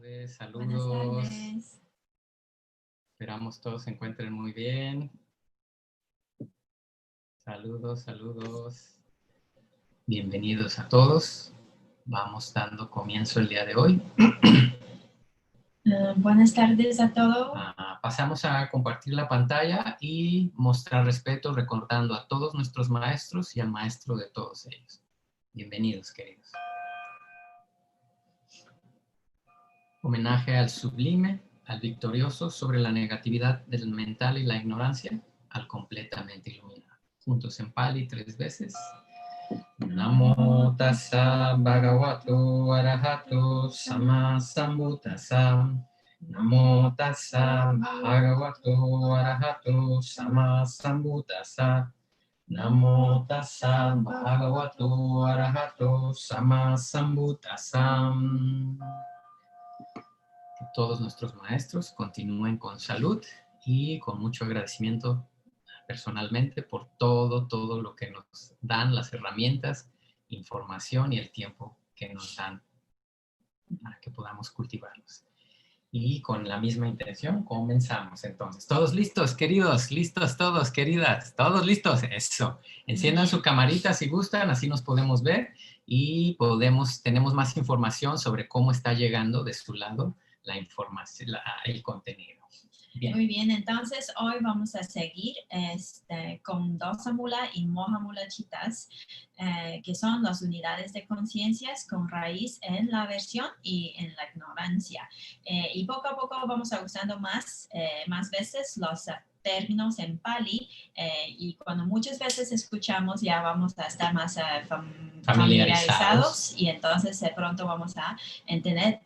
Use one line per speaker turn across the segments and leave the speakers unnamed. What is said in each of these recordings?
tardes,
Buenas
saludos.
tardes.
Esperamos todos se encuentren muy bien. Saludos, saludos. Bienvenidos a todos. Vamos dando comienzo el día de hoy.
Buenas tardes a todos.
Pasamos a compartir la pantalla y mostrar respeto recordando a todos nuestros maestros y al maestro de todos ellos. Bienvenidos, queridos. Homenaje al sublime, al victorioso sobre la negatividad del mental y la ignorancia, al completamente iluminado. Juntos en Pali 3 veces. Namo tassa bhagavato arahato sama sambuddhassa. Namo tassa bhagavato arahato sama sambuddhassa. Namo tassa bhagavato arahato sama sambuddhassa. Que todos nuestros maestros continúen con salud y con mucho agradecimiento personalmente por todo lo que nos dan, las herramientas, información y el tiempo que nos dan para que podamos cultivarlos. Y con la misma intención comenzamos entonces. ¿Todos listos, queridos? ¿Listos todos, queridas? ¿Todos listos? Eso. Enciendan su camarita si gustan, así nos podemos ver y tenemos más información sobre cómo está llegando de su lado la información, el contenido.
Bien. Muy bien, entonces hoy vamos a seguir con Dosamula y Mohamula Chittas, que son las unidades de conciencias con raíz en la aversión y en la ignorancia. Y poco a poco vamos a usando más veces los términos en Pali y cuando muchas veces escuchamos ya vamos a estar más familiarizados y entonces de pronto vamos a entender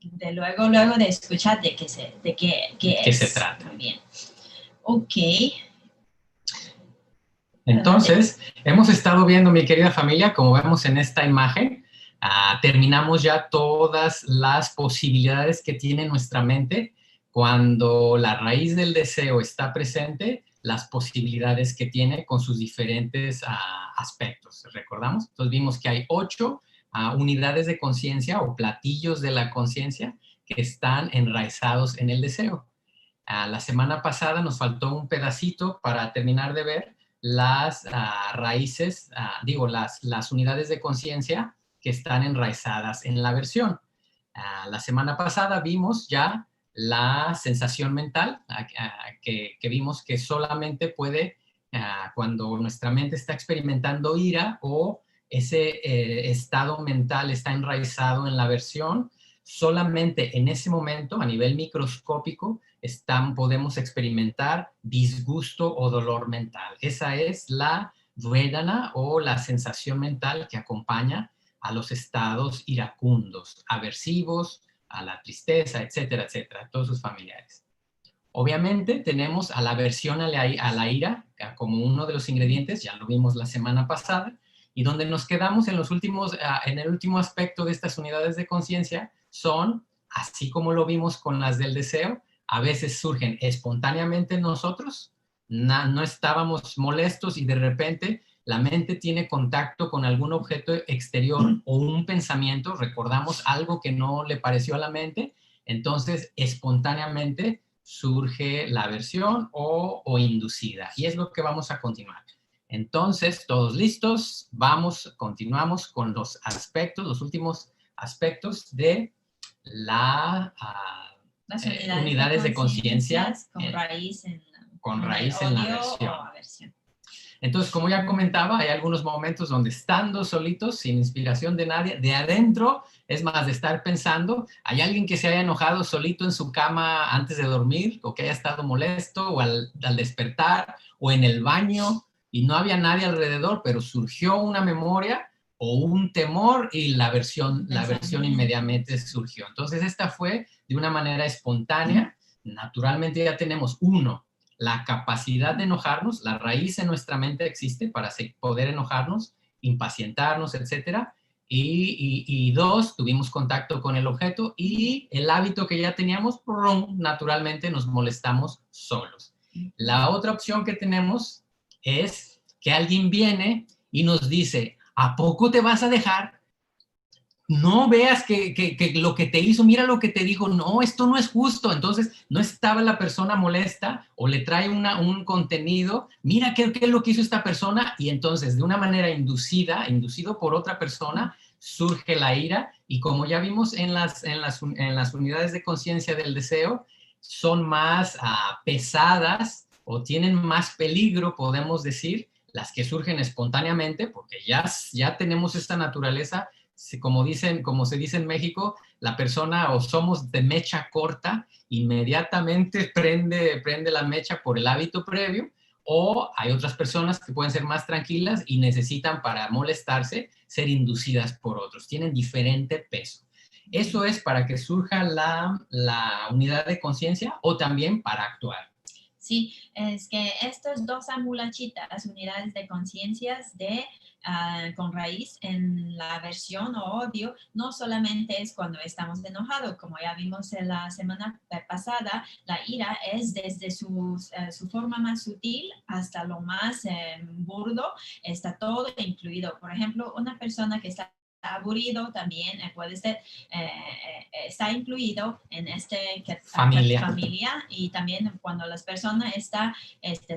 de luego de escuchar de qué
se trata.
Muy bien. Ok.
Entonces, hemos estado viendo, mi querida familia, como vemos en esta imagen, terminamos ya todas las posibilidades que tiene nuestra mente cuando la raíz del deseo está presente, las posibilidades que tiene con sus diferentes aspectos. ¿Recordamos? Entonces vimos que hay 8 unidades de conciencia o platillos de la conciencia que están enraizados en el deseo. La semana pasada nos faltó un pedacito para terminar de ver las raíces, las unidades de conciencia que están enraizadas en la aversión. La semana pasada vimos ya la sensación mental, que vimos que solamente puede, cuando nuestra mente está experimentando ira o ese estado mental está enraizado en la aversión, solamente en ese momento, a nivel microscópico, podemos experimentar disgusto o dolor mental. Esa es la vedana o la sensación mental que acompaña a los estados iracundos, aversivos, a la tristeza, etcétera, etcétera, todos sus familiares. Obviamente tenemos a la aversión a la ira como uno de los ingredientes, ya lo vimos la semana pasada, y donde nos quedamos en el último aspecto de estas unidades de conciencia son, así como lo vimos con las del deseo, a veces surgen espontáneamente en nosotros, no estábamos molestos y de repente la mente tiene contacto con algún objeto exterior o un pensamiento, recordamos algo que no le pareció a la mente, entonces espontáneamente surge la aversión o inducida. Y es lo que vamos a continuar. Entonces, ¿todos listos? Continuamos con los últimos aspectos de las unidades de conciencia
con raíz en
la aversión. Entonces, como ya comentaba, hay algunos momentos donde estando solitos, sin inspiración de nadie, de adentro, es más, de estar pensando, hay alguien que se haya enojado solito en su cama antes de dormir, o que haya estado molesto, o al despertar, o en el baño, y no había nadie alrededor, pero surgió una memoria o un temor y la aversión inmediatamente surgió. Entonces, esta fue de una manera espontánea. Naturalmente ya tenemos la capacidad de enojarnos, la raíz en nuestra mente existe para poder enojarnos, impacientarnos, etcétera. Y 2, tuvimos contacto con el objeto y el hábito que ya teníamos, naturalmente nos molestamos solos. La otra opción que tenemos es que alguien viene y nos dice, ¿a poco te vas a dejar? no veas que lo que te hizo, mira lo que te dijo, no, esto no es justo. Entonces, no estaba la persona molesta o le trae un contenido, mira qué es lo que hizo esta persona, y entonces, de una manera inducido por otra persona, surge la ira, y como ya vimos en las unidades de conciencia del deseo, son más pesadas o tienen más peligro, podemos decir, las que surgen espontáneamente, porque ya tenemos esta naturaleza. Como se dice en México, la persona o somos de mecha corta, inmediatamente prende la mecha por el hábito previo, o hay otras personas que pueden ser más tranquilas y necesitan, para molestarse, ser inducidas por otros. Tienen diferente peso. Eso es para que surja la unidad de conciencia o también para actuar.
Sí, es que estos dos amulachitas, unidades de conciencias con raíz en la aversión o odio, no solamente es cuando estamos enojados, como ya vimos en la semana pasada, la ira es desde su forma más sutil hasta lo más burdo, está todo incluido. Por ejemplo, una persona que está aburrido también puede ser, está incluido en familia, y también cuando las personas están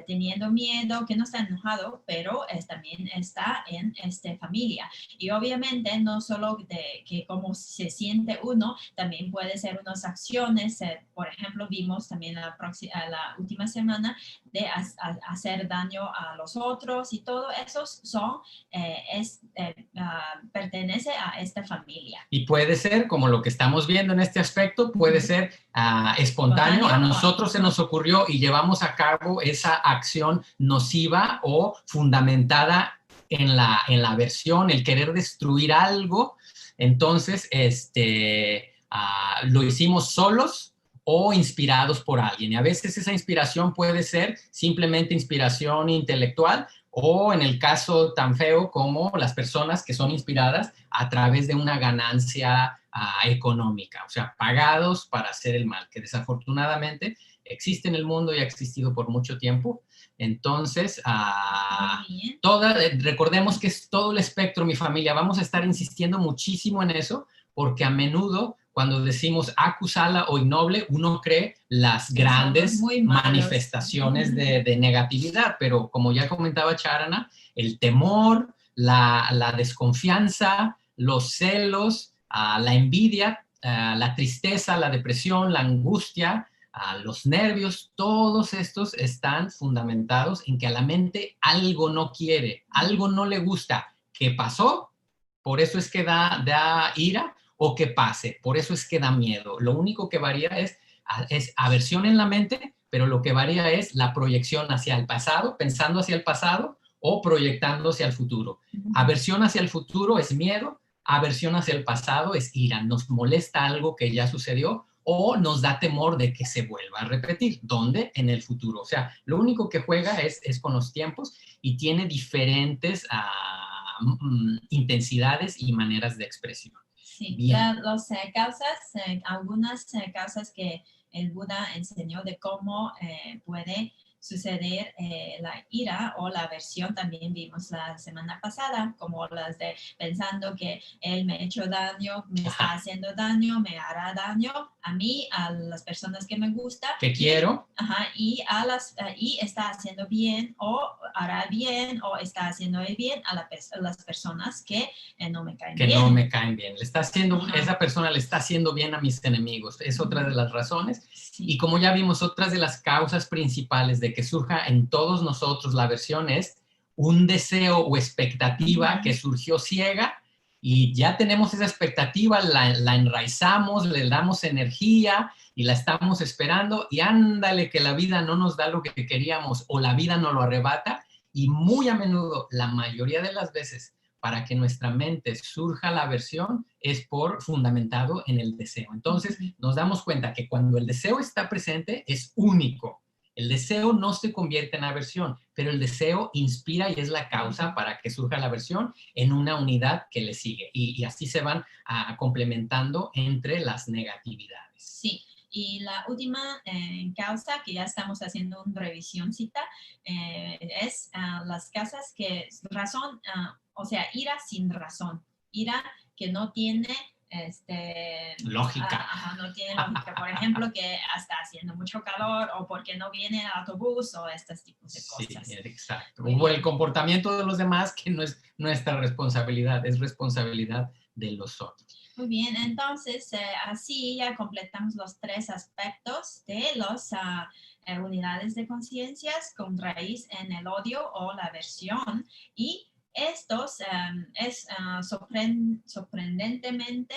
teniendo miedo, que no está enojado, pero también está en familia. Y obviamente no solo de que cómo se siente uno, también puede ser unas acciones, por ejemplo, vimos también la última semana de hacer daño a los otros, y todo eso son, pertenece a esta familia.
Y puede ser, como lo que estamos viendo en este aspecto, puede ser espontáneo. A nosotros se nos ocurrió y llevamos a cabo esa acción nociva o fundamentada en la aversión, el querer destruir algo. Entonces, lo hicimos solos o inspirados por alguien. Y a veces esa inspiración puede ser simplemente inspiración intelectual, o en el caso tan feo como las personas que son inspiradas a través de una ganancia económica, o sea, pagados para hacer el mal, que desafortunadamente existe en el mundo y ha existido por mucho tiempo. Entonces, recordemos que es todo el espectro, mi familia. Vamos a estar insistiendo muchísimo en eso, porque a menudo cuando decimos acusala o ignoble, uno cree las grandes manifestaciones de negatividad, pero como ya comentaba Charana, el temor, la desconfianza, los celos, la envidia, la tristeza, la depresión, la angustia, los nervios, todos estos están fundamentados en que a la mente algo no quiere, algo no le gusta. ¿Qué pasó? Por eso es que da ira, o que pase, por eso es que da miedo. Lo único que varía es aversión en la mente, pero lo que varía es la proyección hacia el pasado, pensando hacia el pasado o proyectando hacia el futuro. Aversión hacia el futuro es miedo, aversión hacia el pasado es ira. Nos molesta algo que ya sucedió o nos da temor de que se vuelva a repetir. ¿Dónde? En el futuro. O sea, lo único que juega es con los tiempos, y tiene diferentes intensidades y maneras de expresión.
Sí, causas, algunas causas que el Buda enseñó de cómo puede suceder la ira o la aversión, también vimos la semana pasada, como las de pensando que él me ha hecho daño, me está haciendo daño, me hará daño a mí, a las personas que me gusta,
que quiero,
y está haciendo bien o hará bien o está haciendo bien a las personas que no me caen bien.
Que no me caen bien. Esa persona le está haciendo bien a mis enemigos. Es otra de las razones. Sí. Y como ya vimos, otras de las causas principales de que surja en todos nosotros la aversión es un deseo o expectativa que surgió ciega, y ya tenemos esa expectativa, la enraizamos, le damos energía y la estamos esperando, y ándale que la vida no nos da lo que queríamos o la vida nos lo arrebata. Y muy a menudo, la mayoría de las veces, para que nuestra mente surja la aversión es fundamentado en el deseo. Entonces, nos damos cuenta que cuando el deseo está presente es único. El deseo no se convierte en aversión, pero el deseo inspira y es la causa para que surja la aversión en una unidad que le sigue. Y así se van complementando entre las negatividades.
Sí. Y la última causa, que ya estamos haciendo una revisioncita, es las causas que razón, o sea, ira sin razón. Ira que no tiene
lógica.
no tiene lógica. Por ejemplo, que está haciendo mucho calor o porque no viene el autobús o estos tipos de cosas.
Sí, exacto. O el comportamiento de los demás que no es nuestra responsabilidad, es responsabilidad de los otros.
Muy bien, entonces así ya completamos los 3 aspectos de las unidades de conciencias con raíz en el odio o la aversión, y estos sorprendentemente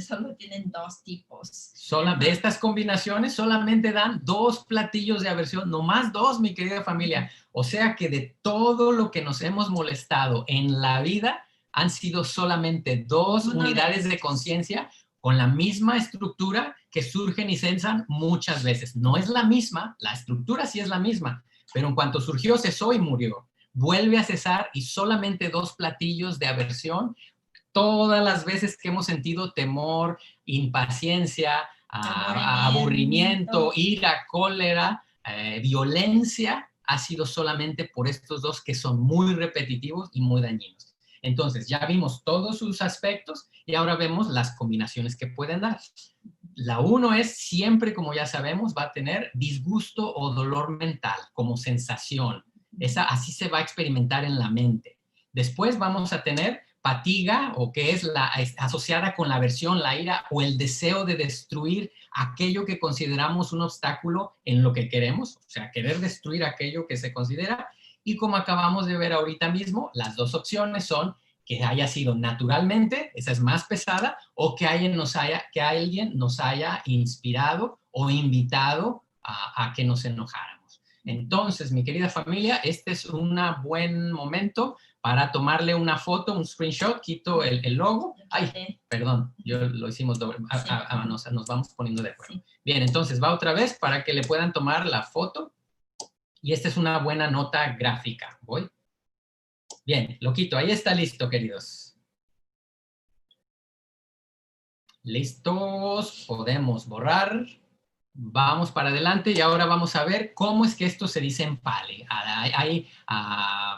solo tienen 2 tipos.
De estas combinaciones solamente dan 2 platillos de aversión, no más 2, mi querida familia. O sea que de todo lo que nos hemos molestado en la vida, han sido solamente 2 unidades de conciencia con la misma estructura que surgen y cesan muchas veces. No es la misma, la estructura sí es la misma, pero en cuanto surgió, cesó y murió. Vuelve a cesar y solamente 2 platillos de aversión. Todas las veces que hemos sentido temor, impaciencia, aburrimiento, ira, cólera, violencia, ha sido solamente por estos 2 que son muy repetitivos y muy dañinos. Entonces, ya vimos todos sus aspectos y ahora vemos las combinaciones que pueden dar. La 1 es siempre, como ya sabemos, va a tener disgusto o dolor mental como sensación. Así se va a experimentar en la mente. Después vamos a tener fatiga, o que es asociada con la aversión, la ira o el deseo de destruir aquello que consideramos un obstáculo en lo que queremos, o sea, querer destruir aquello que se considera. Y como acabamos de ver ahorita mismo, las 2 opciones son que haya sido naturalmente, esa es más pesada, o que alguien nos haya inspirado o invitado a que nos enojáramos. Entonces, mi querida familia, este es un buen momento para tomarle una foto, un screenshot. Quito el logo. Ay, perdón, lo hicimos doble. Nos vamos poniendo de acuerdo. Sí. Bien, entonces va otra vez para que le puedan tomar la foto. Y esta es una buena nota gráfica. Voy. Bien, lo quito. Ahí está listo, queridos. ¿Listos? Podemos borrar. Vamos para adelante y ahora vamos a ver cómo es que esto se dice en Pali. Hay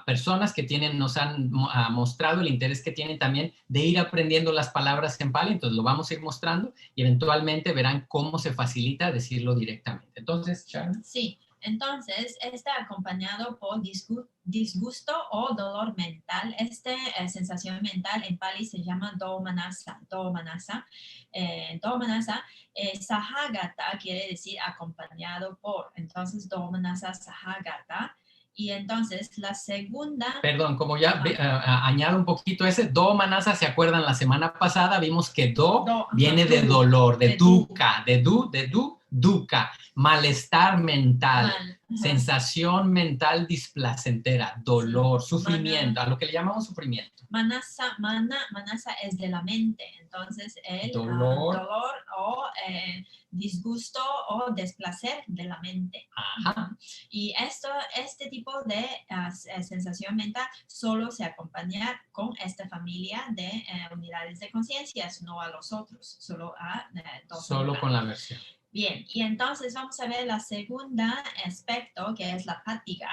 personas que nos han mostrado el interés que tienen también de ir aprendiendo las palabras en Pali, entonces lo vamos a ir mostrando y eventualmente verán cómo se facilita decirlo directamente. Entonces, Sharon.
Sí. Entonces, está acompañado por disgusto o dolor mental. Esta sensación mental en Pali se llama domanasa. Domanasa. Sahagata quiere decir acompañado por. Entonces, domanasa sahagata. Y entonces, la segunda...
Perdón, como ya añado un poquito ese, domanasa, ¿se acuerdan? La semana pasada vimos que viene de dolor, de dukkha, de dukkha, malestar mental, sensación mental displacentera, dolor, sufrimiento, a lo que le llamamos sufrimiento.
Manasa es de la mente, entonces el dolor o disgusto o desplacer de la mente.
Ajá.
Y este tipo de sensación mental solo se acompaña con esta familia de unidades de conciencias, no a los otros, solo a
solo con la versión.
Bien, y entonces vamos a ver la segunda aspecto, que es la fatiga.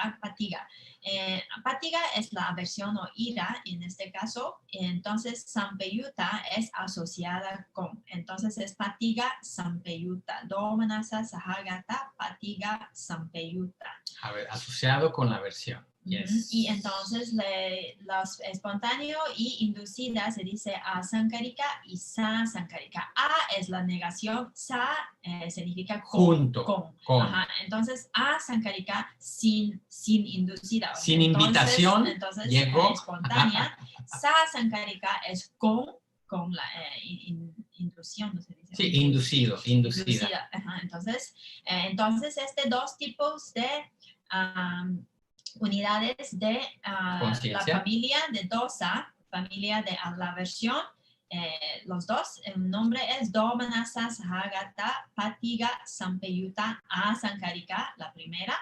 Fatiga es la aversión o ira en este caso. Entonces, sampayuta es asociada con. Entonces, es fatiga sampayuta. Domanasa sahagata, fatiga sampayuta.
A ver, asociado con la aversión. Yes.
Y entonces los espontáneos y inducidas se dice asankarika y sasankarika. A es la negación, sa significa
junto, con.
Ajá. Entonces asankarika sin inducida.
Sin invitación.
Entonces
llegó.
Espontánea. Sasankarika es con la inducción, ¿no se dice?
Sí, inducida.
Ajá. Entonces, dos tipos de unidades de la familia de dosa, familia de la aversión, los 2, el nombre es domanasa sahagata fatiga sampayuta asankarika, la primera,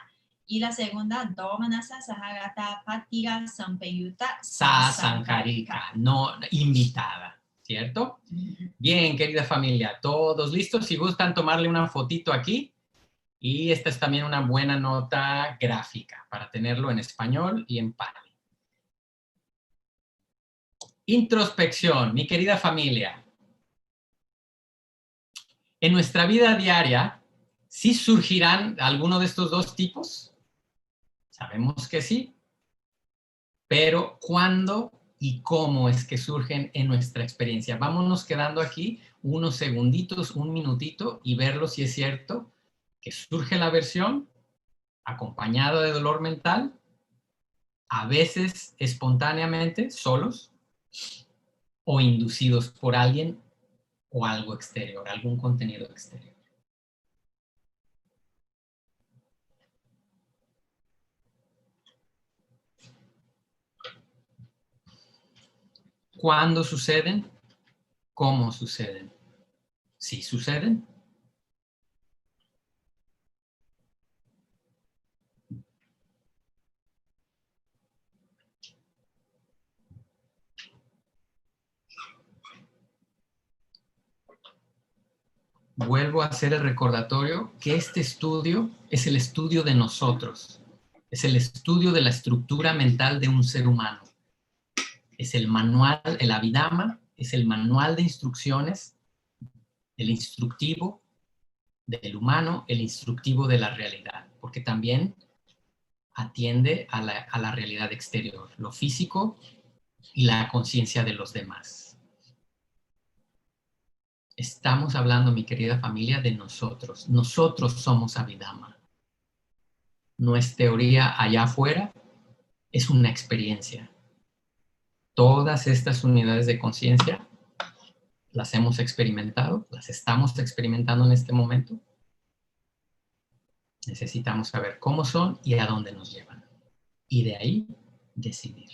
y la segunda, domanasa sahagata fatiga sampayuta
sasankarika, no invitada, ¿cierto? Bien, querida familia, ¿todos listos? Si gustan tomarle una fotito aquí. Y esta es también una buena nota gráfica para tenerlo en español y en Pali. Introspección, mi querida familia. En nuestra vida diaria, ¿sí surgirán alguno de estos dos tipos? Sabemos que sí, pero ¿cuándo y cómo es que surgen en nuestra experiencia? Vámonos quedando aquí unos segunditos, un minutito y verlo si es cierto que surge la aversión acompañada de dolor mental, a veces espontáneamente, solos, o inducidos por alguien o algo exterior, algún contenido exterior. ¿Cuándo suceden? ¿Cómo suceden? ¿Sí suceden? Vuelvo a hacer el recordatorio que este estudio es el estudio de nosotros, es el estudio de la estructura mental de un ser humano. Es el manual, el Abhidhamma, es el manual de instrucciones, el instructivo del humano, el instructivo de la realidad, porque también atiende a la realidad exterior, lo físico y la conciencia de los demás. Estamos hablando, mi querida familia, de nosotros. Nosotros somos Abhidhamma. No es teoría allá afuera, es una experiencia. Todas estas unidades de conciencia las hemos experimentado, las estamos experimentando en este momento. Necesitamos saber cómo son y a dónde nos llevan. Y de ahí decidir.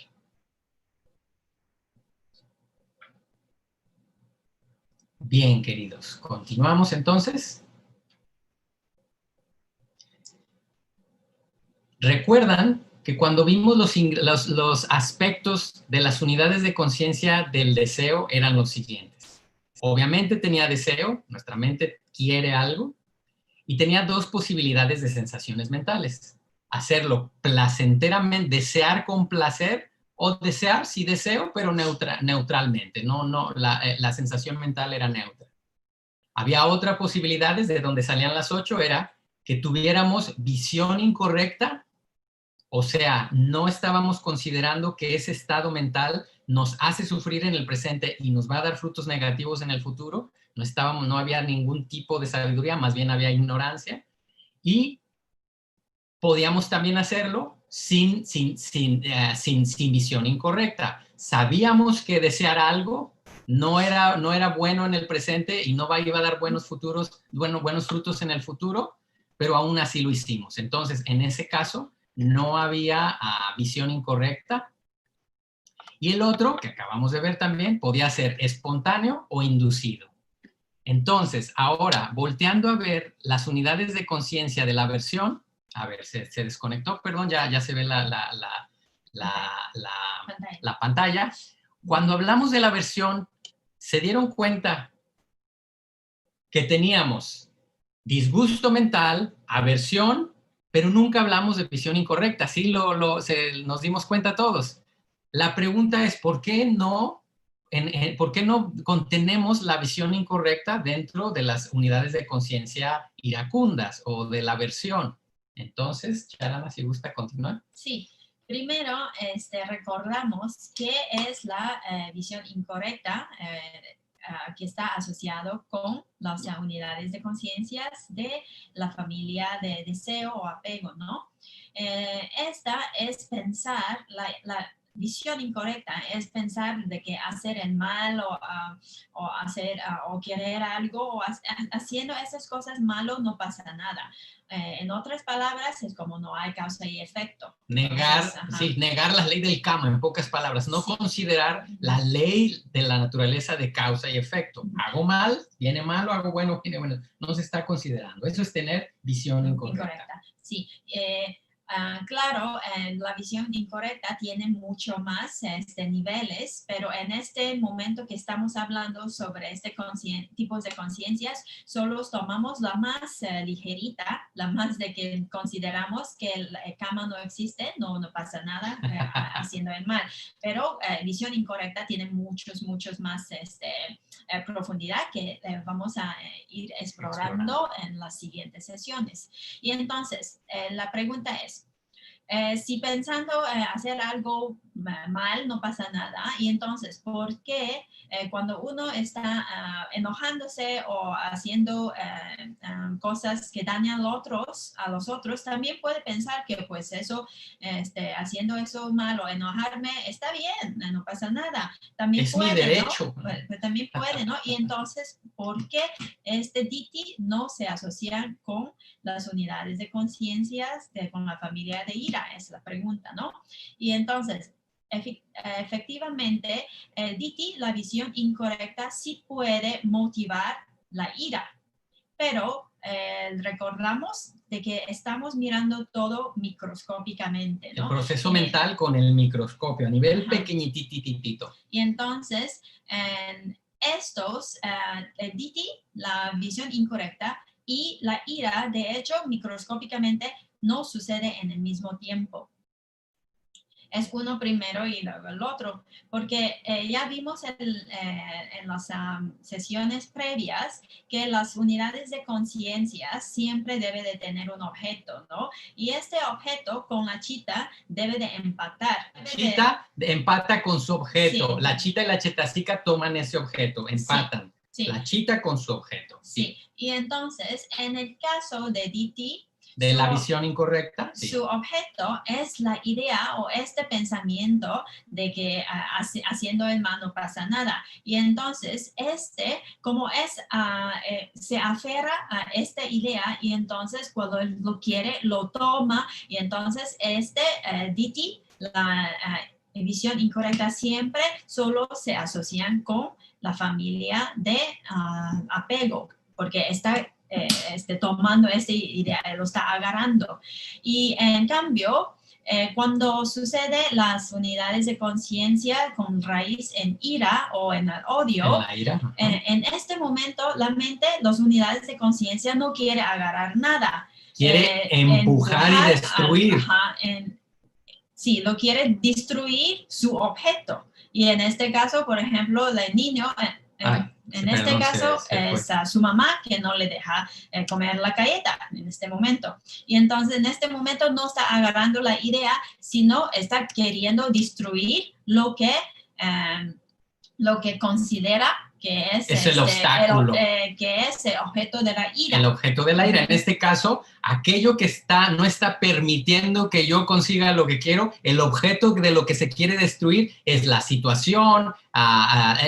Bien, queridos, continuamos entonces. ¿Recuerdan que cuando vimos los aspectos de las unidades de conciencia del deseo eran los siguientes? Obviamente tenía deseo, nuestra mente quiere algo, y tenía dos posibilidades de sensaciones mentales. Hacerlo placenteramente, desear con placer, o desear, sí deseo, pero neutralmente. La sensación mental era neutra. Había otra posibilidad desde donde salían las 8, era que tuviéramos visión incorrecta, o sea, no estábamos considerando que ese estado mental nos hace sufrir en el presente y nos va a dar frutos negativos en el futuro. No había ningún tipo de sabiduría, más bien había ignorancia. Y podíamos también hacerlo sin visión incorrecta. Sabíamos que desear algo no era bueno en el presente y no iba a dar buenos frutos en el futuro, pero aún así lo hicimos. Entonces, en ese caso, no había visión incorrecta. Y el otro, que acabamos de ver también, podía ser espontáneo o inducido. Entonces, ahora, volteando a ver las unidades de conciencia de la aversión, a ver, se desconectó, perdón, ya se ve la pantalla. Cuando hablamos de la aversión, ¿se dieron cuenta que teníamos disgusto mental, aversión, pero nunca hablamos de visión incorrecta? Sí, nos dimos cuenta todos. La pregunta es, ¿por qué no contenemos la visión incorrecta dentro de las unidades de conciencia iracundas o de la aversión? Entonces, Charana, si gusta continuar.
Sí, primero recordamos qué es la visión incorrecta que está asociado con las unidades de conciencias de la familia de deseo o apego, ¿no? Esta es pensar, la visión incorrecta es pensar de que hacer el mal o hacer o querer algo o haciendo esas cosas malas no pasa nada. En otras palabras, es como no hay causa y efecto.
Negar la ley del karma, en pocas palabras. No considerar la ley de la naturaleza de causa y efecto. Hago mal, viene malo, hago bueno, viene bueno. No se está considerando. Eso es tener visión incorrecta.
Sí. Claro, la visión incorrecta tiene mucho más niveles, pero en este momento que estamos hablando sobre tipos de conciencias, solo tomamos la más ligerita, la más de que consideramos que el karma no existe, no pasa nada haciendo el mal. Pero visión incorrecta tiene muchos más profundidad que vamos a ir explorando en las siguientes sesiones. Y entonces, la pregunta es, si pensando hacer algo mal no pasa nada, y entonces, ¿por qué cuando uno está enojándose o haciendo cosas que dañan a los otros, también puede pensar que pues eso, haciendo eso mal o enojarme, está bien, no pasa nada. También
es
puede,
mi derecho.
¿no? Pues también puede, ¿no? Y entonces, ¿por qué Diti no se asocia con las unidades de conciencias con la familia de ira? Es la pregunta, ¿no? Y entonces, efectivamente, Diti, la visión incorrecta, sí puede motivar la ira, pero recordamos de que estamos mirando todo microscópicamente, ¿no?
El proceso mental con el microscopio a nivel pequeñitititito.
Y entonces, Diti, la visión incorrecta, y la ira, de hecho, microscópicamente no sucede en el mismo tiempo. Es uno primero y luego el otro, porque ya vimos en las sesiones previas que las unidades de conciencia siempre debe de tener un objeto, ¿no? Y este objeto con la chita debe de empatar.
La chita empata con su objeto.
Sí.
La chita y la chetasica toman ese objeto, empatan.
Sí.
La chita con su objeto.
Sí. Y entonces, en el caso de Diti,
de la visión incorrecta.
Sí. Su objeto es la idea o pensamiento de que haciendo el mal no pasa nada. Y entonces como se aferra a esta idea, y entonces cuando él lo quiere, lo toma, y entonces Diti, la visión incorrecta, siempre solo se asocian con la familia de apego, porque está tomando esta idea, lo está agarrando. Y en cambio, cuando sucede las unidades de conciencia con raíz en ira o en el odio, en este momento la mente, las unidades de conciencia no quiere agarrar nada.
Quiere empujar y destruir.
Sí, lo quiere destruir su objeto. Y en este caso, por ejemplo, el niño... En este caso es a su mamá que no le deja comer la galleta en este momento. Y entonces en este momento no está agarrando la idea, sino está queriendo destruir lo que considera que es
el obstáculo.
Que es el objeto de la ira.
El objeto de la ira. En este caso, aquello que no está permitiendo que yo consiga lo que quiero, el objeto de lo que se quiere destruir es la situación,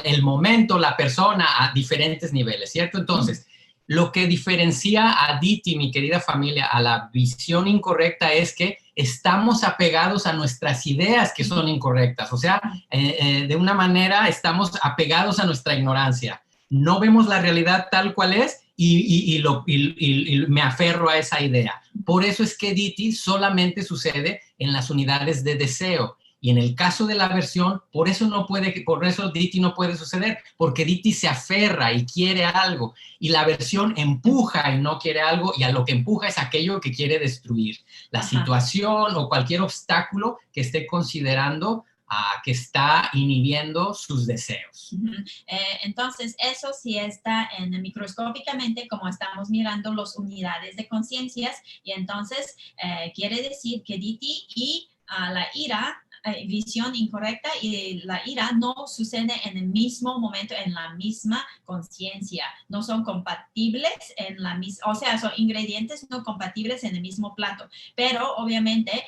el momento, la persona, a diferentes niveles, ¿cierto? Entonces, lo que diferencia a Diti, mi querida familia, a la visión incorrecta es que estamos apegados a nuestras ideas que son incorrectas. O sea, de una manera estamos apegados a nuestra ignorancia. No vemos la realidad tal cual es y me aferro a esa idea. Por eso es que Diti solamente sucede en las unidades de deseo. Y en el caso de la aversión, por eso Diti no puede suceder, porque Diti se aferra y quiere algo, y la aversión empuja y no quiere algo, y a lo que empuja es aquello que quiere destruir, la situación o cualquier obstáculo que esté considerando que está inhibiendo sus deseos.
Entonces, eso sí está microscópicamente, como estamos mirando las unidades de conciencias, y entonces quiere decir que Diti y la ira, visión incorrecta y la ira no sucede en el mismo momento, en la misma conciencia. No son compatibles o sea, son ingredientes no compatibles en el mismo plato. Pero obviamente,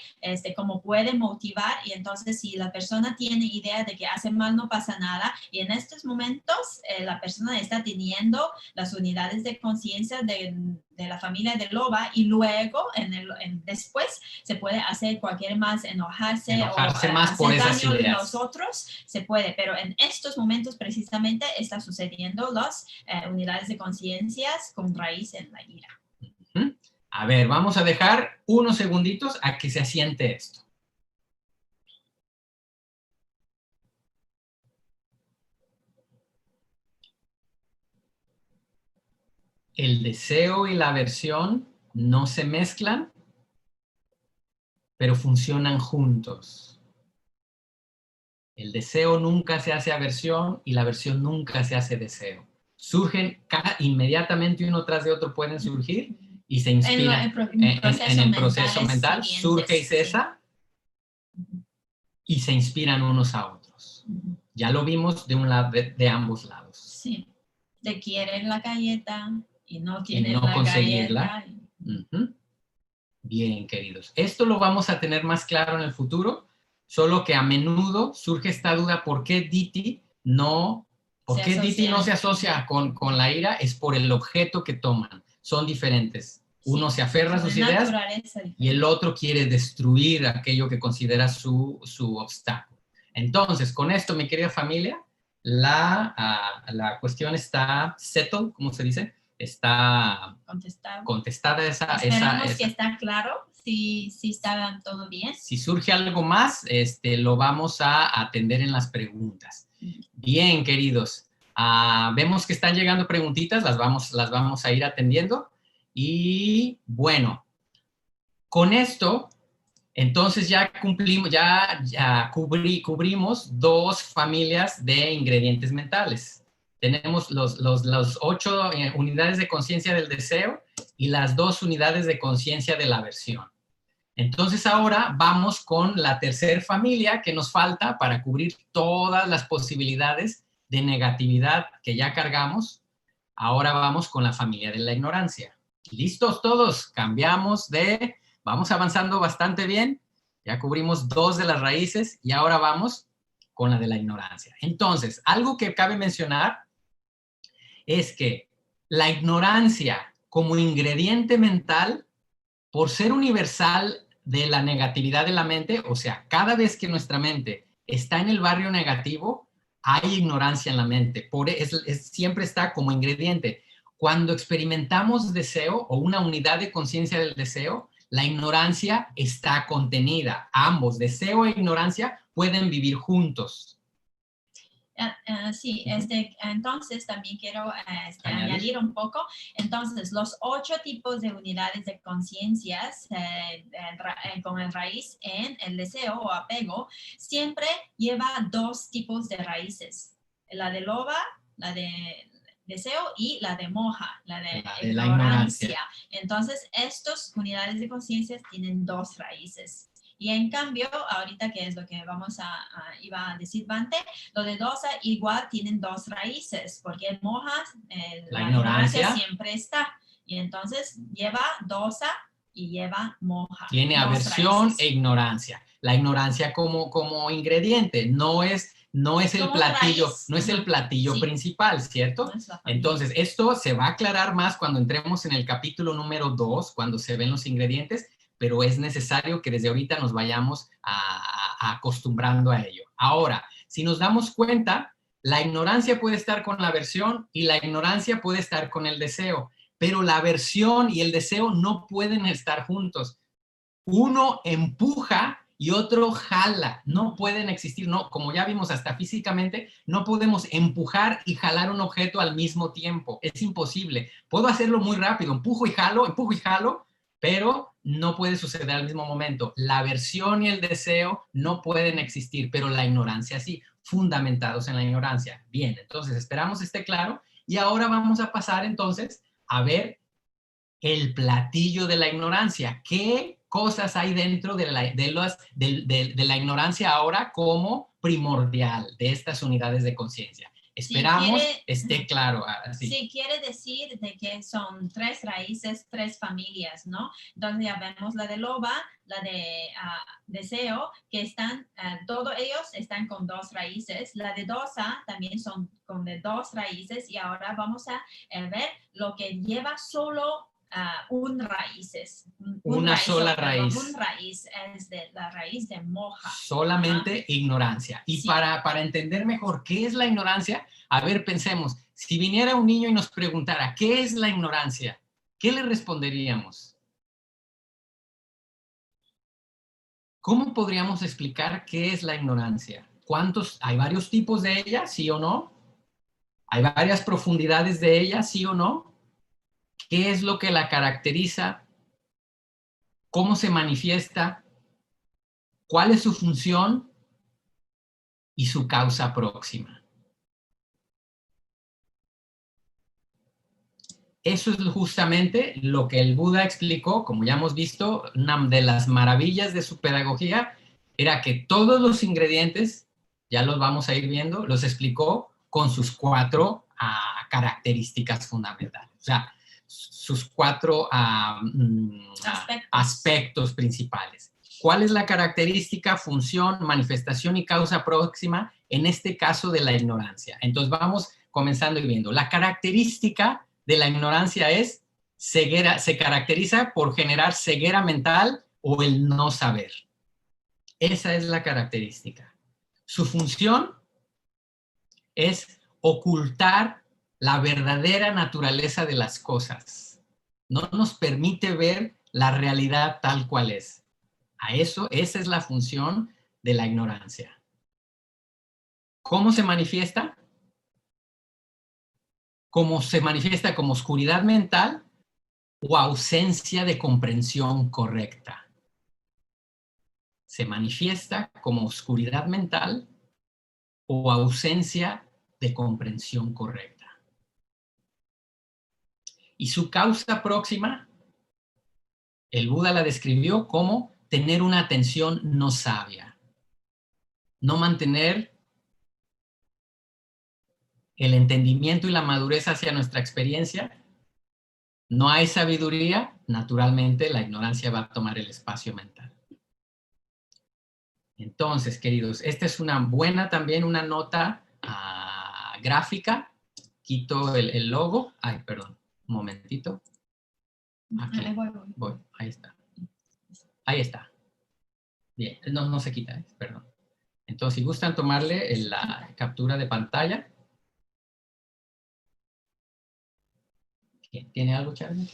como puede motivar, y entonces si la persona tiene idea de que hace mal no pasa nada, y en estos momentos la persona está teniendo las unidades de conciencia de la familia de loba, y luego después se puede hacer cualquier más, enojarse
más por esas ideas.
Los otros, se puede, pero en estos momentos precisamente está sucediendo las unidades de conciencias con raíz en la ira.
A ver, vamos a dejar unos segunditos a que se asiente esto. El deseo y la aversión no se mezclan, pero funcionan juntos. El deseo nunca se hace aversión y la aversión nunca se hace deseo. Surgen inmediatamente uno tras de otro, pueden surgir y se inspiran en el proceso mental, surge y cesa y se inspiran unos a otros. Ya lo vimos de un lado, de ambos lados.
Sí, te quieren la galleta y no tienen
no
la
conseguirla.
galleta.
Bien, queridos. Esto lo vamos a tener más claro en el futuro, solo que a menudo surge esta duda, ¿por qué Diti no se asocia con la ira? Es por el objeto que toman. Son diferentes. Uno se aferra a sus ideas y el otro quiere destruir aquello que considera su obstáculo. Entonces, con esto, mi querida familia, la cuestión está settled, ¿cómo se dice? Está contestada
Esperamos que está claro, si está todo bien.
Si surge algo más, lo vamos a atender en las preguntas. Bien, queridos. Vemos que están llegando preguntitas, las vamos a ir atendiendo. Y bueno, con esto, entonces ya cumplimos, cubrimos dos familias de ingredientes mentales. Tenemos los 8 unidades de conciencia del deseo y las 2 unidades de conciencia de la aversión. Entonces ahora vamos con la tercera familia que nos falta para cubrir todas las posibilidades de negatividad que ya cargamos. Ahora vamos con la familia de la ignorancia. ¿Listos todos? Vamos avanzando bastante bien. Ya cubrimos 2 de las raíces y ahora vamos con la de la ignorancia. Entonces, algo que cabe mencionar es que la ignorancia como ingrediente mental, por ser universal de la negatividad de la mente, o sea, cada vez que nuestra mente está en el barrio negativo, hay ignorancia en la mente. Siempre está como ingrediente. Cuando experimentamos deseo o una unidad de conciencia del deseo, la ignorancia está contenida. Ambos, deseo e ignorancia, pueden vivir juntos.
Sí, entonces también quiero añadir un poco. Entonces, los 8 tipos de unidades de conciencias con el raíz en el deseo o apego, siempre lleva 2 tipos de raíces. La de loba, la de deseo, y la de moja, la de ignorancia. Entonces, estas unidades de conciencias tienen 2 raíces. Y en cambio, ahorita, que es lo que iba a decir Bante, lo de dosa igual tienen 2 raíces, porque en moja la ignorancia siempre está. Y entonces lleva dosa y lleva moja.
Tiene aversión e ignorancia. La ignorancia como ingrediente, no es el platillo, no es el platillo principal, ¿cierto? No es. Entonces, esto se va a aclarar más cuando entremos en el capítulo número 2, cuando se ven los ingredientes, pero es necesario que desde ahorita nos vayamos acostumbrando a ello. Ahora, si nos damos cuenta, la ignorancia puede estar con la aversión y la ignorancia puede estar con el deseo, pero la aversión y el deseo no pueden estar juntos. Uno empuja y otro jala, no pueden existir, no, como ya vimos hasta físicamente, no podemos empujar y jalar un objeto al mismo tiempo, es imposible. Puedo hacerlo muy rápido, empujo y jalo, pero no puede suceder al mismo momento. La aversión y el deseo no pueden existir, pero la ignorancia sí, fundamentados en la ignorancia. Bien, entonces esperamos esté claro y ahora vamos a pasar entonces a ver el platillo de la ignorancia. ¿Qué cosas hay dentro de la ignorancia ahora como primordial de estas unidades de conciencia? Esperamos esté claro.
Sí, quiere decir de que son 3 raíces, 3 familias, ¿no? Entonces ya vemos la de loba, la de deseo, que están, todos ellos están con 2 raíces. La de dosa también son con 2 raíces y ahora vamos a ver lo que lleva solo
una sola raíz.
Un raíz es la raíz de moja.
Solamente ignorancia. Y sí, para entender mejor qué es la ignorancia, a ver, pensemos, si viniera un niño y nos preguntara, ¿qué es la ignorancia? ¿Qué le responderíamos? ¿Cómo podríamos explicar qué es la ignorancia? ¿Hay varios tipos de ella, sí o no? ¿Hay varias profundidades de ella, sí o no? ¿Qué es lo que la caracteriza? ¿Cómo se manifiesta? ¿Cuál es su función y su causa próxima? Eso es justamente lo que el Buda explicó, como ya hemos visto, una de las maravillas de su pedagogía era que todos los ingredientes, ya los vamos a ir viendo, los explicó con sus 4 características fundamentales, o sea, sus 4 aspectos principales. ¿Cuál es la característica, función, manifestación y causa próxima en este caso de la ignorancia? Entonces vamos comenzando y viendo. La característica de la ignorancia es ceguera, se caracteriza por generar ceguera mental o el no saber. Esa es la característica. Su función es ocultar la verdadera naturaleza de las cosas. No nos permite ver la realidad tal cual es. Esa es la función de la ignorancia. ¿Cómo se manifiesta? Como se manifiesta como oscuridad mental o ausencia de comprensión correcta. Se manifiesta como oscuridad mental o ausencia de comprensión correcta. Y su causa próxima, el Buda la describió como tener una atención no sabia, no mantener el entendimiento y la madurez hacia nuestra experiencia. No hay sabiduría, naturalmente la ignorancia va a tomar el espacio mental. Entonces, queridos, esta es una buena también, una nota gráfica. Quito el logo. Ay, perdón, un momentito. Aquí, voy, ahí está. Ahí está. Bien, no se quita, perdón. Entonces, si gustan tomarle la captura de pantalla. ¿Tiene algo, Charlie?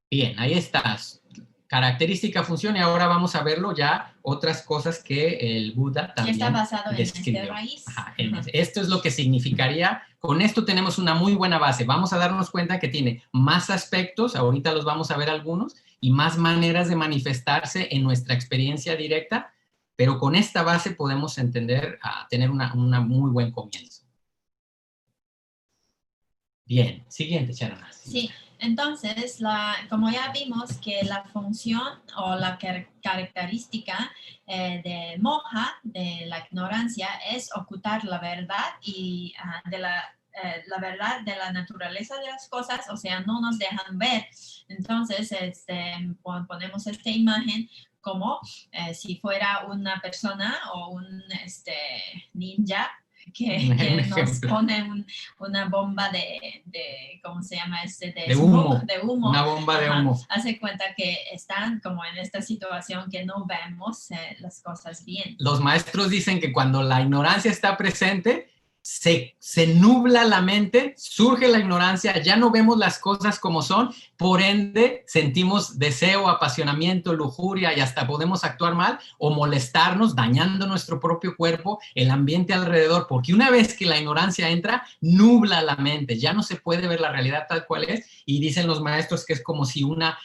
Bien, ahí estás. Característica, función, y ahora vamos a verlo ya otras cosas que el Buda también
está basado
describió.
En este raíz.
Ajá, esto es lo que significaría, con esto tenemos una muy buena base. Vamos a darnos cuenta que tiene más aspectos, ahorita los vamos a ver algunos, y más maneras de manifestarse en nuestra experiencia directa, pero con esta base podemos entender, tener una muy buen comienzo. Bien, siguiente, Charana.
Sí, entonces, como ya vimos que la función o la característica de moja, de la ignorancia, es ocultar la verdad y la verdad de la naturaleza de las cosas, o sea, no nos dejan ver. Entonces, ponemos esta imagen como si fuera una persona o un ninja que nos pone una bomba de ¿cómo se llama?
De humo.
De humo.
Una bomba de humo.
Hace cuenta que están como en esta situación que no vemos las cosas bien.
Los maestros dicen que cuando la ignorancia está presente, se nubla la mente, surge la ignorancia, ya no vemos las cosas como son, por ende sentimos deseo, apasionamiento, lujuria y hasta podemos actuar mal o molestarnos, dañando nuestro propio cuerpo, el ambiente alrededor, porque una vez que la ignorancia entra, nubla la mente, ya no se puede ver la realidad tal cual es, y dicen los maestros que es como si una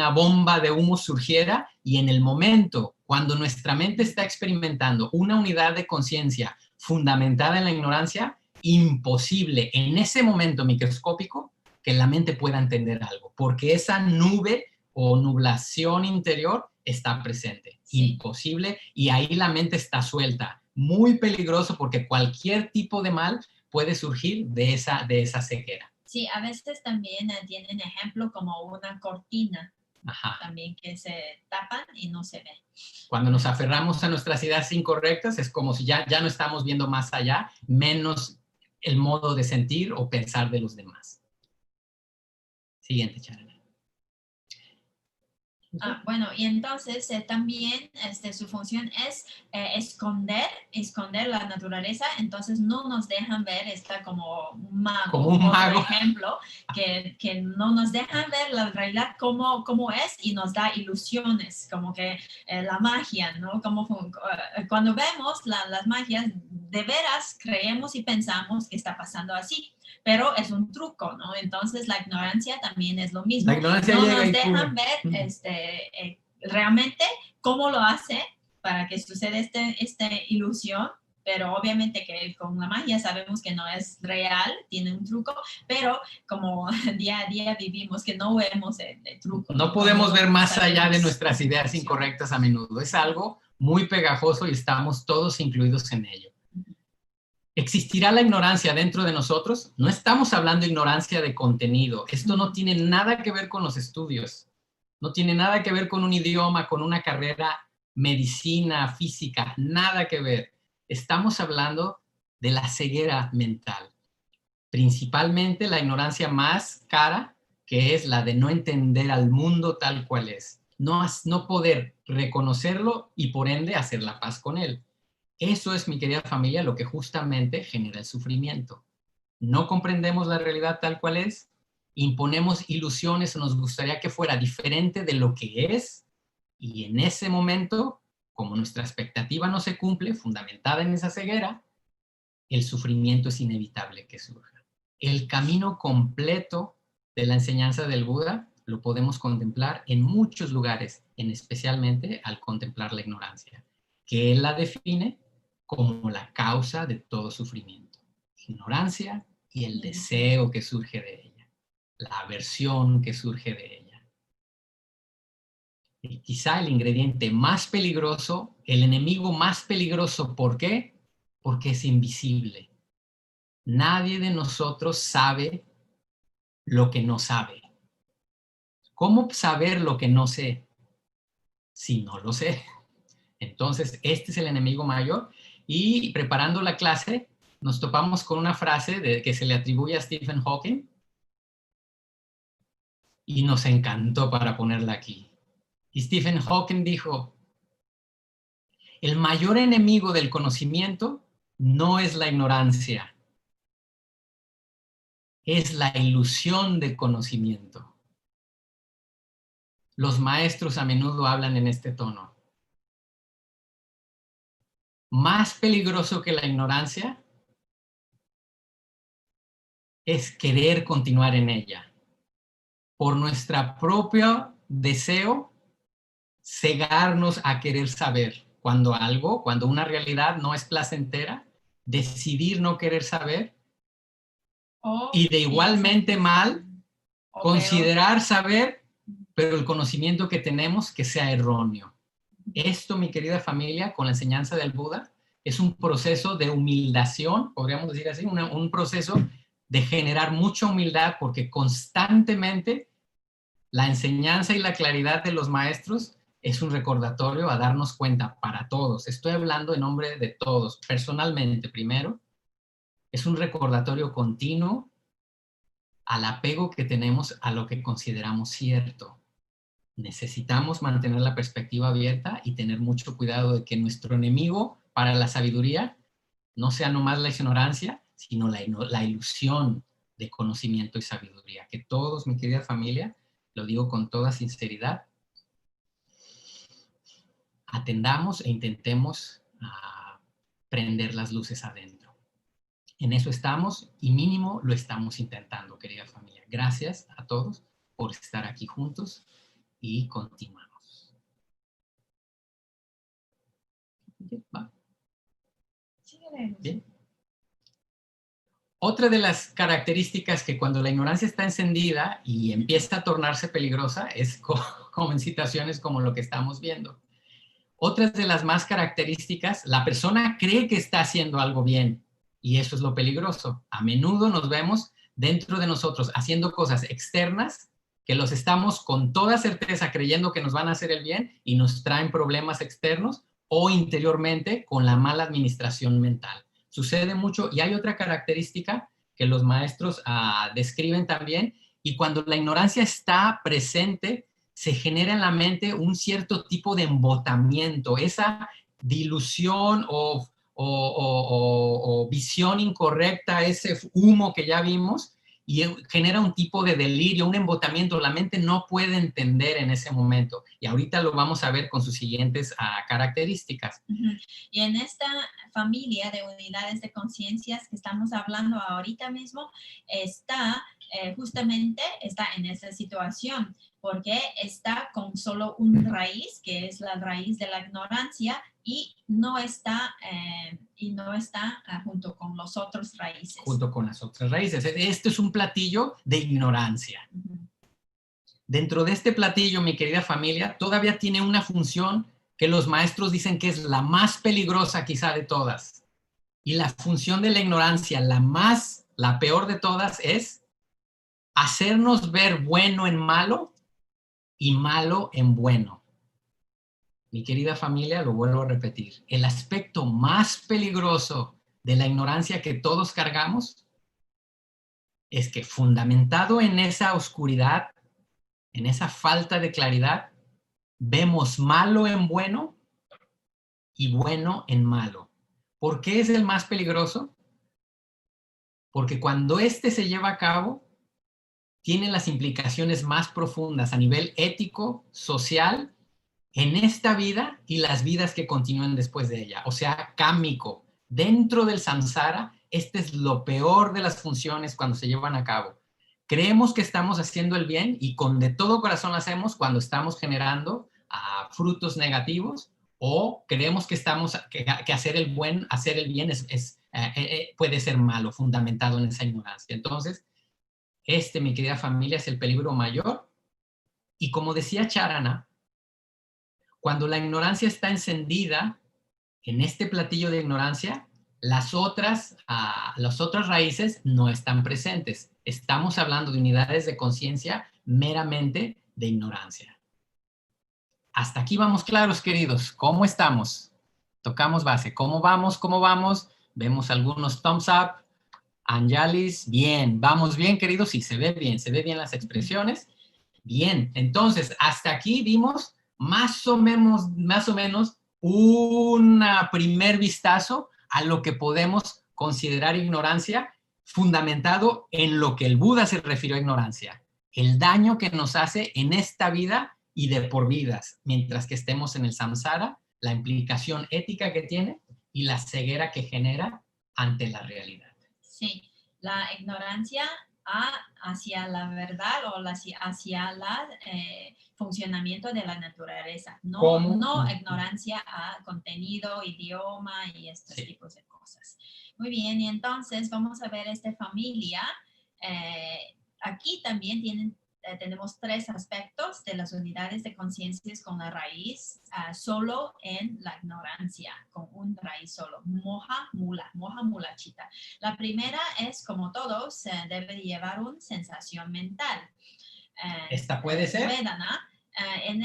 bomba de humo surgiera, y en el momento cuando nuestra mente está experimentando una unidad de conciencia fundamentada en la ignorancia, imposible en ese momento microscópico que la mente pueda entender algo, porque esa nube o nublación interior está presente. Sí. Imposible, y ahí la mente está suelta. Muy peligroso porque cualquier tipo de mal puede surgir de esa ceguera.
Sí, a veces también tienen ejemplo como una cortina.
Ajá.
También que se tapan y no se ven.
Cuando nos aferramos a nuestras ideas incorrectas, es como si ya no estamos viendo más allá, menos el modo de sentir o pensar de los demás. Siguiente, Charana.
Bueno, y entonces también su función es esconder la naturaleza, entonces no nos dejan ver, está como un mago,
como un
otro
mago.
ejemplo, que no nos dejan ver la realidad como es y nos da ilusiones, como que la magia, ¿no? Cuando vemos las magias, de veras creemos y pensamos que está pasando así, pero es un truco, ¿no? Entonces la ignorancia también es lo
La
mismo.
ignorancia
No
llega
nos
y
dejan
cubre.
ver realmente cómo lo hace para que suceda esta ilusión, pero obviamente que con la magia sabemos que no es real, tiene un truco, pero como día a día vivimos que no vemos el truco.
No podemos ver
no
más allá de
sabemos
nuestras
cómo
ideas
funciona.
incorrectas a menudo. Es algo muy pegajoso y estamos todos incluidos en ello. ¿Existirá la ignorancia dentro de nosotros? No estamos hablando de ignorancia de contenido. Esto no tiene nada que ver con los estudios. No tiene nada que ver con un idioma, con una carrera, medicina, física, nada que ver. Estamos hablando de la ceguera mental. Principalmente la ignorancia más cara, que es la de no entender al mundo tal cual es. No poder reconocerlo y por ende hacer la paz con él. Eso es, mi querida familia, lo que justamente genera el sufrimiento. No comprendemos la realidad tal cual es, imponemos ilusiones o nos gustaría que fuera diferente de lo que es, y en ese momento, como nuestra expectativa no se cumple, fundamentada en esa ceguera, el sufrimiento es inevitable que surja. El camino completo de la enseñanza del Buda lo podemos contemplar en muchos lugares, en especialmente al contemplar la ignorancia, que él la define como la causa de todo sufrimiento. Ignorancia y el deseo que surge de ella, la aversión que surge de ella. Y quizá el ingrediente más peligroso, el enemigo más peligroso, ¿por qué? Porque es invisible. Nadie de nosotros sabe lo que no sabe. ¿Cómo saber lo que no sé si no lo sé? Entonces, este es el enemigo mayor. Y preparando la clase, nos topamos con una frase que se le atribuye a Stephen Hawking y nos encantó para ponerla aquí. Y Stephen Hawking dijo, el mayor enemigo del conocimiento no es la ignorancia, es la ilusión de conocimiento. Los maestros a menudo hablan en este tono. Más peligroso que la ignorancia es querer continuar en ella. Por nuestro propio deseo, cegarnos a querer saber. Cuando una realidad no es placentera, decidir no querer saber y de igualmente mal, considerar saber, pero el conocimiento que tenemos que sea erróneo. Esto, mi querida familia, con la enseñanza del Buda, es un proceso de humildación, podríamos decir así, un proceso de generar mucha humildad, porque constantemente la enseñanza y la claridad de los maestros es un recordatorio a darnos cuenta para todos. Estoy hablando en nombre de todos, personalmente primero. Es un recordatorio continuo al apego que tenemos a lo que consideramos cierto. Necesitamos mantener la perspectiva abierta y tener mucho cuidado de que nuestro enemigo para la sabiduría no sea nomás la ignorancia, sino la ilusión de conocimiento y sabiduría. Que todos, mi querida familia, lo digo con toda sinceridad, atendamos e intentemos prender las luces adentro. En eso estamos y mínimo lo estamos intentando, querida familia. Gracias a todos por estar aquí juntos y continuamos. Bien. Otra de las características que cuando la ignorancia está encendida y empieza a tornarse peligrosa es como en situaciones como lo que estamos viendo. Otras de las más características, la persona cree que está haciendo algo bien y eso es lo peligroso. A menudo nos vemos dentro de nosotros haciendo cosas externas que los estamos con toda certeza creyendo que nos van a hacer el bien y nos traen problemas externos o interiormente con la mala administración mental. Sucede mucho y hay otra característica que los maestros describen también y cuando la ignorancia está presente se genera en la mente un cierto tipo de embotamiento, esa dilución o visión incorrecta, ese humo que ya vimos, y genera un tipo de delirio, un embotamiento. La mente no puede entender en ese momento. Y ahorita lo vamos a ver con sus siguientes características.
Y en esta familia de unidades de conciencias que estamos hablando ahorita mismo, justamente está en esa situación, porque está con solo una raíz, que es la raíz de la ignorancia, y no está junto con los otros raíces.
Junto con las otras raíces. Este es un platillo de ignorancia. Dentro de este platillo, mi querida familia, todavía tiene una función que los maestros dicen que es la más peligrosa quizá de todas. Y la función de la ignorancia, la peor de todas, es hacernos ver bueno en malo y malo en bueno. Mi querida familia, lo vuelvo a repetir, el aspecto más peligroso de la ignorancia que todos cargamos es que, fundamentado en esa oscuridad, en esa falta de claridad, vemos malo en bueno y bueno en malo. ¿Por qué es el más peligroso? Porque cuando este se lleva a cabo, tiene las implicaciones más profundas a nivel ético, social, en esta vida y las vidas que continúen después de ella. O sea, kámico. Dentro del samsara, este es lo peor de las funciones cuando se llevan a cabo. Creemos que estamos haciendo el bien y con de todo corazón lo hacemos cuando estamos generando frutos negativos, o creemos que hacer el bien puede ser malo, fundamentado en esa ignorancia. Entonces, mi querida familia, es el peligro mayor. Y como decía Charana, cuando la ignorancia está encendida en este platillo de ignorancia, las otras raíces no están presentes. Estamos hablando de unidades de conciencia meramente de ignorancia. Hasta aquí vamos claros, queridos. ¿Cómo estamos? Tocamos base. ¿Cómo vamos? ¿Cómo vamos? Vemos algunos thumbs up. Anjalis, bien. ¿Vamos bien, queridos? Sí, se ve bien las expresiones. Bien, entonces, hasta aquí vimos más o menos un primer vistazo a lo que podemos considerar ignorancia, fundamentado en lo que el Buda se refirió a ignorancia, el daño que nos hace en esta vida y de por vidas, mientras que estemos en el samsara, la implicación ética que tiene y la ceguera que genera ante la realidad.
Sí, la ignorancia hacia la verdad o hacia el funcionamiento de la naturaleza. No ignorancia a contenido, idioma y estos tipos de cosas. Muy bien, y entonces vamos a ver esta familia. Aquí también tenemos tres aspectos de las unidades de conciencias con la raíz solo en la ignorancia, con un raíz solo, moha mula chitta. La primera es, como todos, debe llevar una sensación mental.
¿Esta puede ser?
Vedana. En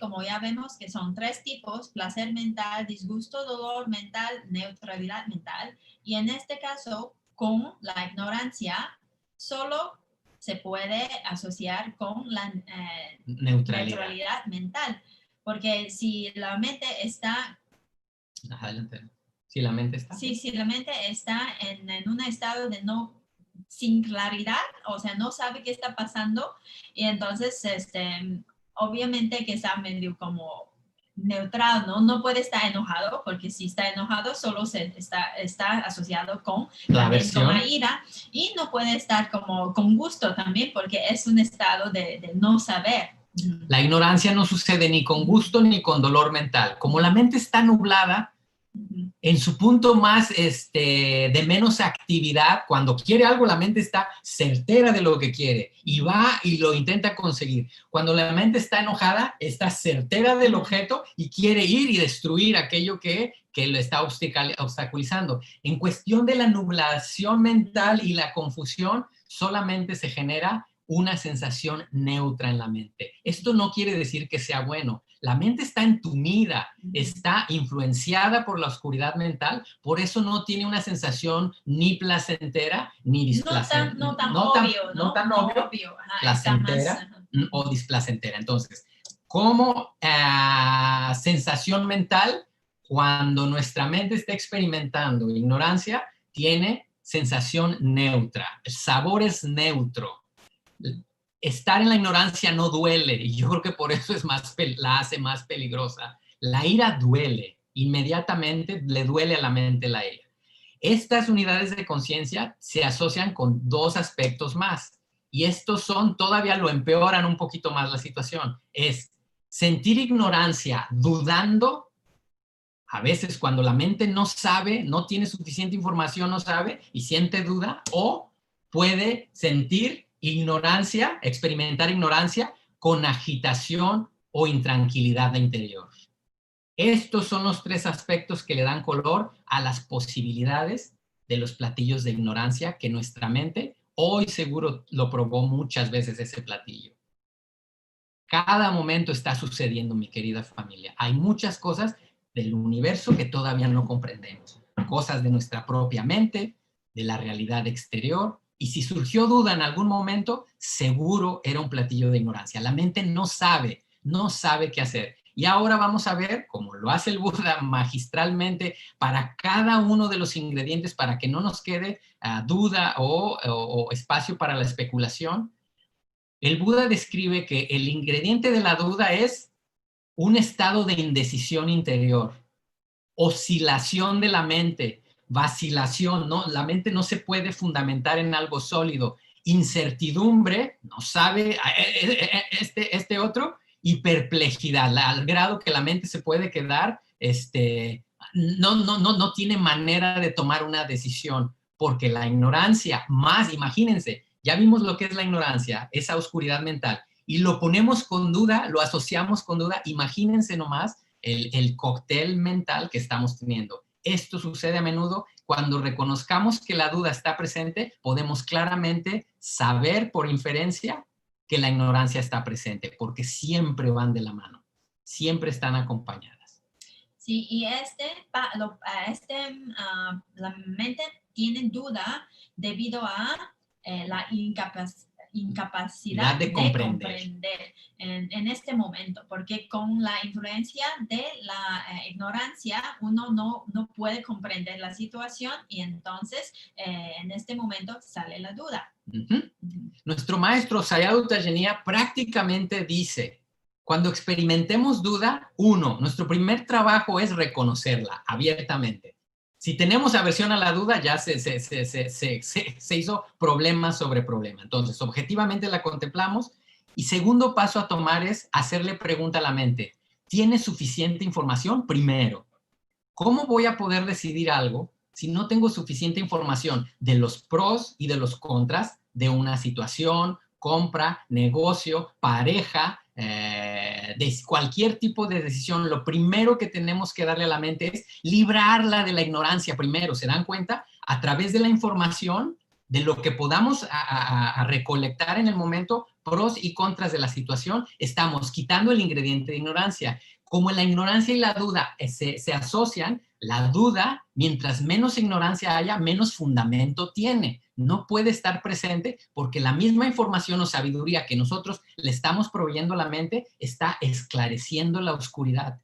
como ya vemos que son tres tipos: placer mental, disgusto, dolor mental, neutralidad mental. Y en este caso, con la ignorancia, solo se puede asociar con la neutralidad mental. Porque si la mente está...
Adelante. Si la mente está...
Sí, si la mente está en un estado de sin claridad, o sea, no sabe qué está pasando, y entonces, obviamente que está medio como neutral, ¿no? No puede estar enojado, porque si está enojado solo está asociado con la ira, y no puede estar como con gusto también, porque es un estado de no saber.
La ignorancia no sucede ni con gusto ni con dolor mental. Como la mente está nublada, en su punto más de menos actividad, cuando quiere algo, la mente está certera de lo que quiere y va y lo intenta conseguir. Cuando la mente está enojada, está certera del objeto y quiere ir y destruir aquello que lo está obstaculizando. En cuestión de la nublación mental y la confusión, solamente se genera una sensación neutra en la mente. Esto no quiere decir que sea bueno. La mente está entumida, está influenciada por la oscuridad mental, por eso no tiene una sensación ni placentera ni displacentera.
No tan obvio.
placentera o displacentera. Entonces, como sensación mental, cuando nuestra mente está experimentando ignorancia, tiene sensación neutra. El sabor es neutro. Estar en la ignorancia no duele, y yo creo que por eso la hace más peligrosa. La ira duele, inmediatamente le duele a la mente la ira. Estas unidades de conciencia se asocian con dos aspectos más, y estos todavía lo empeoran un poquito más la situación. Es sentir ignorancia dudando, a veces cuando la mente no sabe, no tiene suficiente información, no sabe y siente duda, o puede sentir ignorancia, experimentar ignorancia con agitación o intranquilidad interior. Estos son los tres aspectos que le dan color a las posibilidades de los platillos de ignorancia que nuestra mente hoy seguro lo probó muchas veces ese platillo. Cada momento está sucediendo, mi querida familia. Hay muchas cosas del universo que todavía no comprendemos. Cosas de nuestra propia mente, de la realidad exterior. Y si surgió duda en algún momento, seguro era un platillo de ignorancia. La mente no sabe qué hacer. Y ahora vamos a ver, como lo hace el Buda magistralmente, para cada uno de los ingredientes, para que no nos quede duda o espacio para la especulación. El Buda describe que el ingrediente de la duda es un estado de indecisión interior, oscilación de la mente, vacilación, ¿no? La mente no se puede fundamentar en algo sólido, incertidumbre, no sabe este otro, y perplejidad, al grado que la mente se puede quedar, no tiene manera de tomar una decisión, porque la ignorancia, más, imagínense, ya vimos lo que es la ignorancia, esa oscuridad mental, y lo ponemos con duda, lo asociamos con duda, imagínense nomás el cóctel mental que estamos teniendo. Esto sucede a menudo. Cuando reconozcamos que la duda está presente, podemos claramente saber por inferencia que la ignorancia está presente, porque siempre van de la mano, siempre están acompañadas.
Sí, y la mente tiene duda debido a la incapacidad de comprender en este momento, porque con la influencia de la ignorancia uno no puede comprender la situación y entonces en este momento sale la duda.
Nuestro maestro Sayadaw Tejaniya prácticamente dice, cuando experimentemos duda, nuestro primer trabajo es reconocerla abiertamente. Si tenemos aversión a la duda, ya se hizo problema sobre problema. Entonces, objetivamente la contemplamos. Y segundo paso a tomar es hacerle pregunta a la mente. ¿Tiene suficiente información? Primero, ¿cómo voy a poder decidir algo si no tengo suficiente información de los pros y de los contras de una situación, compra, negocio, pareja, de cualquier tipo de decisión? Lo primero que tenemos que darle a la mente es librarla de la ignorancia primero. ¿Se dan cuenta? A través de la información, de lo que podamos a recolectar en el momento, pros y contras de la situación, estamos quitando el ingrediente de ignorancia. Como la ignorancia y la duda se asocian, la duda, mientras menos ignorancia haya, menos fundamento tiene. No puede estar presente porque la misma información o sabiduría que nosotros le estamos proveyendo a la mente está esclareciendo la oscuridad.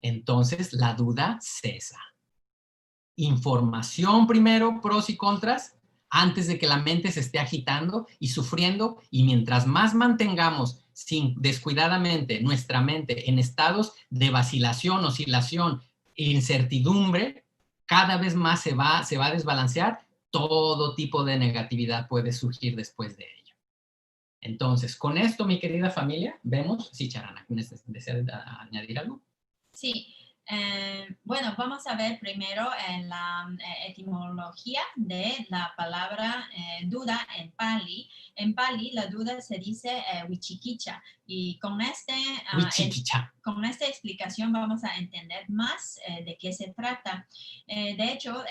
Entonces, la duda cesa. Información primero, pros y contras, antes de que la mente se esté agitando y sufriendo, y mientras más mantengamos descuidadamente nuestra mente en estados de vacilación, oscilación, incertidumbre, cada vez más se va a desbalancear. Todo tipo de negatividad puede surgir después de ello. Entonces, con esto, mi querida familia, vemos, sí, Charana, ¿desea añadir algo?
Sí. Bueno, vamos a ver primero en la etimología de la palabra duda en Pali. En Pali la duda se dice wichikicha, y con esta explicación vamos a entender más de qué se trata. De hecho,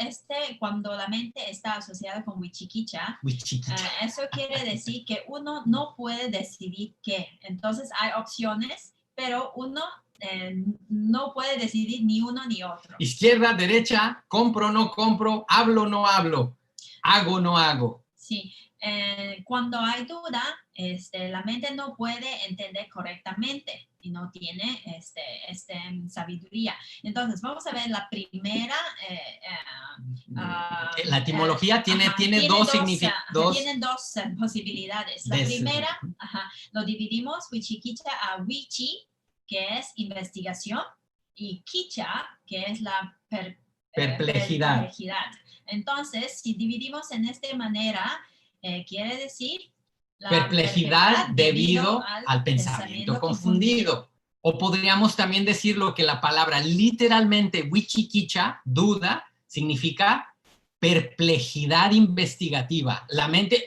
cuando la mente está asociada con wichikicha, eso quiere decir que uno no puede decidir qué. Entonces hay opciones, pero uno no puede decidir ni uno ni otro.
Izquierda, derecha, compro, no compro, hablo, no hablo, hago, no hago.
Sí, cuando hay duda, la mente no puede entender correctamente y no tiene sabiduría. Entonces, vamos a ver la primera.
La etimología tiene
tienen dos posibilidades. La primera, lo dividimos, wichikicha, a wichi, que es investigación, y kicha, que es la perplejidad. Entonces, si dividimos en esta manera, quiere decir la
perplejidad debido al pensamiento confundido. O podríamos también decirlo que la palabra literalmente wichikicha, duda, significa perplejidad investigativa. La mente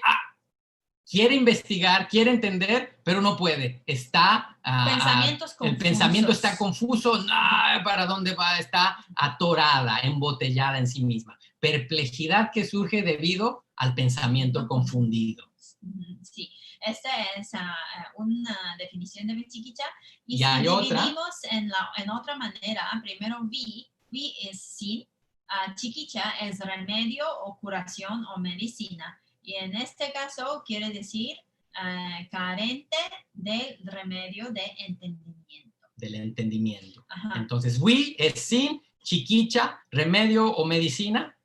quiere investigar, quiere entender, pero no puede. El pensamiento está confuso, ¿para dónde va? Está atorada, embotellada en sí misma. Perplejidad que surge debido al pensamiento confundido.
Sí, esta es una definición de wichikicha. Y si
hay
dividimos en otra manera, primero vi es sin, chikicha es remedio o curación o medicina. Y en este caso quiere decir carente del remedio de entendimiento.
Del entendimiento. Entonces, es sin, chiquicha, remedio o medicina.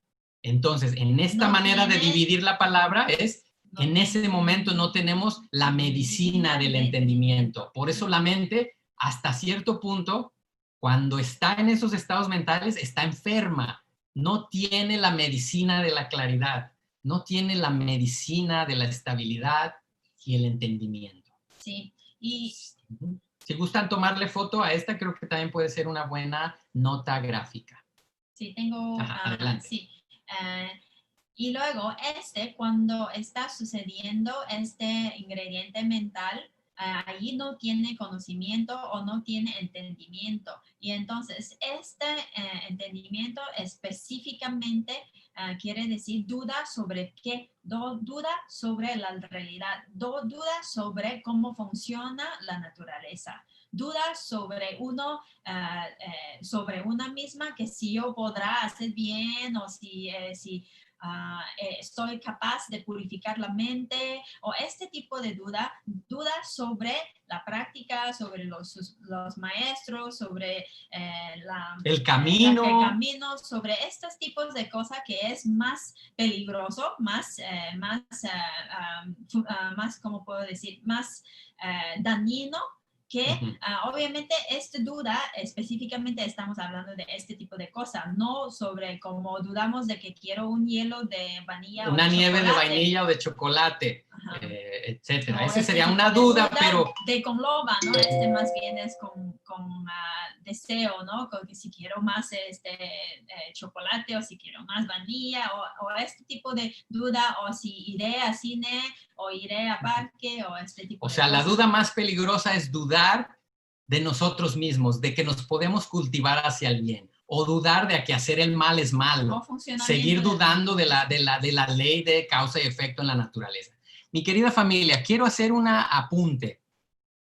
Entonces, en esta manera de dividir la palabra es, en ese momento no tenemos la medicina del entendimiento. Por eso la mente, hasta cierto punto, cuando está en esos estados mentales, está enferma. No tiene la medicina de la claridad. No tiene la medicina de la estabilidad y el entendimiento.
Sí, y...
Si gustan tomarle foto a esta, creo que también puede ser una buena nota gráfica.
Sí, tengo...
adelante.
Sí. Y luego, cuando está sucediendo este ingrediente mental, ahí no tiene conocimiento o no tiene entendimiento. Y entonces, entendimiento específicamente quiere decir duda sobre qué, duda sobre la realidad, duda sobre cómo funciona la naturaleza, duda sobre sobre una misma, que si yo podrá hacer bien o si estoy capaz de purificar la mente, o este tipo de duda sobre la práctica, sobre los maestros, sobre
el camino,
sobre estos tipos de cosas que es más peligroso, más, ¿cómo puedo decir? Más dañino, que obviamente esta duda, específicamente estamos hablando de este tipo de cosas, no sobre cómo dudamos de que quiero un hielo de vanilla
una nieve de vainilla o de chocolate, etcétera. Esa sería una duda, pero...
De con loba, ¿no? Más bien es con deseo, ¿no? Con que si quiero más chocolate o si quiero más vanilla o este tipo de duda, o si iré a cine o iré a parque o este tipo de cosas.
O sea, la duda más peligrosa es dudar de nosotros mismos, de que nos podemos cultivar hacia el bien, o dudar de que hacer el mal es malo, seguir dudando de la ley de causa y efecto en la naturaleza. Mi querida familia, quiero hacer un apunte.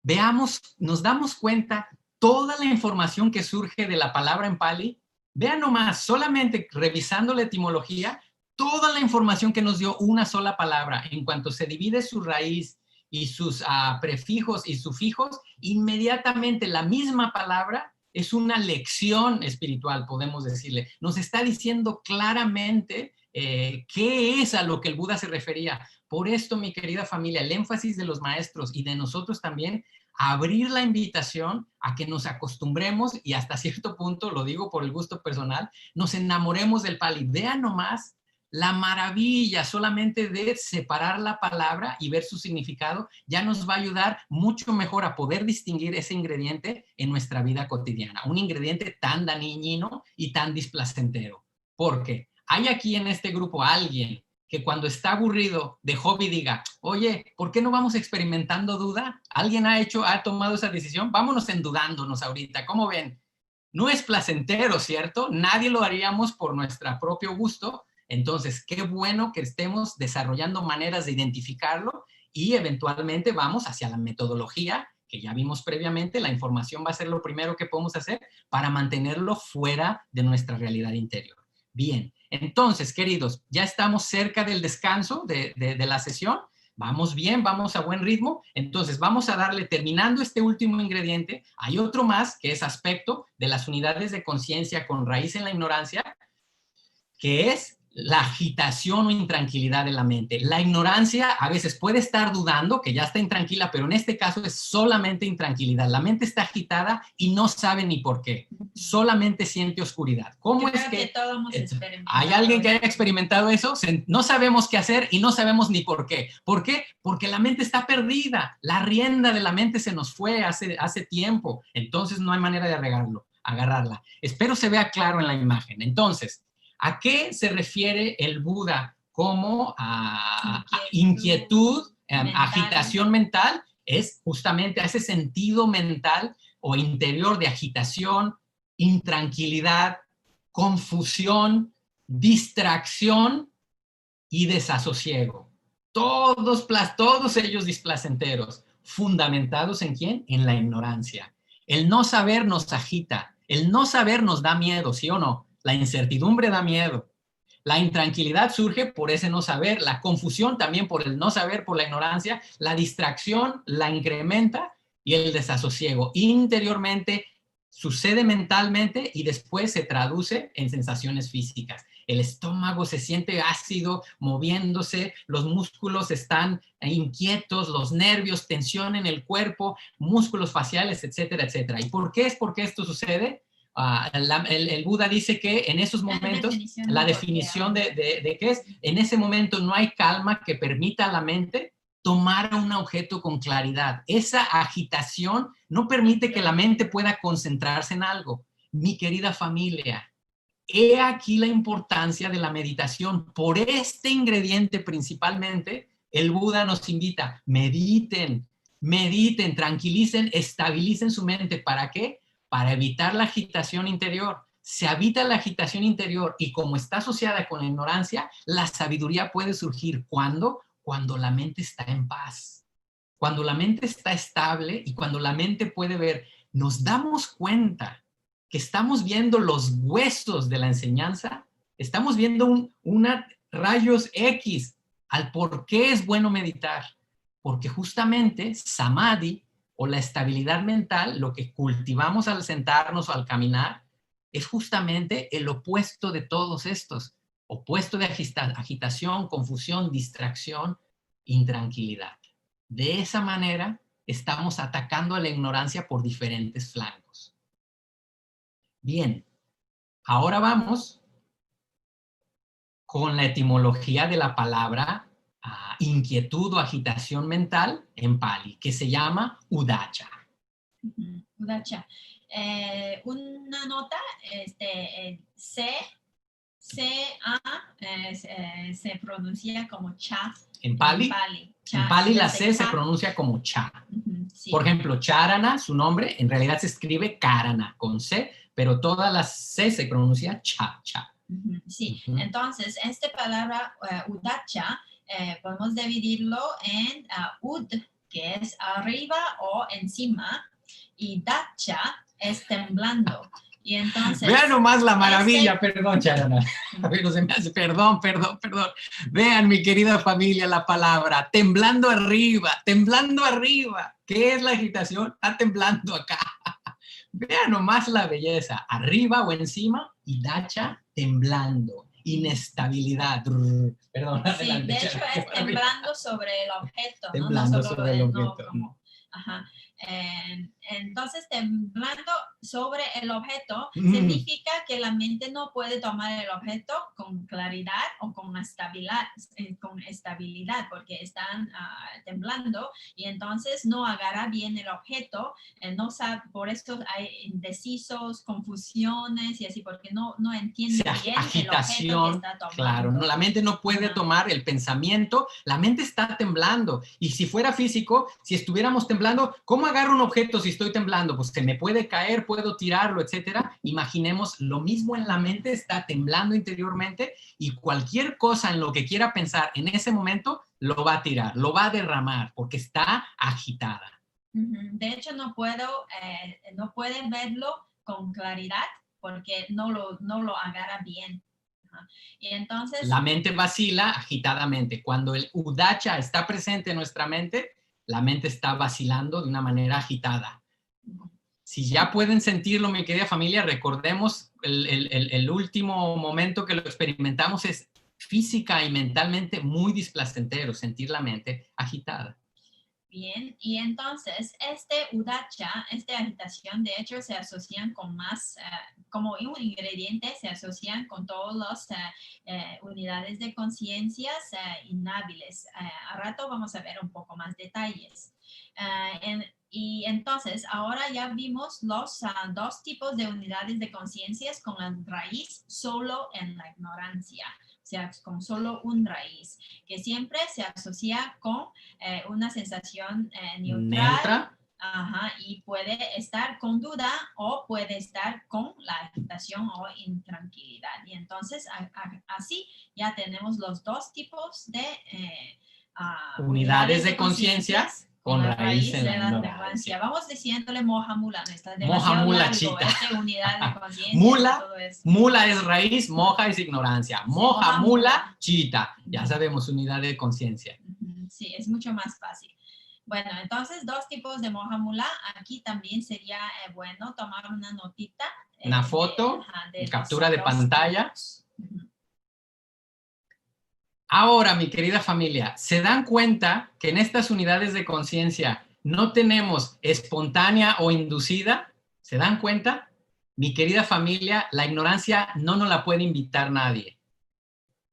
Veamos, nos damos cuenta toda la información que surge de la palabra en Pali. Vean nomás, solamente revisando la etimología, toda la información que nos dio una sola palabra, en cuanto se divide su raíz y sus prefijos y sufijos, inmediatamente la misma palabra es una lección espiritual, podemos decirle. Nos está diciendo claramente qué es a lo que el Buda se refería. Por esto, mi querida familia, el énfasis de los maestros y de nosotros también, abrir la invitación a que nos acostumbremos y hasta cierto punto, lo digo por el gusto personal, nos enamoremos del Pali. Vean nomás la maravilla solamente de separar la palabra y ver su significado, ya nos va a ayudar mucho mejor a poder distinguir ese ingrediente en nuestra vida cotidiana. Un ingrediente tan dañino y tan displacentero. Porque hay aquí en este grupo alguien que cuando está aburrido de hobby diga, oye, ¿por qué no vamos experimentando duda? ¿Alguien ha tomado esa decisión? Vámonos endudándonos ahorita, ¿cómo ven? No es placentero, ¿cierto? Nadie lo haríamos por nuestro propio gusto. Entonces, qué bueno que estemos desarrollando maneras de identificarlo y eventualmente vamos hacia la metodología que ya vimos previamente. La información va a ser lo primero que podemos hacer para mantenerlo fuera de nuestra realidad interior. Bien, entonces, queridos, ya estamos cerca del descanso de la sesión. vamos bien, vamos a buen ritmo. Entonces vamos a darle, terminando este último ingrediente, hay otro más que es aspecto de las unidades de conciencia con raíz en la ignorancia, que es la agitación o intranquilidad de la mente. La ignorancia a veces puede estar dudando que ya está intranquila, pero en este caso es solamente intranquilidad. La mente está agitada y no sabe ni por qué. Solamente siente oscuridad. ¿Cómo es que
todos hemos experimentado
hay alguien que haya
eso.
experimentado eso? No sabemos qué hacer y no sabemos ni por qué. ¿Por qué? Porque la mente está perdida. La rienda de la mente se nos fue hace tiempo. Entonces no hay manera de agarrarla. Espero se vea claro en la imagen. Entonces, ¿a qué se refiere el Buda como a inquietud, agitación mental? Es justamente a ese sentido mental o interior de agitación, intranquilidad, confusión, distracción y desasosiego. Todos ellos displacenteros, fundamentados ¿en quién? En la ignorancia. El no saber nos agita, el no saber nos da miedo, ¿sí o no? La incertidumbre da miedo. La intranquilidad surge por ese no saber, la confusión también por el no saber, por la ignorancia, la distracción la incrementa y el desasosiego. Interiormente sucede mentalmente y después se traduce en sensaciones físicas. El estómago se siente ácido, moviéndose, los músculos están inquietos, los nervios, tensión en el cuerpo, músculos faciales, etcétera, etcétera. ¿Y por qué es porque esto sucede? El Buda dice que en esos momentos, la definición de qué es, en ese momento no hay calma que permita a la mente tomar un objeto con claridad. Esa agitación no permite que la mente pueda concentrarse en algo. Mi querida familia, he aquí la importancia de la meditación. Por este ingrediente principalmente, el Buda nos invita, mediten, mediten, tranquilicen, estabilicen su mente. ¿Para qué? Para evitar la agitación interior. Se evita la agitación interior y como está asociada con la ignorancia, la sabiduría puede surgir. ¿Cuándo? Cuando la mente está en paz, cuando la mente está estable y cuando la mente puede ver. Nos damos cuenta que estamos viendo los huesos de la enseñanza, estamos viendo una rayos X al por qué es bueno meditar. Porque justamente samadhi o la estabilidad mental, lo que cultivamos al sentarnos o al caminar, es justamente el opuesto de todos estos. Opuesto de agitación, confusión, distracción, intranquilidad. De esa manera estamos atacando a la ignorancia por diferentes flancos. Bien, ahora vamos con la etimología de la palabra inquietud o agitación mental en Pali, que se llama udacha.
Udacha. Una nota, se pronuncia como cha.
En Pali, en Pali la C se pronuncia como cha. Sí. Por ejemplo, charana, su nombre, en realidad se escribe karana con C, pero toda la C se pronuncia cha, cha.
Sí, entonces, esta palabra udacha podemos dividirlo en ud, que es arriba o encima, y dacha es temblando. Y entonces,
vean nomás la maravilla, perdón, Charana. Pero se me hace, perdón. Vean, mi querida familia, la palabra temblando arriba. ¿Qué es la agitación? Está temblando acá. Vean nomás la belleza, arriba o encima y dacha temblando, inestabilidad. Perdón,
sí, adelante, de hecho es temblando sobre el objeto.
Temblando,
no
sobre el objeto.
No, como, ajá. Entonces, temblando sobre el objeto significa que la mente no puede tomar el objeto con claridad o con estabilidad porque están temblando y entonces no agarra bien el objeto, no sabe, por eso hay indecisos, confusiones y así, porque no entiende bien
agitación,
el objeto que está tomando.
Claro, no, la mente no puede tomar el pensamiento, la mente está temblando y si fuera físico, si estuviéramos temblando, ¿cómo agarro un objeto si estoy temblando? Pues se me puede caer, puedo tirarlo, etcétera. Imaginemos lo mismo en la mente, está temblando interiormente y cualquier cosa en lo que quiera pensar en ese momento lo va a tirar, lo va a derramar porque está agitada.
De hecho, no pueden verlo con claridad porque no lo agarra bien. Ajá. Y entonces...
La mente vacila agitadamente. Cuando el udacha está presente en nuestra mente, la mente está vacilando de una manera agitada. Si ya pueden sentirlo, mi querida familia, recordemos el último momento que lo experimentamos es física y mentalmente muy displacentero, sentir la mente agitada.
Bien, y entonces este udacha, esta agitación, de hecho se asocian con más, como un ingrediente, se asocian con todas las unidades de conciencias inhábiles. A rato vamos a ver un poco más detalles. Y entonces, ahora ya vimos los dos tipos de unidades de conciencias con la raíz solo en la ignorancia. O sea, con solo un raíz, que siempre se asocia con una sensación neutral. Ajá, y puede estar con duda o puede estar con la agitación o intranquilidad. Y entonces, así ya tenemos los dos tipos de
unidades de conciencia con raíz en la ignorancia.
Vamos diciéndole moja mula, no está
moja mula chita.
Unidad de conciencia.
Mula es raíz, moja es ignorancia. Moja mula chita. Ya sabemos, unidad de conciencia.
Sí, es mucho más fácil. Bueno, entonces dos tipos de moja mula. Aquí también sería bueno tomar una notita.
Una foto, captura de pantalla. Ahora, mi querida familia, ¿se dan cuenta que en estas unidades de conciencia no tenemos espontánea o inducida? ¿Se dan cuenta? Mi querida familia, la ignorancia no nos la puede invitar nadie.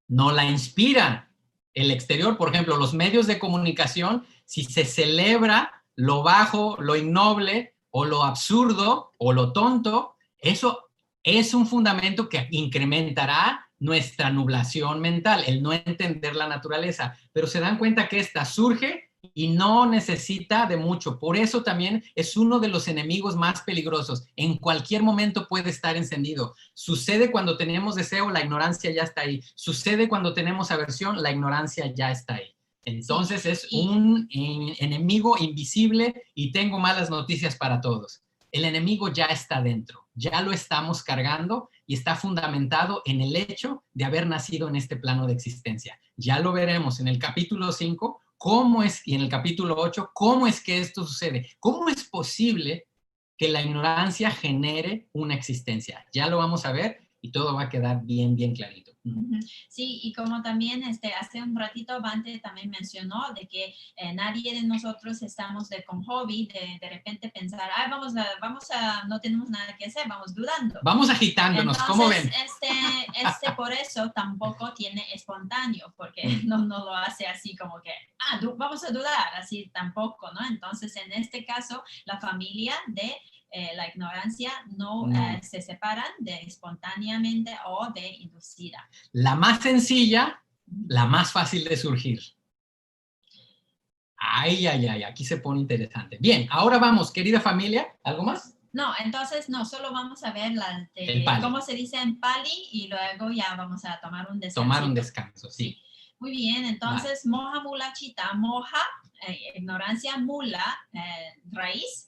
No la inspiran. El exterior, por ejemplo, los medios de comunicación, si se celebra lo bajo, lo innoble, o lo absurdo, o lo tonto, eso es un fundamento que incrementará nuestra nublación mental, el no entender la naturaleza. Pero se dan cuenta que esta surge y no necesita de mucho. Por eso también es uno de los enemigos más peligrosos. En cualquier momento puede estar encendido. Sucede cuando tenemos deseo, la ignorancia ya está ahí. Sucede cuando tenemos aversión, la ignorancia ya está ahí. Entonces es un enemigo invisible y tengo malas noticias para todos. El enemigo ya está dentro, ya lo estamos cargando y está fundamentado en el hecho de haber nacido en este plano de existencia. Ya lo veremos en el capítulo 5, cómo es, y en el capítulo 8, cómo es que esto sucede. ¿Cómo es posible que la ignorancia genere una existencia? Ya lo vamos a ver y todo va a quedar bien, bien clarito.
Sí, y como también hace un ratito Bante también mencionó de que nadie de nosotros estamos con hobby de repente pensar, ay, vamos a, no tenemos nada que hacer, vamos dudando.
Vamos agitándonos, entonces, ¿cómo ven?
Por eso tampoco tiene espontáneo, porque no lo hace así como que, vamos a dudar, así tampoco, ¿no? Entonces, en este caso, la familia de la ignorancia no se separan de espontáneamente o de inducida.
La más sencilla, la más fácil de surgir. Ay, aquí se pone interesante. Bien, ahora vamos, querida familia, ¿algo más?
No, entonces no, solo vamos a ver cómo se dice en Pali y luego ya vamos a tomar un descanso.
Tomar un descanso, sí.
Muy bien, entonces moja mula chita, moja, ignorancia, mula, raíz,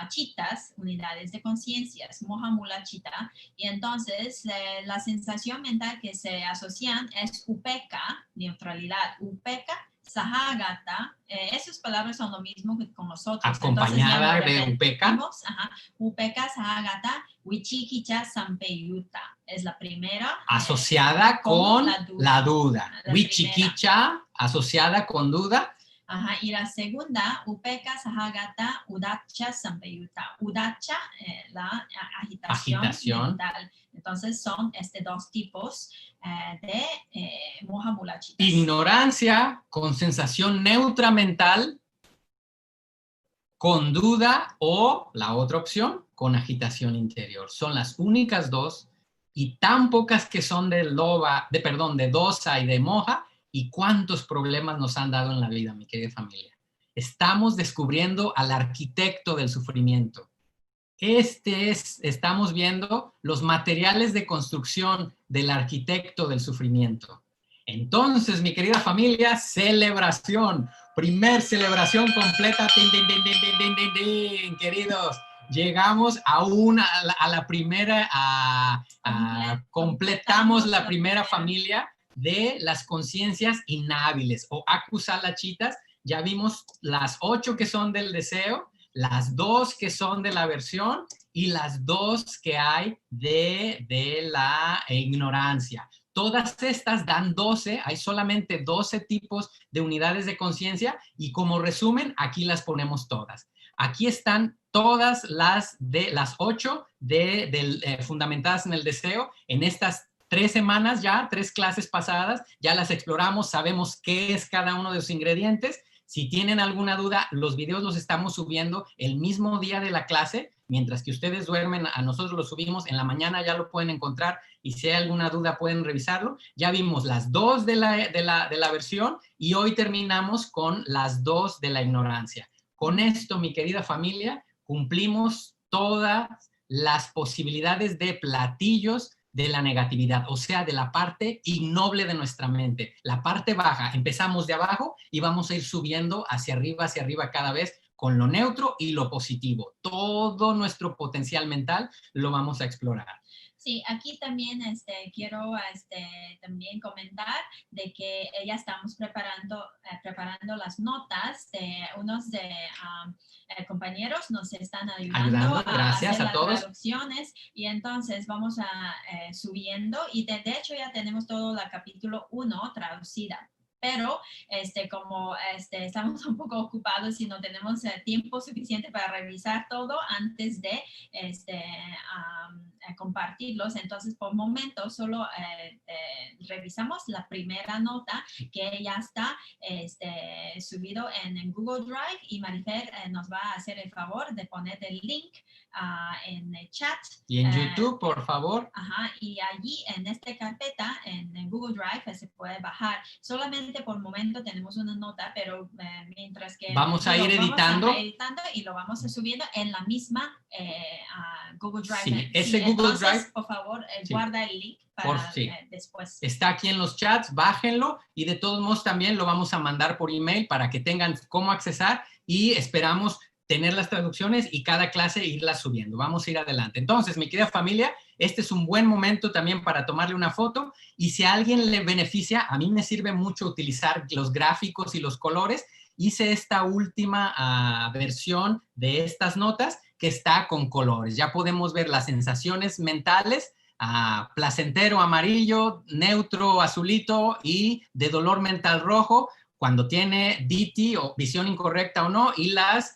chitas, unidades de conciencias, moja mula chita, y entonces la sensación mental que se asocian es upeka, neutralidad, upeka, sahagata, esas palabras son lo mismo que con nosotros.
Acompañada de upeka.
Upeka, sahagata, wichikicha, sampeyuta, es la primera.
Asociada con la duda. Wichikicha, asociada con duda.
Ajá, y la segunda, upeka, sahagata, udacha, sampeyuta. Udacha, la agitación mental. Entonces son dos tipos de moja mula chita.
Ignorancia con sensación neutra mental, con duda o la otra opción, con agitación interior. Son las únicas dos y tan pocas que son de dosa y de moja. ¿Y cuántos problemas nos han dado en la vida, mi querida familia? Estamos descubriendo al arquitecto del sufrimiento. Estamos viendo los materiales de construcción del arquitecto del sufrimiento. Entonces, mi querida familia, celebración. Primer celebración completa, queridos. llegamos a la primera, completamos la primera familia de las conciencias inhábiles o acusalachitas. Ya vimos las 8 que son del deseo, las 2 que son de la aversión y las 2 que hay de la ignorancia. Todas estas dan 12, hay solamente 12 tipos de unidades de conciencia y como resumen, aquí las ponemos todas. Aquí están todas las 8 fundamentadas en el deseo. En estas 3 semanas ya, 3 clases pasadas, ya las exploramos, sabemos qué es cada uno de los ingredientes. Si tienen alguna duda, los videos los estamos subiendo el mismo día de la clase. Mientras que ustedes duermen, a nosotros los subimos en la mañana, ya lo pueden encontrar y si hay alguna duda pueden revisarlo. Ya vimos las 2 de la aversión y hoy terminamos con las 2 de la ignorancia. Con esto, mi querida familia, cumplimos todas las posibilidades de platillos de la negatividad, o sea, de la parte ignoble de nuestra mente. La parte baja, empezamos de abajo y vamos a ir subiendo hacia arriba cada vez con lo neutro y lo positivo. Todo nuestro potencial mental lo vamos a explorar.
Sí, aquí también quiero también comentar de que ya estamos preparando las notas de unos compañeros nos están ayudando a hacer las traducciones y entonces vamos a subiendo y de hecho ya tenemos todo el capítulo 1 traducida. Pero como estamos un poco ocupados y no tenemos tiempo suficiente para revisar todo antes de compartirlos, entonces por momento solo revisamos la primera nota que ya está subido en Google Drive y Marifer nos va a hacer el favor de poner el link en el chat.
Y en YouTube, por favor.
Ajá, y allí en esta carpeta, en Google Drive, se puede bajar. Solamente por momento tenemos una nota, pero mientras que...
Vamos a ir editando.
Vamos a editando y lo vamos a subiendo en la misma Google Drive.
Sí, ese Google
entonces,
Drive.
Por favor,
sí.
Guarda el link para después.
Está aquí en los chats, bájenlo y de todos modos también lo vamos a mandar por email para que tengan cómo accesar y esperamos tener las traducciones y cada clase irlas subiendo. Vamos a ir adelante. Entonces, mi querida familia, este es un buen momento también para tomarle una foto y si a alguien le beneficia, a mí me sirve mucho utilizar los gráficos y los colores. Hice esta última versión de estas notas que está con colores. Ya podemos ver las sensaciones mentales, placentero amarillo, neutro azulito y de dolor mental rojo, cuando tiene DT o visión incorrecta o no, y las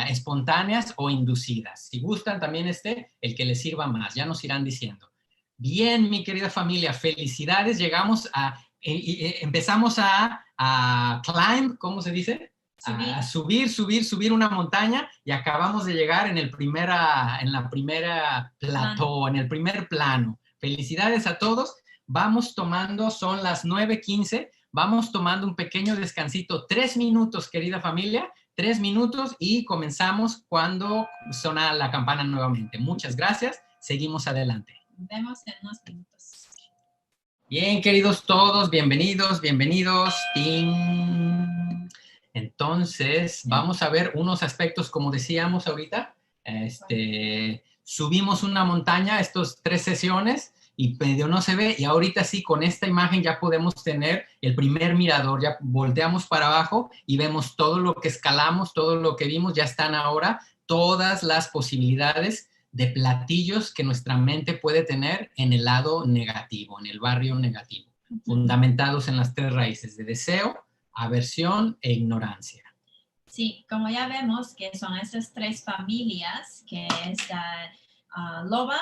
espontáneas o inducidas. Si gustan también el que les sirva más, ya nos irán diciendo. Bien, mi querida familia, felicidades, llegamos empezamos a climb, ¿cómo se dice? A subir una montaña y acabamos de llegar en el primer plano. Felicidades a todos. Vamos tomando, son las 9:15, vamos tomando un pequeño descansito, 3 minutos, querida familia, 3 minutos y comenzamos cuando suena la campana nuevamente. Muchas gracias, seguimos adelante.
Nos vemos en unos minutos.
Bien, queridos todos, bienvenidos. ¡Ting! Entonces, vamos a ver unos aspectos, como decíamos ahorita. Subimos una montaña, estos 3 sesiones, y medio no se ve, y ahorita sí, con esta imagen ya podemos tener el primer mirador, ya volteamos para abajo y vemos todo lo que escalamos, todo lo que vimos, ya están ahora todas las posibilidades de platillos que nuestra mente puede tener en el lado negativo, en el barrio negativo, fundamentados en las 3 raíces de deseo, aversión e ignorancia.
Sí, como ya vemos que son estas 3 familias, que es loba,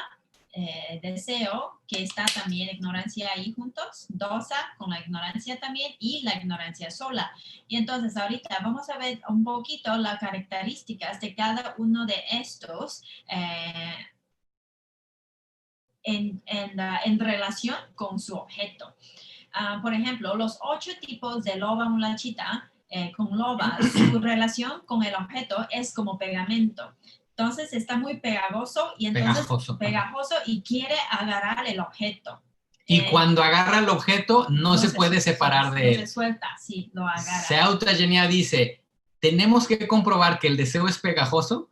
deseo, que está también ignorancia ahí juntos, dosa con la ignorancia también y la ignorancia sola. Y entonces ahorita vamos a ver un poquito las características de cada uno de estos en relación con su objeto. Por ejemplo, los 8 tipos de loba mulachita con lobas, su relación con el objeto es como pegamento. Entonces está muy pegajoso y entonces pegajoso y quiere agarrar el objeto.
Y cuando agarra el objeto no se puede separar de él.
Se suelta, sí, lo agarra.
Seauta Genia dice, tenemos que comprobar que el deseo es pegajoso.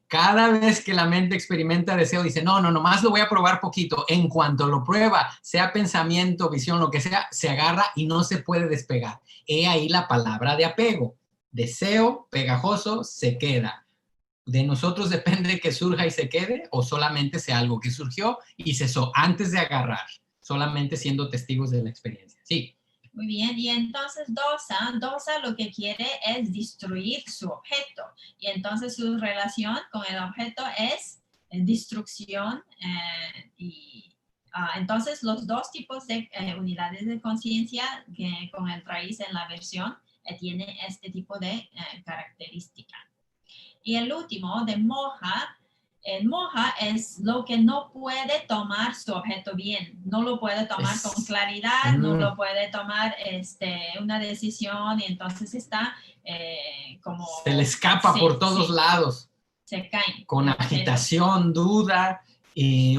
Cada vez que la mente experimenta deseo, dice, no, nomás lo voy a probar poquito. En cuanto lo prueba, sea pensamiento, visión, lo que sea, se agarra y no se puede despegar. He ahí la palabra de apego. Deseo pegajoso se queda. De nosotros depende que surja y se quede o solamente sea algo que surgió y cesó antes de agarrar, solamente siendo testigos de la experiencia. Sí.
Muy bien, y entonces dosa lo que quiere es destruir su objeto. Y entonces su relación con el objeto es destrucción. Entonces los dos tipos de unidades de conciencia con el raíz en la versión tiene este tipo de característica. Y el último de moja. El moja es lo que no puede tomar su objeto bien, no lo puede tomar con claridad, no lo puede tomar una decisión y entonces está como...
Se le escapa por todos lados.
Se cae.
Con agitación, duda,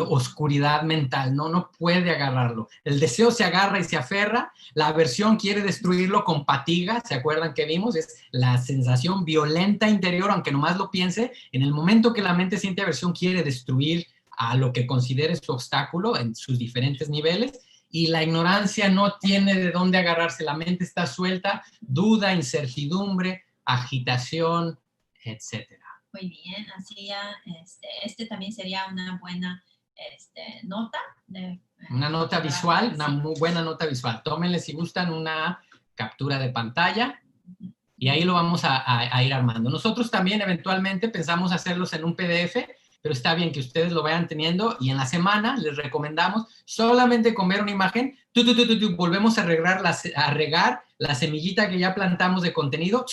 oscuridad mental, no puede agarrarlo. El deseo se agarra y se aferra, la aversión quiere destruirlo con fatiga, ¿se acuerdan que vimos? Es la sensación violenta interior, aunque nomás lo piense, en el momento que la mente siente aversión quiere destruir a lo que considere su obstáculo en sus diferentes niveles, y la ignorancia no tiene de dónde agarrarse, la mente está suelta, duda, incertidumbre, agitación, etcétera.
Muy bien, así ya, también sería una buena nota.
Una nota visual, una muy buena nota visual. Tómenle si gustan una captura de pantalla y ahí lo vamos a ir armando. Nosotros también eventualmente pensamos hacerlos en un PDF, pero está bien que ustedes lo vayan teniendo y en la semana les recomendamos solamente con ver una imagen, volvemos a regar la semillita que ya plantamos de contenido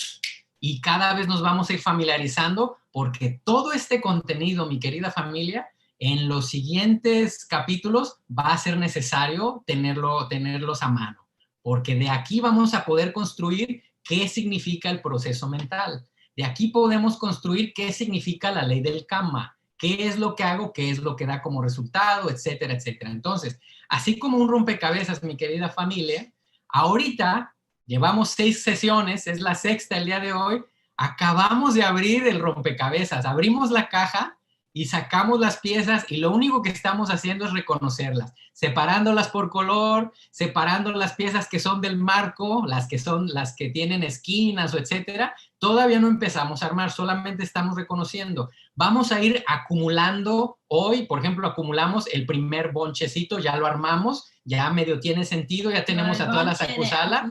y cada vez nos vamos a ir familiarizando porque todo este contenido, mi querida familia, en los siguientes capítulos va a ser necesario tenerlos a mano, porque de aquí vamos a poder construir qué significa el proceso mental. De aquí podemos construir qué significa la ley del karma, qué es lo que hago, qué es lo que da como resultado, etcétera, etcétera. Entonces, así como un rompecabezas, mi querida familia, ahorita llevamos 6 sesiones, es la sexta el día de hoy, acabamos de abrir el rompecabezas, abrimos la caja y sacamos las piezas y lo único que estamos haciendo es reconocerlas, separándolas por color, separando las piezas que son del marco, las que tienen esquinas o etcétera. Todavía no empezamos a armar, solamente estamos reconociendo. Vamos a ir acumulando hoy, por ejemplo, acumulamos el primer bonchecito, ya lo armamos, ya medio tiene sentido, ya tenemos a todas las Akusala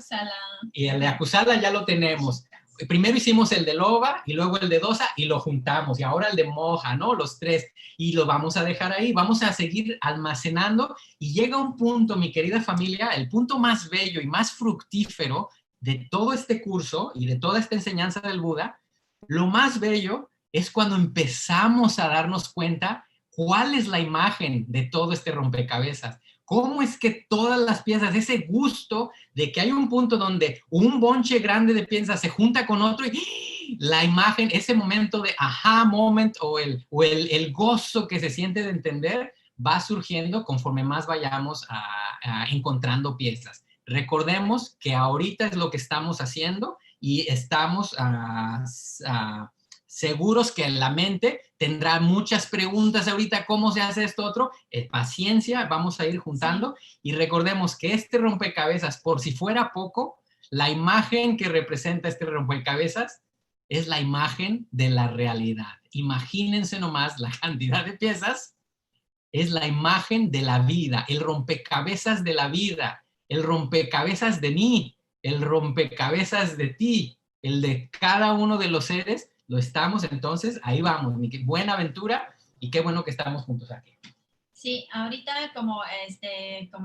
y el de Akusala ya lo tenemos. Primero hicimos el de Loba y luego el de Dosa y lo juntamos y ahora el de Moja, ¿no? Los 3 y lo vamos a dejar ahí, vamos a seguir almacenando y llega un punto, mi querida familia, el punto más bello y más fructífero de todo este curso y de toda esta enseñanza del Buda, lo más bello es cuando empezamos a darnos cuenta cuál es la imagen de todo este rompecabezas. ¿Cómo es que todas las piezas, ese gusto de que hay un punto donde un bonche grande de piezas se junta con otro y la imagen, ese momento de aha moment o el gozo que se siente de entender va surgiendo conforme más vayamos encontrando piezas. Recordemos que ahorita es lo que estamos haciendo y estamos seguros que la mente tendrá muchas preguntas ahorita, ¿cómo se hace esto otro? Paciencia, vamos a ir juntando y recordemos que este rompecabezas, por si fuera poco, la imagen que representa este rompecabezas es la imagen de la realidad. Imagínense nomás la cantidad de piezas, es la imagen de la vida, el rompecabezas de la vida, el rompecabezas de mí, el rompecabezas de ti, el de cada uno de los seres. Lo estamos, entonces, ahí vamos. Buena aventura y qué bueno que estamos juntos aquí.
Sí, ahorita como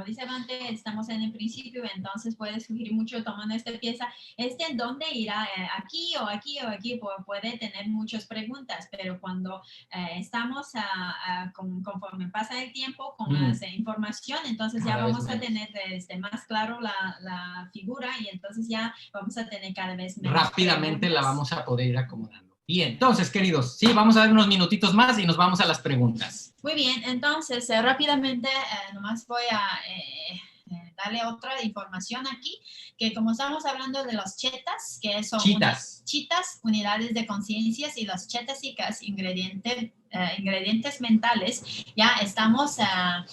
dice Dante, estamos en el principio, entonces puede surgir mucho tomando esta pieza. ¿Dónde irá? ¿Aquí o aquí o aquí? Puede tener muchas preguntas, pero cuando estamos conforme pasa el tiempo con la información, entonces ya vamos a tener más claro la figura y entonces ya vamos a tener cada vez menos
rápidamente
preguntas.
La vamos a poder ir acomodando. Bien, entonces, queridos, sí, vamos a dar unos minutitos más y nos vamos a las preguntas.
Muy bien, entonces rápidamente nomás voy a darle otra información aquí, que como estamos hablando de los chetas, que son chitas, unidades de conciencias, y los chetásicas, ingredientes mentales, ya estamos, ya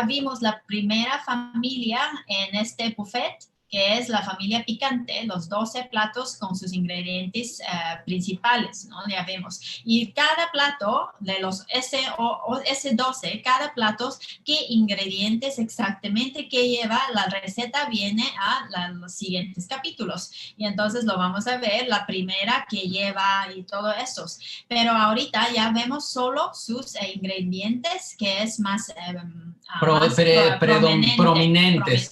vimos la primera familia en este buffet, que es la familia picante, los 12 platos con sus ingredientes principales, ¿no? Ya vemos. Y cada plato de los S12, cada plato, qué ingredientes exactamente que lleva la receta viene a los siguientes capítulos. Y entonces lo vamos a ver, la primera que lleva y todo eso. Pero ahorita ya vemos solo sus ingredientes, que es más...
prominente.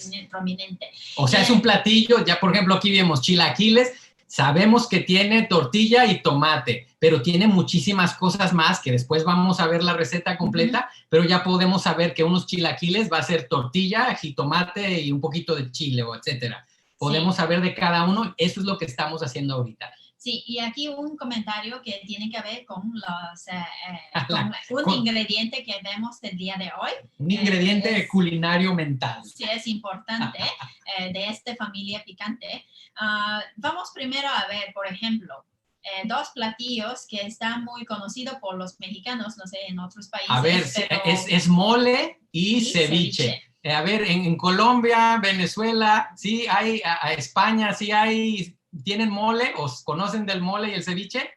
O sea, es un platillo, ya por ejemplo aquí vemos chilaquiles, sabemos que tiene tortilla y tomate, pero tiene muchísimas cosas más que después vamos a ver la receta completa, pero ya podemos saber que unos chilaquiles va a ser tortilla, jitomate y un poquito de chile o etcétera. Podemos saber de cada uno, eso es lo que estamos haciendo ahorita.
Sí, y aquí un comentario que tiene que ver con un ingrediente que vemos el día de hoy.
Un ingrediente culinario mental.
Sí, es importante de esta familia picante. Vamos primero a ver, por ejemplo, dos platillos que están muy conocidos por los mexicanos, no sé, en otros países.
A ver, pero... es mole y ceviche. A ver, en Colombia, Venezuela, sí hay, a España, sí hay... ¿Tienen mole? ¿O conocen del mole y el ceviche?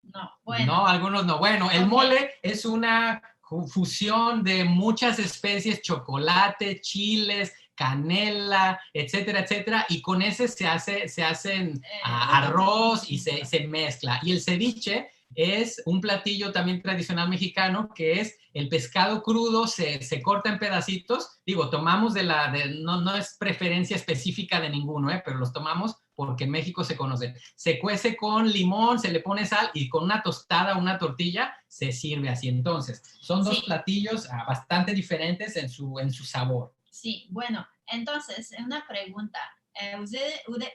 No, bueno.
No, algunos no. Bueno, el mole es una fusión de muchas especies, chocolate, chiles, canela, etcétera, etcétera, y con ese se hacen arroz y se mezcla. Y el ceviche es un platillo también tradicional mexicano, que es el pescado crudo, se corta en pedacitos. Digo, tomamos no es preferencia específica de ninguno, pero los tomamos porque en México se conoce. Se cuece con limón, se le pone sal y con una tostada, una tortilla, se sirve así. Entonces, son dos platillos bastante diferentes en su sabor.
Sí, bueno, entonces, una pregunta.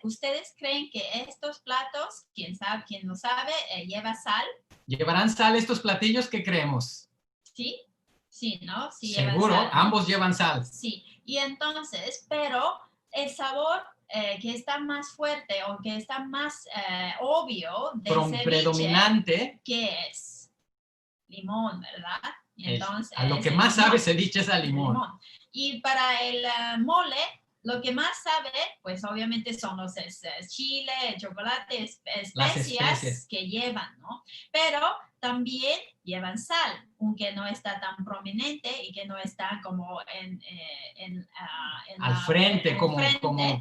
¿Ustedes creen que estos platos, quien lo sabe, lleva sal?
¿Llevarán sal estos platillos? ¿Qué creemos?
Sí, sí, ¿no? Sí,
seguro,
sal, ¿no?
Ambos llevan sal.
Sí, y entonces, pero el sabor que está más fuerte o que está más obvio del ceviche,
predominante,
¿qué es? Limón, ¿verdad? Y entonces,
a lo que más sabe ceviche es a limón.
Y para el mole, lo que más sabe, pues obviamente son los chile, chocolate, especias que llevan, ¿no? Pero también llevan sal, aunque no está tan prominente y que no está como
al frente, como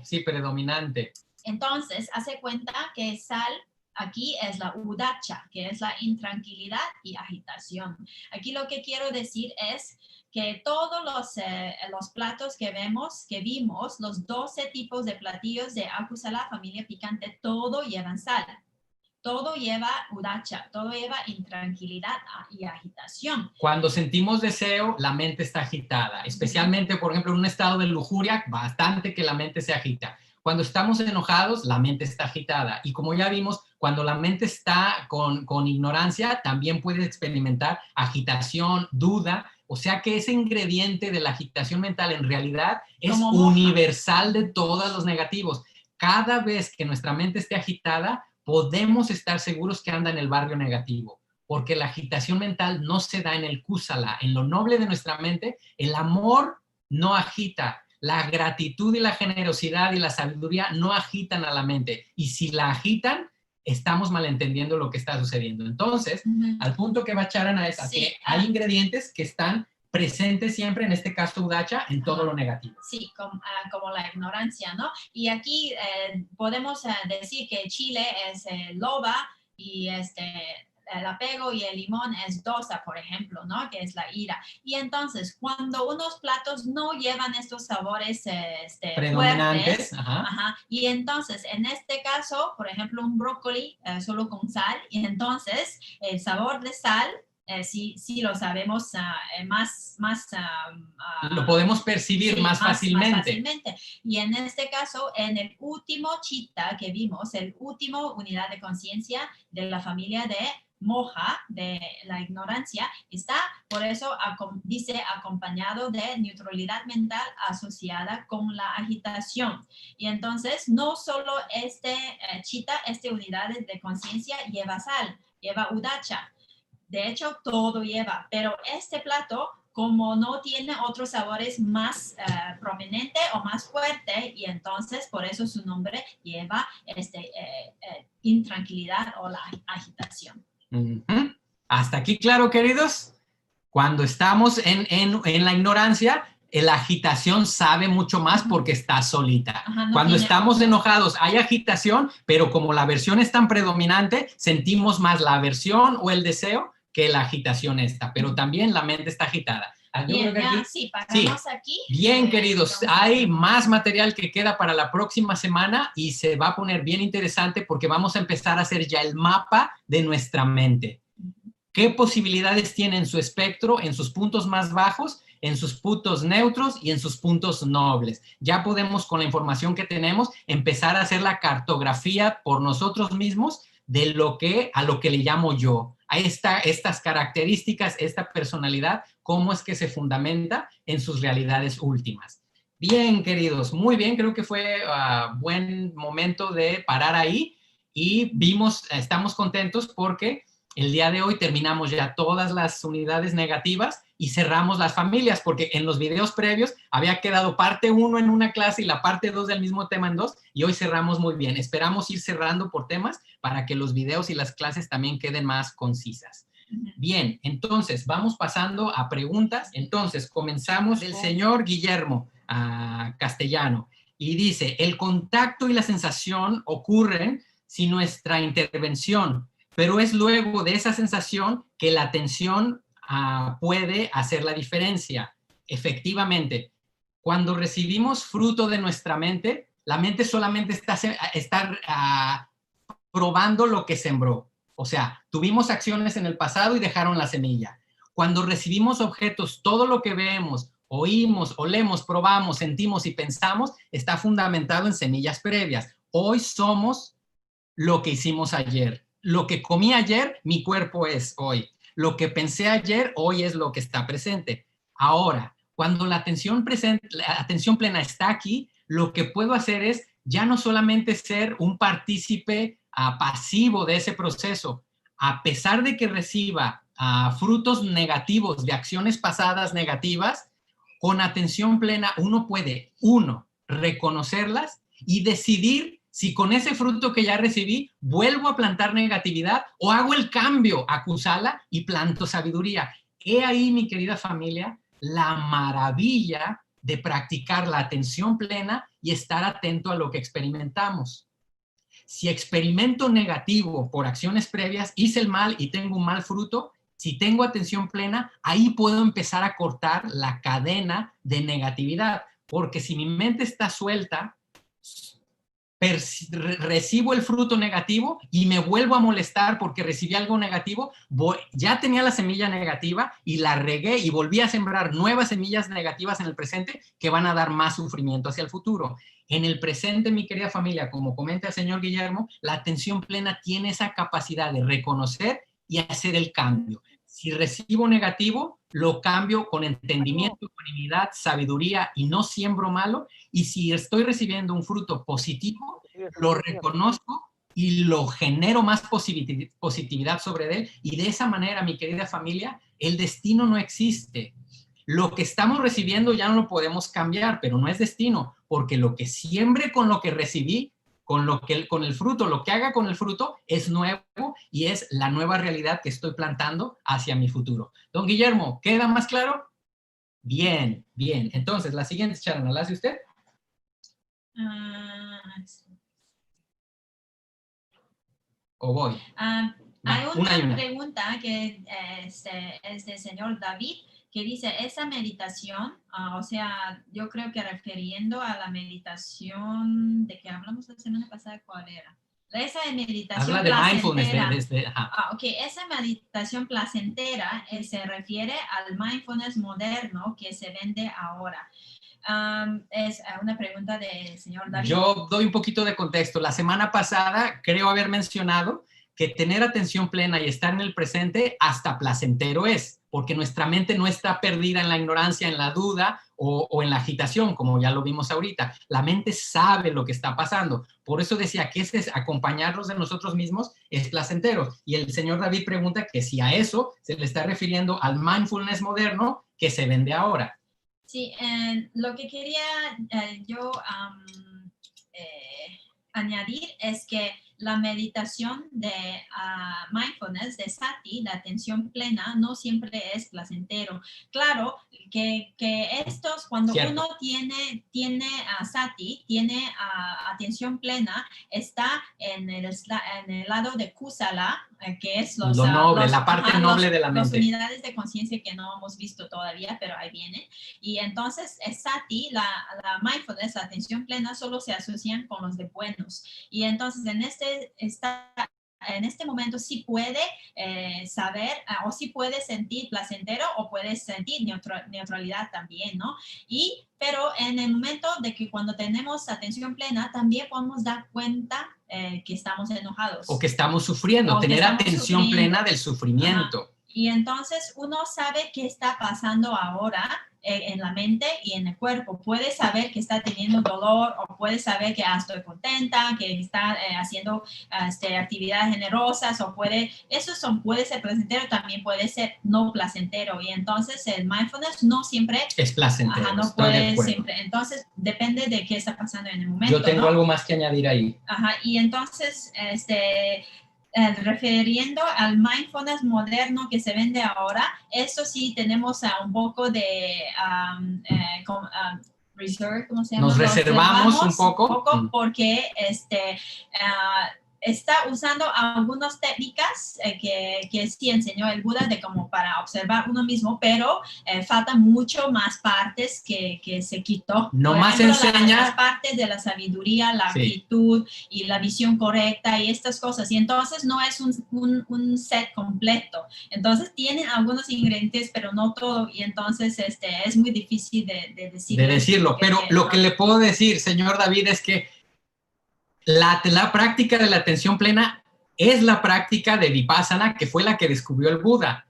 sí, predominante.
Entonces, hace cuenta que sal aquí es la udacha, que es la intranquilidad y agitación. Aquí lo que quiero decir es que todos los platos que vimos, los 12 tipos de platillos de Akusala, familia picante, todo llevan sal. Todo lleva udacha, todo lleva intranquilidad y agitación.
Cuando sentimos deseo, la mente está agitada, especialmente, por ejemplo, en un estado de lujuria, bastante que la mente se agita. Cuando estamos enojados, la mente está agitada. Y como ya vimos, cuando la mente está con ignorancia, también puede experimentar agitación, duda. O sea que ese ingrediente de la agitación mental en realidad es universal de todos los negativos. Cada vez que nuestra mente esté agitada, podemos estar seguros que anda en el barrio negativo, porque la agitación mental no se da en el kusala, en lo noble de nuestra mente. El amor no agita, la gratitud y la generosidad y la sabiduría no agitan a la mente, y si la agitan, estamos malentendiendo lo que está sucediendo. Entonces, al punto que va Charana es que hay ingredientes que están presentes siempre, en este caso udacha, en todo lo negativo.
Sí, como la ignorancia, ¿no? Y aquí podemos decir que chile es loba y el apego, y el limón es dosa, por ejemplo, ¿no? Que es la ira. Y entonces, cuando unos platos no llevan estos sabores
predominantes,
fuertes, y entonces, en este caso, por ejemplo, un brócoli solo con sal, y entonces el sabor de sal, sí lo sabemos
lo podemos percibir más fácilmente.
Y en este caso, en el último chita que vimos, el último unidad de conciencia de la familia de moja, de la ignorancia, está Por eso dice acompañado de neutralidad mental asociada con la agitación. Y entonces no solo chitta, unidades de conciencia lleva sal, lleva udacha. De hecho, todo lleva, pero este plato, como no tiene otros sabores más prominente o más fuerte, y entonces por eso su nombre lleva intranquilidad o la agitación.
Uh-huh. ¿Hasta aquí claro, queridos? Cuando estamos en la ignorancia, la agitación sabe mucho más porque está solita.
Ajá,
Cuando estamos enojados hay agitación, pero como la aversión es tan predominante, sentimos más la aversión o el deseo que la agitación esta, pero también la mente está agitada.
Bien, aquí, sí, paramos aquí.
Bien, queridos, hay más material que queda para la próxima semana y se va a poner bien interesante porque vamos a empezar a hacer ya el mapa de nuestra mente. ¿Qué posibilidades tiene en su espectro, en sus puntos más bajos, en sus puntos neutros y en sus puntos nobles? Ya podemos, con la información que tenemos, empezar a hacer la cartografía por nosotros mismos de a lo que le llamo yo. Ahí está estas características, esta personalidad, cómo es que se fundamenta en sus realidades últimas. Bien, queridos, muy bien, creo que fue buen momento de parar ahí y estamos contentos porque el día de hoy terminamos ya todas las unidades negativas y cerramos las familias, porque en los videos previos había quedado parte 1 en una clase y la parte 2 del mismo tema en 2, y hoy cerramos muy bien. Esperamos ir cerrando por temas para que los videos y las clases también queden más concisas. Bien, entonces vamos pasando a preguntas. Entonces comenzamos del señor Guillermo Castellano y dice, el contacto y la sensación ocurren sin nuestra intervención, pero es luego de esa sensación que la atención puede hacer la diferencia. Efectivamente, cuando recibimos fruto de nuestra mente, la mente solamente está probando lo que sembró. O sea, tuvimos acciones en el pasado y dejaron la semilla. Cuando recibimos objetos, todo lo que vemos, oímos, olemos, probamos, sentimos y pensamos, está fundamentado en semillas previas. Hoy somos lo que hicimos ayer. Lo que comí ayer, mi cuerpo es hoy. Lo que pensé ayer, hoy es lo que está presente. Ahora, cuando la atención plena está aquí, lo que puedo hacer es ya no solamente ser un partícipe pasivo de ese proceso. A pesar de que reciba frutos negativos de acciones pasadas negativas, con atención plena uno puede, reconocerlas y decidir si con ese fruto que ya recibí vuelvo a plantar negatividad o hago el cambio a kusala y planto sabiduría. He ahí, mi querida familia, la maravilla de practicar la atención plena y estar atento a lo que experimentamos. Si experimento negativo por acciones previas, hice el mal y tengo un mal fruto, si tengo atención plena, ahí puedo empezar a cortar la cadena de negatividad, porque si mi mente está suelta, recibo el fruto negativo y me vuelvo a molestar porque recibí algo negativo, ya tenía la semilla negativa y la regué y volví a sembrar nuevas semillas negativas en el presente que van a dar más sufrimiento hacia el futuro. En el presente, mi querida familia, como comenta el señor Guillermo, la atención plena tiene esa capacidad de reconocer y hacer el cambio. Si recibo negativo, lo cambio con entendimiento, ecuanimidad, sabiduría y no siembro malo. Y si estoy recibiendo un fruto positivo, lo reconozco y lo genero más positividad sobre él. Y de esa manera, mi querida familia, el destino no existe. Lo que estamos recibiendo ya no lo podemos cambiar, pero no es destino, porque lo que siembre con lo que recibí, con el fruto, lo que haga con el fruto es nuevo y es la nueva realidad que estoy plantando hacia mi futuro. Don Guillermo, ¿queda más claro? Bien, bien. Entonces, la siguiente, Sharon, ¿la hace usted? ¿O voy?
Hay una pregunta que es del señor David, que dice, esa meditación, o sea, yo creo que refiriendo a la meditación de que hablamos la semana pasada, ¿cuál era? Esa meditación
habla de
placentera.
Mindfulness.
Ok, esa meditación placentera se refiere al mindfulness moderno que se vende ahora. Es una pregunta del señor David.
Yo doy un poquito de contexto. La semana pasada creo haber mencionado que tener atención plena y estar en el presente hasta placentero es. porque nuestra mente no está perdida en la ignorancia, en la duda o en la agitación, como ya lo vimos ahorita. La mente sabe lo que está pasando. Por eso decía que ese es acompañarnos de nosotros mismos es placentero. Y el señor David pregunta que si a eso se le está refiriendo al mindfulness moderno que se vende ahora.
Sí, lo que quería yo añadir es que la meditación de mindfulness, de sati, la atención plena, no siempre es placentero. Claro que estos, cuando
Cierto.
uno tiene sati, tiene atención plena, está en el lado de kusala, que es
lo noble, la parte noble de la mente.
Las unidades de conciencia que no hemos visto todavía, pero ahí vienen. Y entonces, sati, la mindfulness, la atención plena, solo se asocian con los de buenos. Y entonces, en este momento sí puede saber o sí puede sentir placentero o puede sentir neutralidad también, ¿no? Pero en el momento de que cuando tenemos atención plena, también podemos dar cuenta que estamos enojados.
O que estamos sufriendo, tener atención plena del sufrimiento.
Ajá. Y entonces uno sabe qué está pasando ahora en la mente y en el cuerpo. Puede saber que está teniendo dolor o puede saber que estoy contenta, que está haciendo actividades generosas o puede ser placentero, también puede ser no placentero. Y entonces el mindfulness no siempre
es placentero.
No puede siempre. Entonces depende de qué está pasando en el momento.
Yo tengo algo más que añadir ahí.
Ajá. Y entonces refiriendo al mindfulness moderno que se vende ahora, eso sí tenemos un poco de reserve, ¿cómo se llama?
Nos reservamos un poco
porque está usando algunas técnicas que sí enseñó el Buda de como para observar uno mismo, pero faltan mucho más partes que se quitó.
No más enseña
las partes de la sabiduría, la actitud y la visión correcta y estas cosas. Y entonces no es un set completo. Entonces tienen algunos ingredientes, pero no todo. Y entonces es muy difícil de
decirlo. Pero lo que le puedo decir, señor David, es que la práctica de la atención plena es la práctica de Vipassana, que fue la que descubrió el Buda.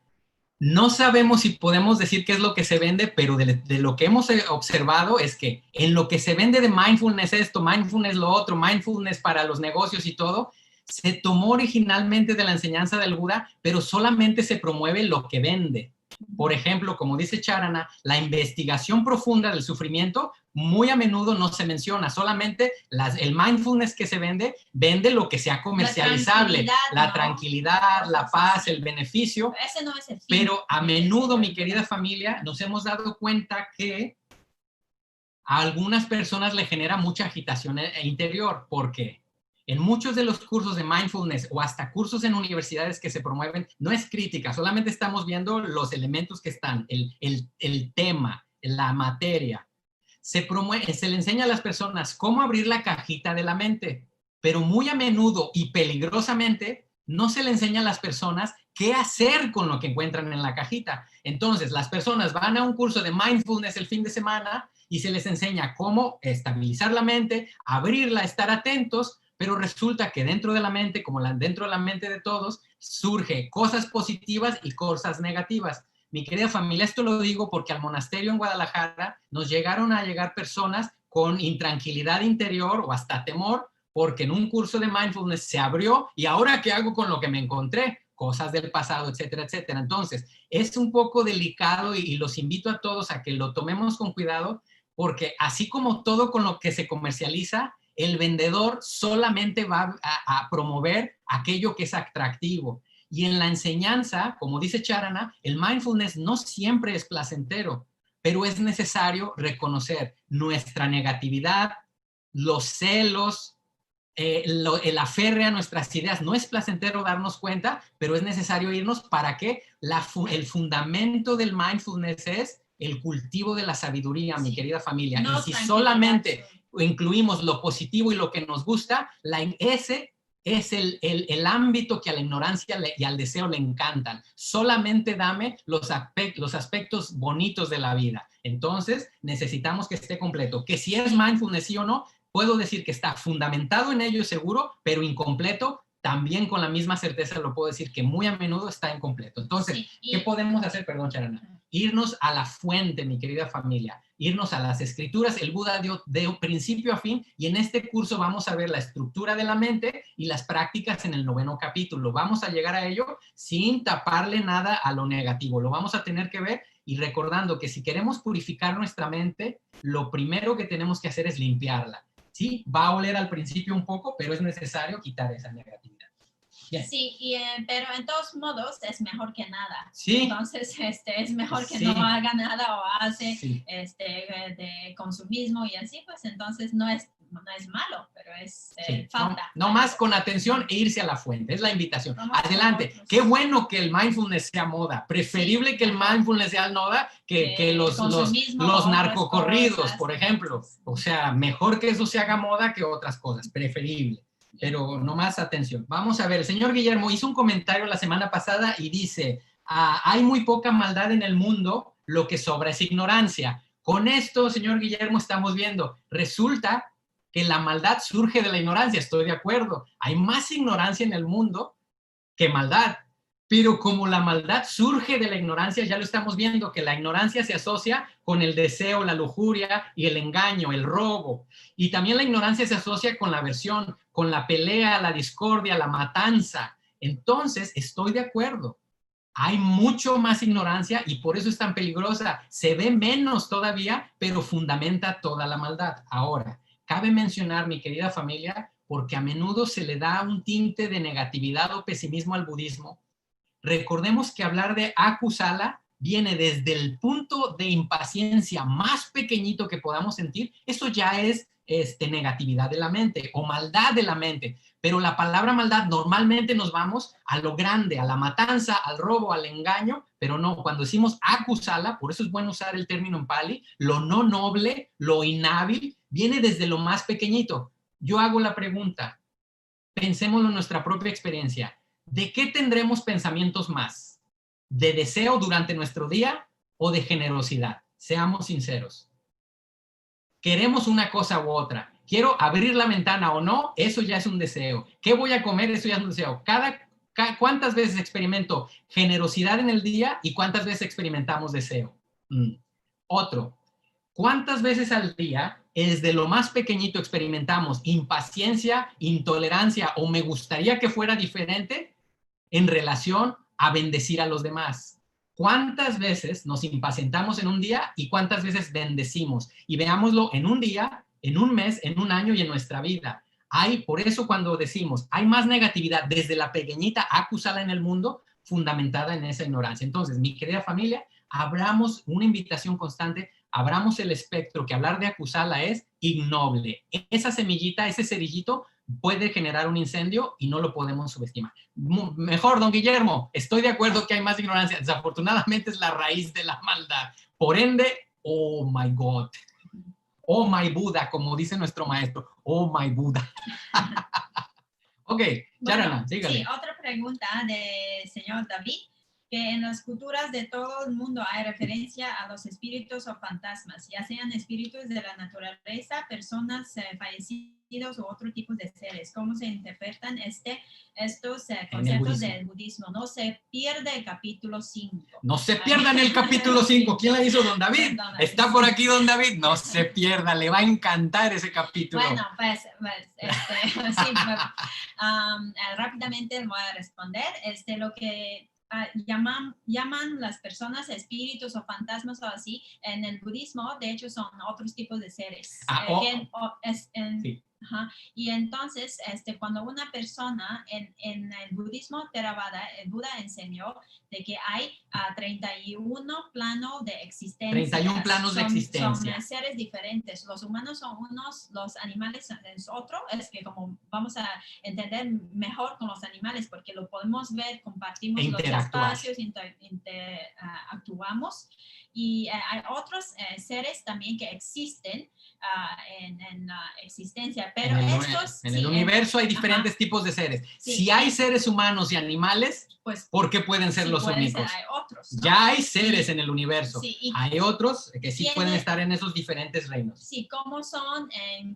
No sabemos si podemos decir qué es lo que se vende, pero de lo que hemos observado es que en lo que se vende de mindfulness esto, mindfulness lo otro, mindfulness para los negocios y todo, se tomó originalmente de la enseñanza del Buda, pero solamente se promueve lo que vende. Por ejemplo, como dice Charana, la investigación profunda del sufrimiento muy a menudo no se menciona, solamente el mindfulness que se vende lo que sea comercializable, la tranquilidad, la paz, el beneficio.
Ese no es el fin.
Pero a menudo, mi querida familia, nos hemos dado cuenta que a algunas personas le genera mucha agitación interior. ¿Por qué? En muchos de los cursos de mindfulness o hasta cursos en universidades que se promueven, no es crítica, solamente estamos viendo los elementos que están, el tema, la materia. Se le enseña a las personas cómo abrir la cajita de la mente, pero muy a menudo y peligrosamente no se le enseña a las personas qué hacer con lo que encuentran en la cajita. Entonces, las personas van a un curso de mindfulness el fin de semana y se les enseña cómo estabilizar la mente, abrirla, estar atentos, pero resulta que dentro de la mente, como dentro de la mente de todos, surge cosas positivas y cosas negativas. Mi querida familia, esto lo digo porque al monasterio en Guadalajara nos llegaron a llegar personas con intranquilidad interior o hasta temor, porque en un curso de mindfulness se abrió y ahora ¿qué hago con lo que me encontré? Cosas del pasado, etcétera, etcétera. Entonces, es un poco delicado y los invito a todos a que lo tomemos con cuidado, porque así como todo con lo que se comercializa, el vendedor solamente va a promover aquello que es atractivo. Y en la enseñanza, como dice Charana, el mindfulness no siempre es placentero, pero es necesario reconocer nuestra negatividad, los celos, el aferre a nuestras ideas. No es placentero darnos cuenta, pero es necesario irnos para que el fundamento del mindfulness es el cultivo de la sabiduría, mi querida familia.
No,
y si solamente incluimos lo positivo y lo que nos gusta, ese es el ámbito que a la ignorancia y al deseo le encantan. Solamente dame los aspectos bonitos de la vida. Entonces, necesitamos que esté completo. Que si es mindfulness sí o no, puedo decir que está fundamentado en ello seguro, pero incompleto también con la misma certeza lo puedo decir que muy a menudo está incompleto. Entonces,
Sí,
¿qué podemos hacer? Perdón, Charana. Irnos a la fuente, mi querida familia, irnos a las escrituras. El Buda dio de principio a fin, y en este curso vamos a ver la estructura de la mente y las prácticas en el 9º capítulo. Vamos a llegar a ello sin taparle nada a lo negativo. Lo vamos a tener que ver, y recordando que si queremos purificar nuestra mente, lo primero que tenemos que hacer es limpiarla. Sí, va a oler al principio un poco, pero es necesario quitar esa negatividad. Bien.
Sí, pero en todos modos es mejor que nada.
Sí.
Entonces, es mejor que
Sí.
no haga nada o hace
Sí.
de consumismo y así, pues entonces no es malo, pero es
Sí.
falta.
No más con atención e irse a la fuente, es la invitación.
Vamos
Adelante. Qué bueno que el mindfulness sea moda. Preferible que el mindfulness sea moda que los narcocorridos, por ejemplo. O sea, mejor que eso se haga moda que otras cosas. Preferible. Pero no más atención. Vamos a ver, el señor Guillermo hizo un comentario la semana pasada y dice, hay muy poca maldad en el mundo, lo que sobra es ignorancia. Con esto, señor Guillermo, estamos viendo, resulta que la maldad surge de la ignorancia, estoy de acuerdo. Hay más ignorancia en el mundo que maldad, pero como la maldad surge de la ignorancia, ya lo estamos viendo, que la ignorancia se asocia con el deseo, la lujuria y el engaño, el robo. Y también la ignorancia se asocia con la aversión, con la pelea, la discordia, la matanza. Entonces, estoy de acuerdo. Hay mucho más ignorancia y por eso es tan peligrosa. Se ve menos todavía, pero fundamenta toda la maldad. Ahora, cabe mencionar, mi querida familia, porque a menudo se le da un tinte de negatividad o pesimismo al budismo. Recordemos que hablar de akusala viene desde el punto de impaciencia más pequeñito que podamos sentir. Eso ya es negatividad de la mente o maldad de la mente. Pero la palabra maldad normalmente nos vamos a lo grande, a la matanza, al robo, al engaño, pero no, cuando decimos akusala, por eso es bueno usar el término en Pali, lo no noble, lo inhábil, viene desde lo más pequeñito. Yo hago la pregunta, pensémoslo en nuestra propia experiencia. ¿De qué tendremos pensamientos más? ¿De deseo durante nuestro día o de generosidad? Seamos sinceros. Queremos una cosa u otra. Quiero abrir la ventana o no, eso ya es un deseo. ¿Qué voy a comer? Eso ya es un deseo. ¿Cuántas veces experimento generosidad en el día y cuántas veces experimentamos deseo? Otro. ¿Cuántas veces al día, desde lo más pequeñito, experimentamos impaciencia, intolerancia o me gustaría que fuera diferente en relación a bendecir a los demás? ¿Cuántas veces nos impacientamos en un día y cuántas veces bendecimos? Y veámoslo en un día, en un mes, en un año y en nuestra vida. Por eso cuando decimos, hay más negatividad desde la pequeñita acusada en el mundo, fundamentada en esa ignorancia. Entonces, mi querida familia, abramos una invitación constante, abramos el espectro, que hablar de acusala es ignoble. Esa semillita, ese cerillito, puede generar un incendio y no lo podemos subestimar. Mejor, don Guillermo, estoy de acuerdo que hay más ignorancia. Desafortunadamente es la raíz de la maldad. Por ende, oh my God, oh my Buda, como dice nuestro maestro, oh my Buda. Ok, Charana, dígale.
Sí, otra pregunta del señor David, que en las culturas de todo el mundo hay referencia a los espíritus o fantasmas, ya sean espíritus de la naturaleza, personas fallecidos u otro tipo de seres. ¿Cómo se interpretan estos conceptos del budismo? No se pierde el capítulo 5.
No se pierdan el capítulo 5. ¿Quién la hizo, don David? Don David. Está por aquí, don David. No se pierda, le va a encantar ese capítulo.
Bueno, pues sí, rápidamente voy a responder. Lo que llaman las personas espíritus o fantasmas o así, en el budismo, de hecho, son otros tipos de seres. Sí. Y entonces, cuando una persona en el budismo Theravada, el Buda enseñó de que hay 31 planos de existencia.
31 planos de existencia.
Son seres diferentes. Los humanos son unos, los animales es otro. Es que como vamos a entender mejor con los animales, porque lo podemos ver, compartimos los espacios, actuamos. Y hay otros seres también que existen en la existencia, pero
en el universo hay diferentes tipos de seres. Sí. Si hay seres humanos y animales, pues, ¿por qué pueden ser los únicos?
Hay otros, ¿no?
Ya hay seres en el universo.
Sí, y
hay otros que sí
tiene-
pueden estar en esos diferentes reinos.
Sí, cómo son,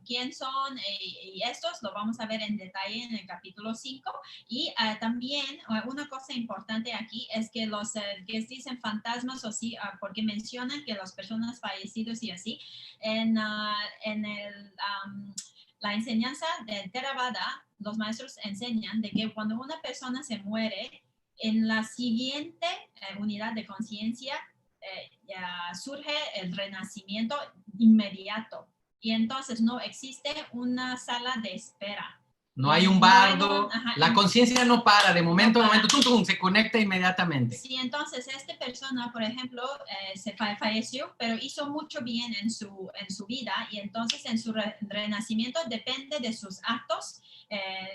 quién son, y estos lo vamos a ver en detalle en el capítulo 5. Y también una cosa importante aquí es que los que dicen fantasmas o sí, porque mencionan que las personas fallecidas y así, en la enseñanza de Theravada, los maestros enseñan de que cuando una persona se muere, en la siguiente unidad de conciencia, ya surge el renacimiento inmediato. Y entonces no existe una sala de espera.
No hay un bardo,
ajá,
la conciencia no para, de momento
no
a momento, tum, tum, se conecta inmediatamente.
Sí, entonces esta persona, por ejemplo, se falleció, pero hizo mucho bien en su vida, y entonces en su renacimiento depende de sus actos,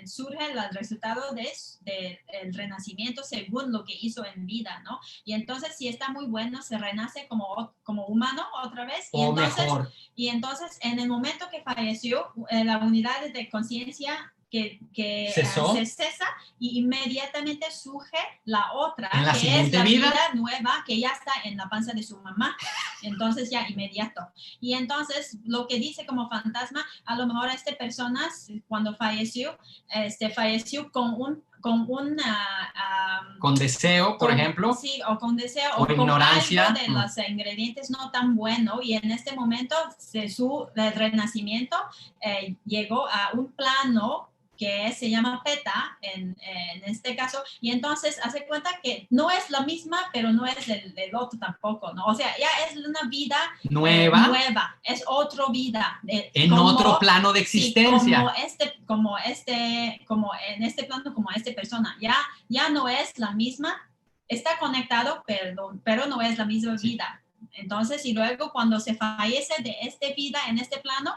surge el resultado del renacimiento según lo que hizo en vida, ¿no? Y entonces si está muy bueno, se renace como humano otra vez.
O mejor.
Y entonces en el momento que falleció, la unidad de conciencia que se cesa, y inmediatamente surge la otra,
¿En la
que
siguiente
es la
vida?
nueva, que ya está en la panza de su mamá. Entonces ya inmediato. Y entonces lo que dice como fantasma, a lo mejor esta persona cuando falleció
con deseo, por ejemplo.
Sí, o con deseo,
o ignorancia.
Algo de los ingredientes no tan bueno, y en este momento su renacimiento llegó a un plano que se llama Peta en este caso, y entonces hace cuenta que no es la misma, pero no es el otro tampoco, ¿no? O sea, ya es una vida nueva, es otra vida.
En otro plano de existencia.
Sí, como en este plano, como esta persona, ya no es la misma, está conectado, pero no es la misma vida. Entonces, y luego cuando se fallece de esta vida en este plano,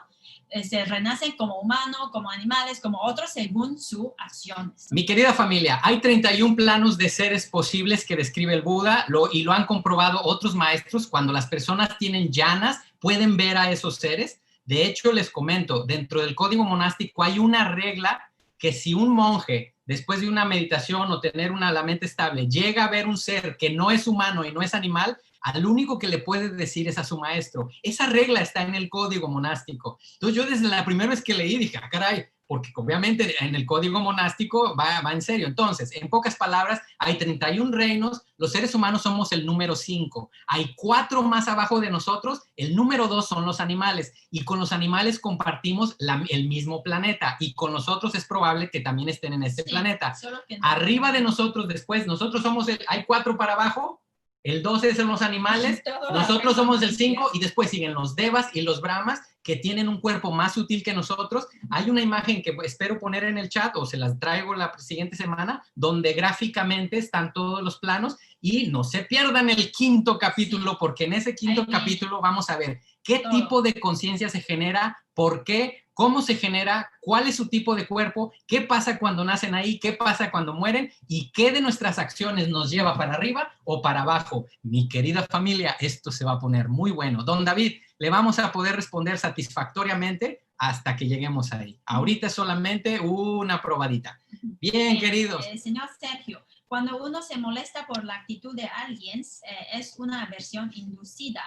se renacen como humanos, como animales, como otros, según sus acciones.
Mi querida familia, hay 31 planos de seres posibles que describe el Buda, y lo han comprobado otros maestros. Cuando las personas tienen llanas, pueden ver a esos seres. De hecho, les comento, dentro del código monástico hay una regla que si un monje, después de una meditación o tener la mente estable, llega a ver un ser que no es humano y no es animal, al único que le puede decir es a su maestro. Esa regla está en el código monástico. Entonces yo desde la primera vez que leí dije, caray, porque obviamente en el código monástico va en serio. Entonces, en pocas palabras, hay 31 reinos, los seres humanos somos el número 5. Hay 4 más abajo de nosotros, el número 2 son los animales, y con los animales compartimos el mismo planeta, y con nosotros es probable que también estén en este planeta. Arriba de nosotros, después, nosotros somos hay 4 para abajo, el 12 son los animales, nosotros somos el 5, y después siguen los devas y los brahmas, que tienen un cuerpo más sutil que nosotros. Hay una imagen que espero poner en el chat, o se las traigo la siguiente semana, donde gráficamente están todos los planos, y no se pierdan el 5º capítulo, porque en ese 5º capítulo vamos a ver qué tipo de conciencia se genera, por qué, cómo se genera, cuál es su tipo de cuerpo, qué pasa cuando nacen ahí, qué pasa cuando mueren, y qué de nuestras acciones nos lleva para arriba o para abajo. Mi querida familia, esto se va a poner muy bueno. Don David, le vamos a poder responder satisfactoriamente hasta que lleguemos ahí. Ahorita es solamente una probadita. Bien, queridos.
Señor Sergio, cuando uno se molesta por la actitud de alguien, es una aversión inducida.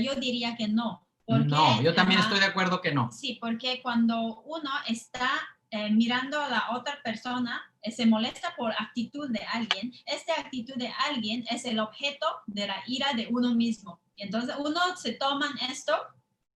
Yo diría que no.
No, yo también estoy de acuerdo que no.
Sí, porque cuando uno está mirando a la otra persona, se molesta por actitud de alguien, esta actitud de alguien es el objeto de la ira de uno mismo. Y entonces uno se toma esto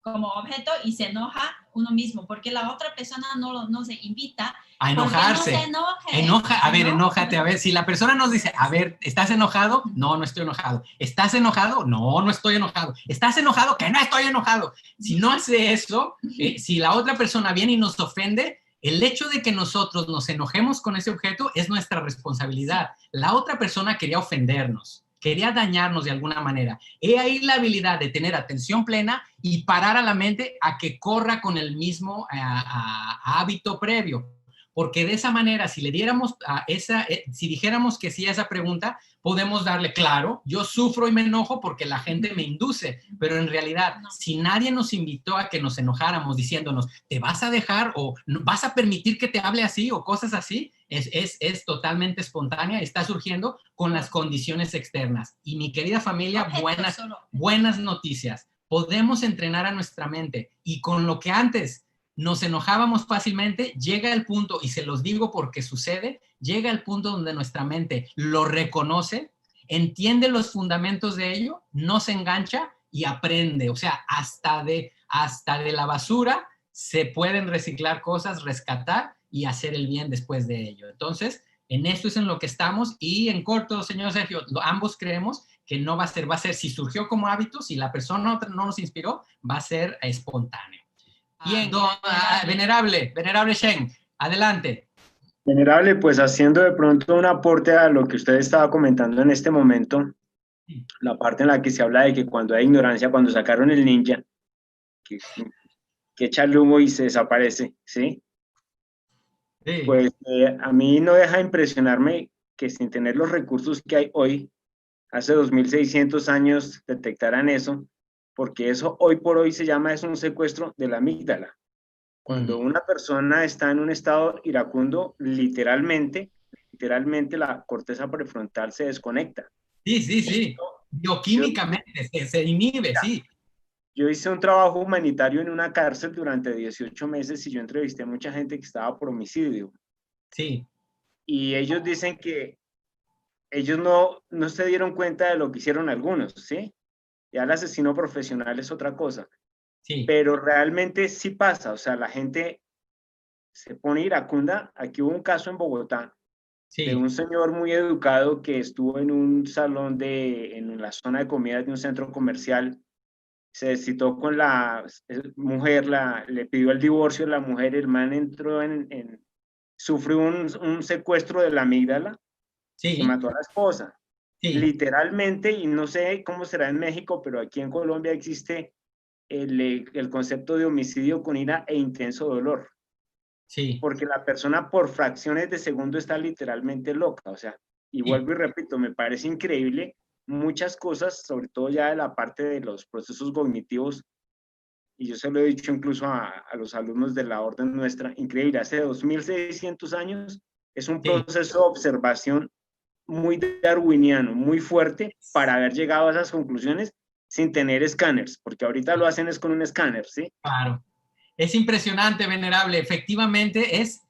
como objeto y se enoja uno mismo, porque la otra persona no se invita
a enojarse.
No se enoje.
Enójate, a ver, si la persona nos dice, a ver, ¿estás enojado? No estoy enojado. ¿Estás enojado? No estoy enojado. ¿Estás enojado? Que no estoy enojado. Si no hace eso, si la otra persona viene y nos ofende, el hecho de que nosotros nos enojemos con ese objeto es nuestra responsabilidad. La otra persona quería ofendernos, quería dañarnos de alguna manera. He ahí la habilidad de tener atención plena y parar a la mente a que corra con el mismo hábito previo. porque de esa manera, si le diéramos a si dijéramos que sí a esa pregunta, podemos darle, claro, yo sufro y me enojo porque la gente me induce, pero en realidad, si nadie nos invitó a que nos enojáramos diciéndonos, ¿te vas a dejar o vas a permitir que te hable así o cosas así? Es totalmente espontánea, está surgiendo con las condiciones externas. Y mi querida familia, buenas noticias. Podemos entrenar a nuestra mente y con lo que antes nos enojábamos fácilmente, llega el punto, y se los digo porque sucede, llega el punto donde nuestra mente lo reconoce, entiende los fundamentos de ello, no se engancha y aprende. O sea, hasta de la basura se pueden reciclar cosas, rescatar y hacer el bien después de ello. Entonces, en esto es en lo que estamos y en corto, señor Sergio, ambos creemos que no va a ser, si surgió como hábito, si la persona no nos inspiró, va a ser espontáneo. Bien, venerable Shen, adelante.
Venerable, pues haciendo de pronto un aporte a lo que usted estaba comentando en este momento, la parte en la que se habla de que cuando hay ignorancia, cuando sacaron el ninja, que echa el humo y se desaparece, ¿sí?
Sí.
Pues a mí no deja de impresionarme que sin tener los recursos que hay hoy, hace 2600 años detectaran eso, porque eso hoy por hoy se llama, es un secuestro de la amígdala. Cuando una persona está en un estado iracundo, literalmente la corteza prefrontal se desconecta.
Sí. Bioquímicamente se inhibe, sí.
Yo hice un trabajo humanitario en una cárcel durante 18 meses y yo entrevisté a mucha gente que estaba por homicidio.
Sí.
Y ellos dicen que ellos no se dieron cuenta de lo que hicieron algunos, ¿sí? Ya el asesino profesional es otra cosa.
Sí.
Pero realmente sí pasa, o sea, la gente se pone iracunda. Aquí hubo un caso en Bogotá de un señor muy educado que estuvo en un salón en la zona de comidas de un centro comercial, se citó con la mujer, le pidió el divorcio a la mujer, el man entró sufrió un secuestro de la amígdala y mató a la esposa. Literalmente, y no sé cómo será en México, pero aquí en Colombia existe el concepto de homicidio con ira e intenso dolor.
Sí.
Porque la persona por fracciones de segundo está literalmente loca, o sea, y vuelvo y repito, me parece increíble muchas cosas, sobre todo ya de la parte de los procesos cognitivos, y yo se lo he dicho incluso a los alumnos de la orden nuestra, increíble, hace 2600 años es un proceso de observación muy darwiniano, muy fuerte para haber llegado a esas conclusiones sin tener escáneres, porque ahorita lo hacen es con un escáner, ¿sí?
Claro. Es impresionante, venerable. Efectivamente, es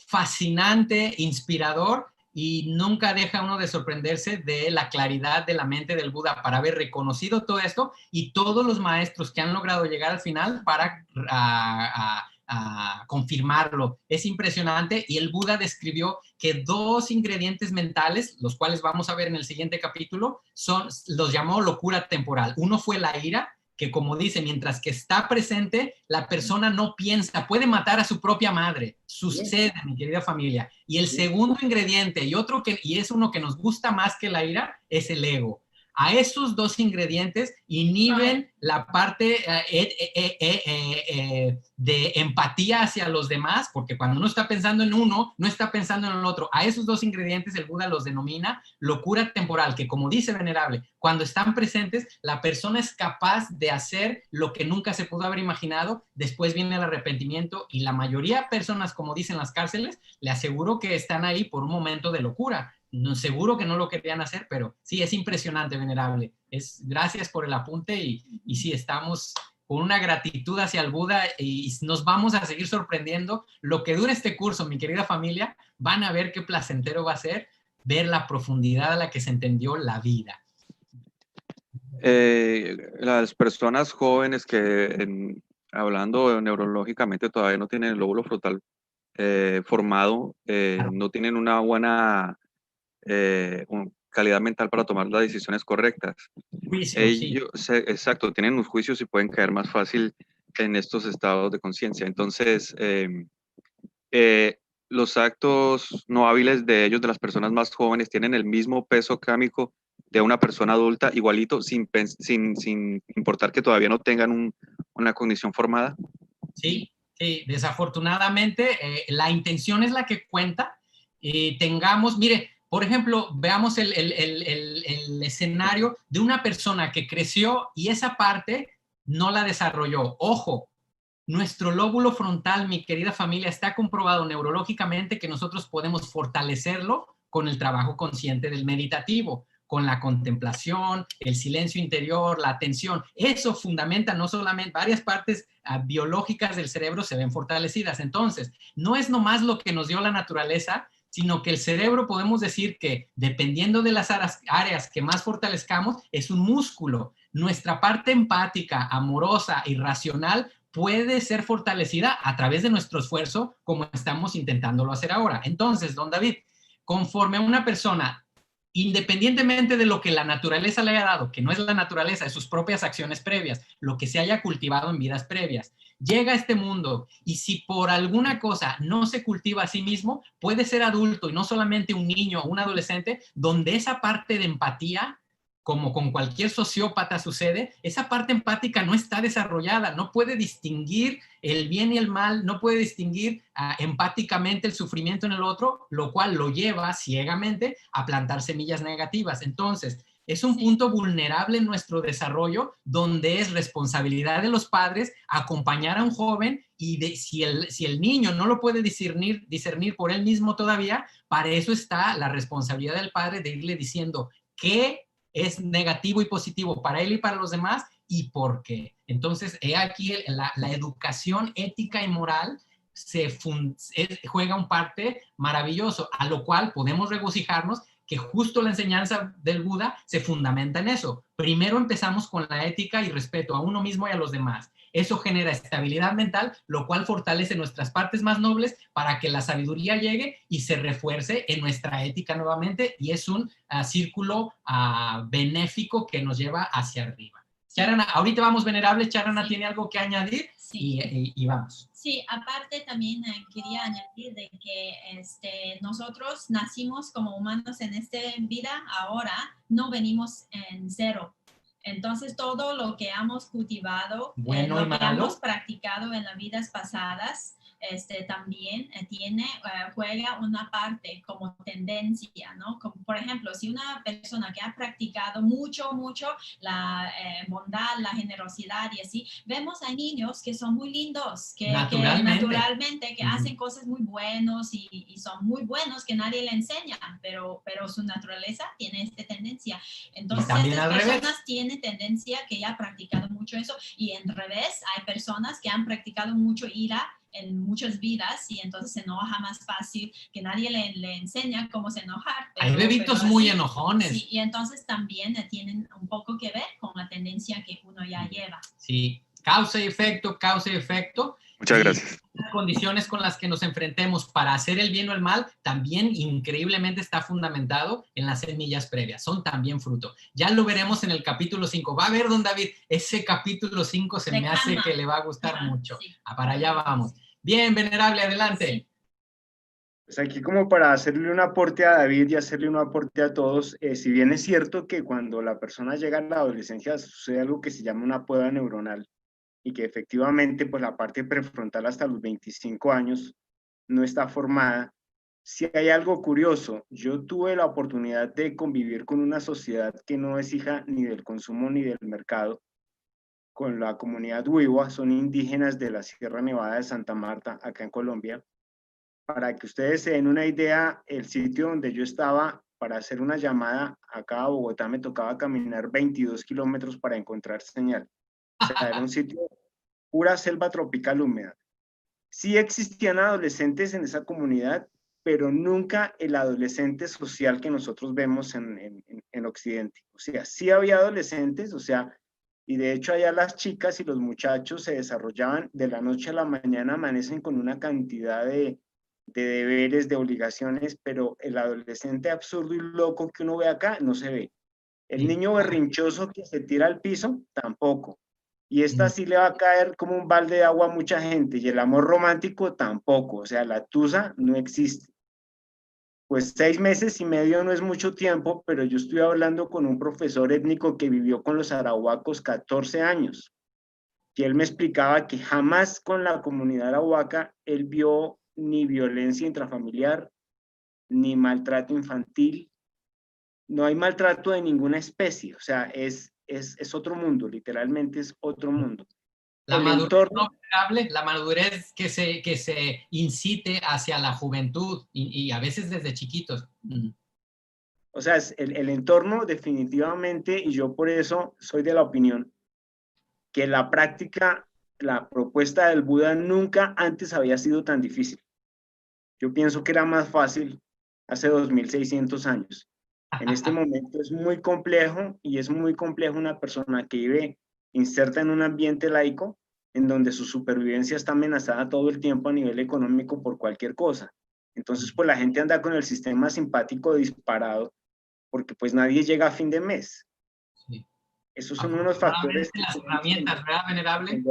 fascinante, inspirador y nunca deja uno de sorprenderse de la claridad de la mente del Buda para haber reconocido todo esto y todos los maestros que han logrado llegar al final para confirmarlo. Es impresionante y el Buda describió que dos ingredientes mentales, los cuales vamos a ver en el siguiente capítulo, los llamó locura temporal. Uno fue la ira, que como dice, mientras que está presente, la persona no piensa, puede matar a su propia madre. Sucede, mi querida familia. Y el segundo ingrediente, y es uno que nos gusta más que la ira, es el ego. A esos dos ingredientes inhiben la parte de empatía hacia los demás, porque cuando uno está pensando en uno, no está pensando en el otro. A esos dos ingredientes el Buda los denomina locura temporal, que como dice Venerable, cuando están presentes, la persona es capaz de hacer lo que nunca se pudo haber imaginado, después viene el arrepentimiento y la mayoría de personas, como dicen las cárceles, le aseguro que están ahí por un momento de locura. No, seguro que no lo querían hacer, pero sí, es impresionante, Venerable. Gracias por el apunte y sí, estamos con una gratitud hacia el Buda y nos vamos a seguir sorprendiendo. Lo que dure este curso, mi querida familia, van a ver qué placentero va a ser ver la profundidad a la que se entendió la vida.
Las personas jóvenes que, hablando neurológicamente, todavía no tienen el lóbulo frontal formado, no tienen una buena calidad mental para tomar las decisiones correctas. Ellos, sí. Exacto, tienen los juicios y pueden caer más fácil en estos estados de conciencia. Entonces, los actos no hábiles de ellos, de las personas más jóvenes, tienen el mismo peso cámico de una persona adulta, igualito, sin importar que todavía no tengan una cognición formada.
Sí, Sí, desafortunadamente la intención es la que cuenta. Tengamos, mire, por ejemplo, veamos el escenario de una persona que creció y esa parte no la desarrolló. Ojo, nuestro lóbulo frontal, mi querida familia, está comprobado neurológicamente que nosotros podemos fortalecerlo con el trabajo consciente del meditativo, con la contemplación, el silencio interior, la atención. Eso fundamenta no solamente varias partes biológicas del cerebro se ven fortalecidas. Entonces, no es nomás lo que nos dio la naturaleza, sino que el cerebro podemos decir que dependiendo de las áreas que más fortalezcamos, es un músculo. Nuestra parte empática, amorosa y racional puede ser fortalecida a través de nuestro esfuerzo, como estamos intentándolo hacer ahora. Entonces, don David, conforme a una persona, independientemente de lo que la naturaleza le haya dado, que no es la naturaleza, es sus propias acciones previas, lo que se haya cultivado en vidas previas, llega a este mundo y si por alguna cosa no se cultiva a sí mismo, puede ser adulto y no solamente un niño o un adolescente, donde esa parte de empatía, como con cualquier sociópata sucede, esa parte empática no está desarrollada, no puede distinguir el bien y el mal, no puede distinguir empáticamente el sufrimiento en el otro, lo cual lo lleva ciegamente a plantar semillas negativas. Entonces, es un punto vulnerable en nuestro desarrollo donde es responsabilidad de los padres acompañar a un joven y si el niño no lo puede discernir por él mismo todavía, para eso está la responsabilidad del padre de irle diciendo qué es negativo y positivo para él y para los demás y por qué. Entonces, he aquí la educación ética y moral juega un parte maravilloso, a lo cual podemos regocijarnos que justo la enseñanza del Buda se fundamenta en eso. Primero empezamos con la ética y respeto a uno mismo y a los demás. Eso genera estabilidad mental, lo cual fortalece nuestras partes más nobles para que la sabiduría llegue y se refuerce en nuestra ética nuevamente y es un círculo benéfico que nos lleva hacia arriba. Charana, ahorita vamos, venerable. Charana, ¿tiene algo que añadir? Sí. Y vamos.
Sí, aparte también quería añadir de que nosotros nacimos como humanos en esta vida, ahora no venimos en cero. Entonces, todo lo que hemos cultivado,
bueno
lo que hemos practicado en las vidas pasadas, también juega una parte como tendencia, ¿no? Como, por ejemplo, si una persona que ha practicado mucho la bondad, la generosidad y así, vemos a niños que son muy lindos, que naturalmente hacen cosas muy buenos y son muy buenos, que nadie le enseña, pero su naturaleza tiene esta tendencia. Entonces, estas personas tienen tendencia que ya han practicado mucho eso y en revés, hay personas que han practicado mucho ira en muchas vidas y entonces se enoja más fácil, que nadie le enseña cómo se enojar.
Hay bebitos muy enojones.
Sí, y entonces también tienen un poco que ver con la tendencia que uno ya lleva.
Sí, causa y efecto, causa y efecto.
Muchas gracias.
Las condiciones con las que nos enfrentemos para hacer el bien o el mal también increíblemente está fundamentado en las semillas previas, son también fruto. Ya lo veremos en el capítulo 5. Va a ver, don David, ese capítulo 5 se me hace que le va a gustar mucho. Sí. Para allá vamos. Bien, venerable, adelante. Sí.
Pues aquí como para hacerle un aporte a David y hacerle un aporte a todos, si bien es cierto que cuando la persona llega a la adolescencia sucede algo que se llama una poda neuronal y que efectivamente pues la parte prefrontal hasta los 25 años no está formada. Si hay algo curioso, yo tuve la oportunidad de convivir con una sociedad que no es hija ni del consumo ni del mercado, con la comunidad Wiwa, son indígenas de la Sierra Nevada de Santa Marta, acá en Colombia. Para que ustedes se den una idea, el sitio donde yo estaba, para hacer una llamada acá a Bogotá, me tocaba caminar 22 kilómetros para encontrar señal. O sea, era un sitio pura selva tropical húmeda. Sí existían adolescentes en esa comunidad, pero nunca el adolescente social que nosotros vemos en Occidente. O sea, sí había adolescentes, o sea, y de hecho allá las chicas y los muchachos se desarrollaban de la noche a la mañana, amanecen con una cantidad de deberes, de obligaciones, pero el adolescente absurdo y loco que uno ve acá no se ve. El niño berrinchoso que se tira al piso, tampoco. Y esta sí le va a caer como un balde de agua a mucha gente. Y el amor romántico tampoco. O sea, la tusa no existe. Pues 6 meses y medio no es mucho tiempo, pero yo estoy hablando con un profesor étnico que vivió con los arahuacos 14 años. que él me explicaba que jamás con la comunidad arahuaca él vio ni violencia intrafamiliar, ni maltrato infantil. No hay maltrato de ninguna especie, o sea, es otro mundo, literalmente es otro mundo.
La madurez no vulnerable, la madurez que se incite hacia la juventud y a veces desde chiquitos.
O sea, es el entorno definitivamente, y yo por eso soy de la opinión que la práctica, la propuesta del Buda nunca antes había sido tan difícil. Yo pienso que era más fácil hace 2600 años. En este momento es muy complejo, y es muy complejo una persona que vive inserta en un ambiente laico en donde su supervivencia está amenazada todo el tiempo a nivel económico por cualquier cosa. Entonces, pues la gente anda con el sistema simpático disparado porque pues nadie llega a fin de mes. Sí. Esos son unos factores.
Las herramientas, ¿verdad, Venerable?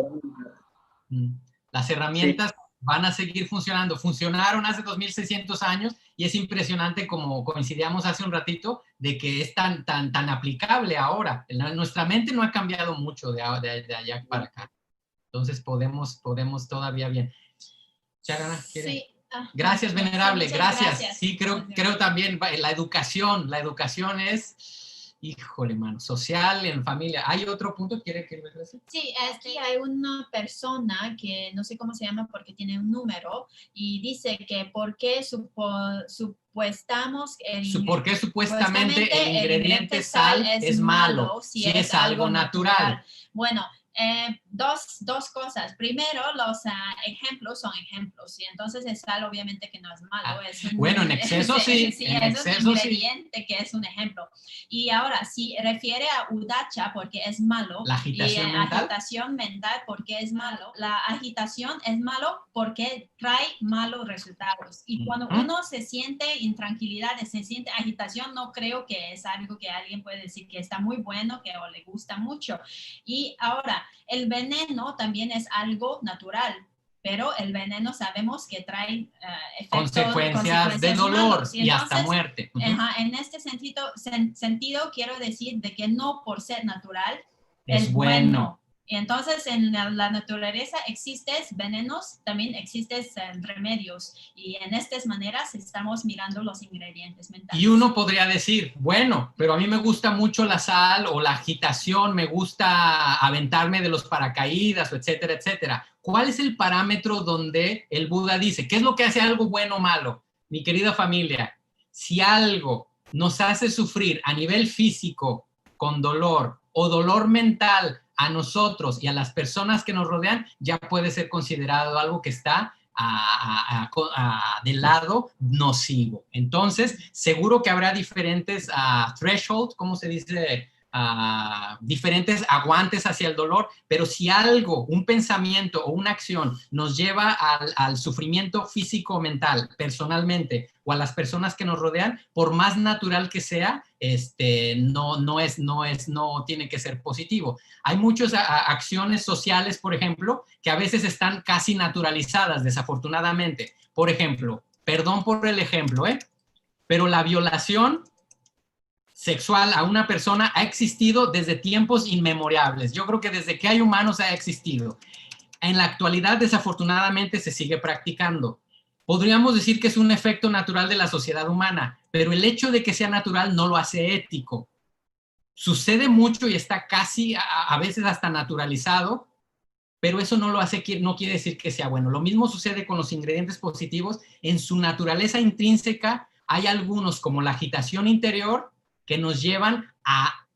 Las herramientas sí. Van a seguir funcionando. Funcionaron hace 2600 años y es impresionante, como coincidíamos hace un ratito, de que es tan aplicable ahora. Nuestra mente no ha cambiado mucho de allá para acá. Entonces podemos todavía bien. Charana, ¿quiere? Sí. Gracias, Venerable, sí, gracias. Sí, creo también la educación es, híjole, mano, social, en familia. ¿Hay otro punto que quiere decir?
Sí, hay una persona que no sé cómo se llama porque tiene un número y dice que ¿por qué supuestamente el ingrediente sal es malo si es algo natural? Bueno, dos cosas. Primero, los ejemplos son ejemplos, y entonces el sal obviamente que no es malo.
Bueno, en exceso sí.
Sí, es un ingrediente que es un ejemplo. Y ahora, si refiere a udacha porque es malo,
la agitación mental.
Agitación mental porque es malo, la agitación es malo porque trae malos resultados. Y cuando uno se siente intranquilidad, se siente agitación, no creo que es algo que alguien puede decir que está muy bueno, que o le gusta mucho. Y ahora, el veneno también es algo natural, pero el veneno sabemos que trae
consecuencias de dolor y hasta muerte.
En este sentido, quiero decir de que no por ser natural
es bueno.
Y entonces en la naturaleza existen venenos, también existen remedios, y en estas maneras estamos mirando los ingredientes mentales.
Y uno podría decir, bueno, pero a mí me gusta mucho la sal o la agitación, me gusta aventarme de los paracaídas, etcétera, etcétera. ¿Cuál es el parámetro donde el Buda dice, qué es lo que hace algo bueno o malo? Mi querida familia, si algo nos hace sufrir a nivel físico con dolor o dolor mental a nosotros y a las personas que nos rodean, ya puede ser considerado algo que está del lado nocivo. Entonces, seguro que habrá diferentes thresholds, ¿cómo se dice? Diferentes aguantes hacia el dolor, pero si algo, un pensamiento o una acción nos lleva al sufrimiento físico o mental, personalmente, o a las personas que nos rodean, por más natural que sea, no tiene que ser positivo. Hay muchas acciones sociales, por ejemplo, que a veces están casi naturalizadas, desafortunadamente. Por ejemplo, perdón por el ejemplo, pero la violación sexual a una persona ha existido desde tiempos inmemorables. Yo creo que desde que hay humanos ha existido. En la actualidad, desafortunadamente, se sigue practicando. Podríamos decir que es un efecto natural de la sociedad humana, pero el hecho de que sea natural no lo hace ético. Sucede mucho y está casi a veces hasta naturalizado, pero eso no lo hace, no quiere decir que sea bueno. Lo mismo sucede con los ingredientes positivos. En su naturaleza intrínseca hay algunos, como la agitación interior, que nos llevan a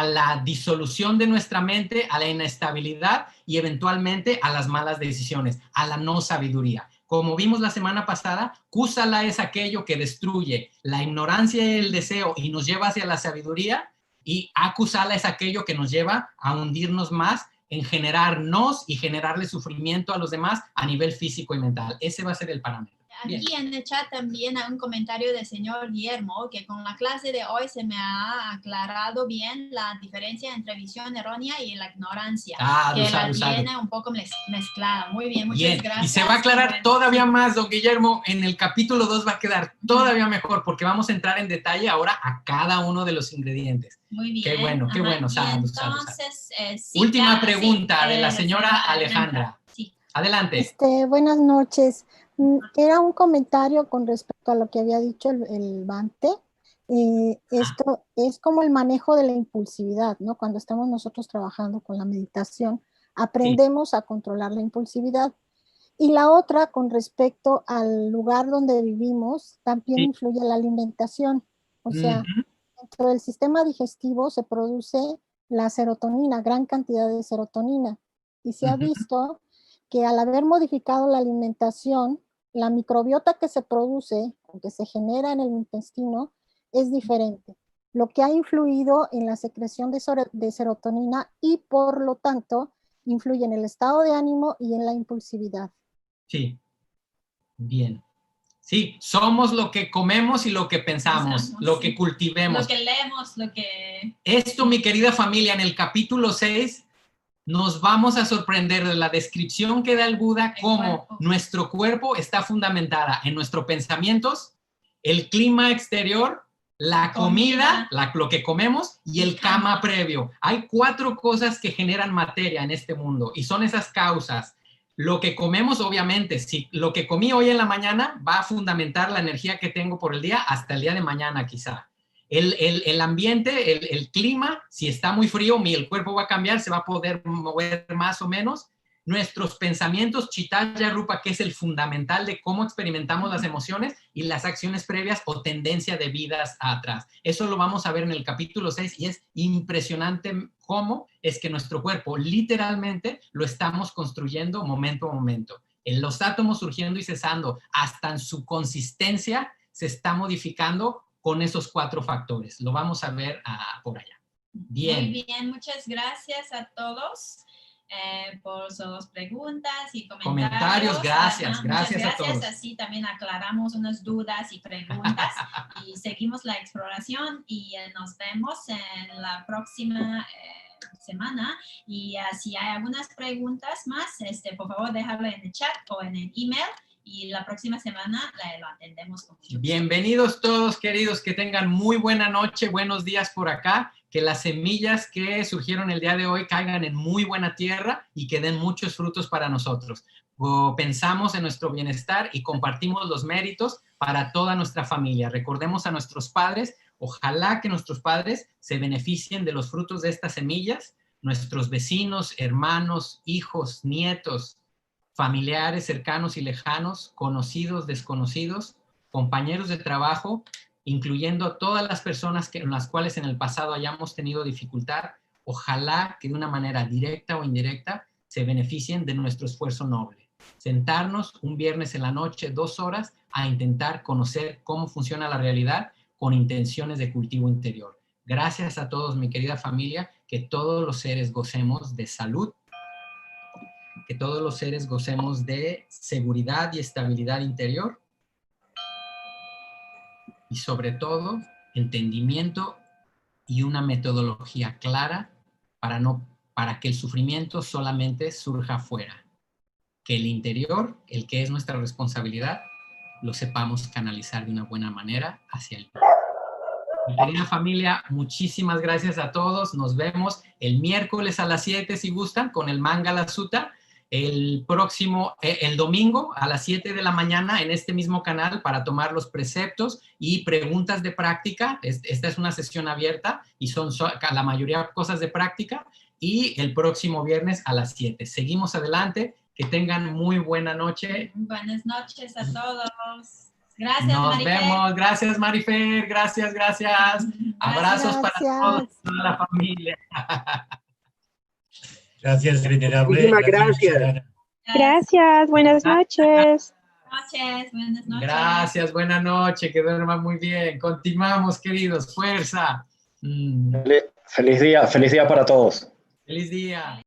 la disolución de nuestra mente, a la inestabilidad y eventualmente a las malas decisiones, a la no sabiduría. Como vimos la semana pasada, Kusala es aquello que destruye la ignorancia y el deseo y nos lleva hacia la sabiduría, y Akusala es aquello que nos lleva a hundirnos más en generarnos y generarle sufrimiento a los demás a nivel físico y mental. Ese va a ser el parámetro.
Aquí en el chat también hay un comentario del señor Guillermo, que con la clase de hoy se me ha aclarado bien la diferencia entre visión errónea y la ignorancia, que la tiene un poco mezclada. Muy bien, muchas gracias.
Y se va a aclarar todavía más, don Guillermo, en el capítulo 2 va a quedar todavía mejor, porque vamos a entrar en detalle ahora a cada uno de los ingredientes.
Muy bien.
Qué bueno, qué bueno.
Entonces, sí,
última pregunta de la señora Alejandra.
Sí.
Adelante.
Buenas noches. Era un comentario con respecto a lo que había dicho el Bante. Esto es como el manejo de la impulsividad, ¿no? Cuando estamos nosotros trabajando con la meditación, aprendemos a controlar la impulsividad. Y la otra, con respecto al lugar donde vivimos, también influye la alimentación. O sea, dentro del sistema digestivo se produce la serotonina, gran cantidad de serotonina. Y se ha visto que al haber modificado la alimentación, la microbiota que se produce o que se genera en el intestino es diferente, lo que ha influido en la secreción de serotonina y por lo tanto influye en el estado de ánimo y en la impulsividad.
Sí, bien. Sí, somos lo que comemos y lo que pensamos, lo que cultivemos.
Lo que leemos, lo que...
Esto, mi querida familia, en el capítulo 6... nos vamos a sorprender de la descripción que da el Buda, cómo nuestro cuerpo está fundamentada en nuestros pensamientos, el clima exterior, la comida, lo que comemos y el karma previo. Hay 4 cosas que generan materia en este mundo y son esas causas. Lo que comemos, obviamente, si lo que comí hoy en la mañana va a fundamentar la energía que tengo por el día hasta el día de mañana quizá. El ambiente, el clima, si está muy frío, el cuerpo va a cambiar, se va a poder mover más o menos. Nuestros pensamientos, Chitaya Rupa, que es el fundamental de cómo experimentamos las emociones y las acciones previas o tendencia de vidas atrás. Eso lo vamos a ver en el capítulo 6 y es impresionante cómo es que nuestro cuerpo literalmente lo estamos construyendo momento a momento. En los átomos surgiendo y cesando, hasta en su consistencia se está modificando con esos 4 factores. Lo vamos a ver por allá. Bien.
Muy bien, muchas gracias a todos por sus preguntas y comentarios.
Gracias,
gracias
a todos.
Así también aclaramos unas dudas y preguntas y seguimos la exploración y nos vemos en la próxima semana. Y si hay algunas preguntas más, por favor déjalo en el chat o en el email. Y la próxima semana lo atendemos con mucho gusto.
Bienvenidos todos, queridos, que tengan muy buena noche, buenos días por acá, que las semillas que surgieron el día de hoy caigan en muy buena tierra y que den muchos frutos para nosotros. Pensamos en nuestro bienestar y compartimos los méritos para toda nuestra familia. Recordemos a nuestros padres, ojalá que nuestros padres se beneficien de los frutos de estas semillas, nuestros vecinos, hermanos, hijos, nietos, familiares cercanos y lejanos, conocidos, desconocidos, compañeros de trabajo, incluyendo a todas las personas con las cuales en el pasado hayamos tenido dificultad, ojalá que de una manera directa o indirecta se beneficien de nuestro esfuerzo noble. Sentarnos un viernes en la noche, 2 horas, a intentar conocer cómo funciona la realidad con intenciones de cultivo interior. Gracias a todos, mi querida familia, que todos los seres gocemos de salud, que todos los seres gocemos de seguridad y estabilidad interior y sobre todo entendimiento y una metodología clara para que el sufrimiento solamente surja afuera. Que el interior, el que es nuestra responsabilidad, lo sepamos canalizar de una buena manera hacia el mundo. Mi querida familia, muchísimas gracias a todos. Nos vemos el miércoles a las 7 si gustan con el Mangala Sutta. El domingo a las 7 de la mañana en este mismo canal para tomar los preceptos y preguntas de práctica. Esta es una sesión abierta y son la mayoría cosas de práctica. Y el próximo viernes a las 7. Seguimos adelante. Que tengan muy buena noche.
Buenas noches a todos. Gracias,
Nos
Marifer.
vemos. Gracias, Marifer. Gracias. Abrazos para toda la familia.
Gracias, venerable.
Muchísimas gracias.
Gracias, buenas noches.
Buenas noches.
Gracias, buena noche, que duerman muy bien. Continuamos, queridos, fuerza.
Feliz día para todos.
Feliz día.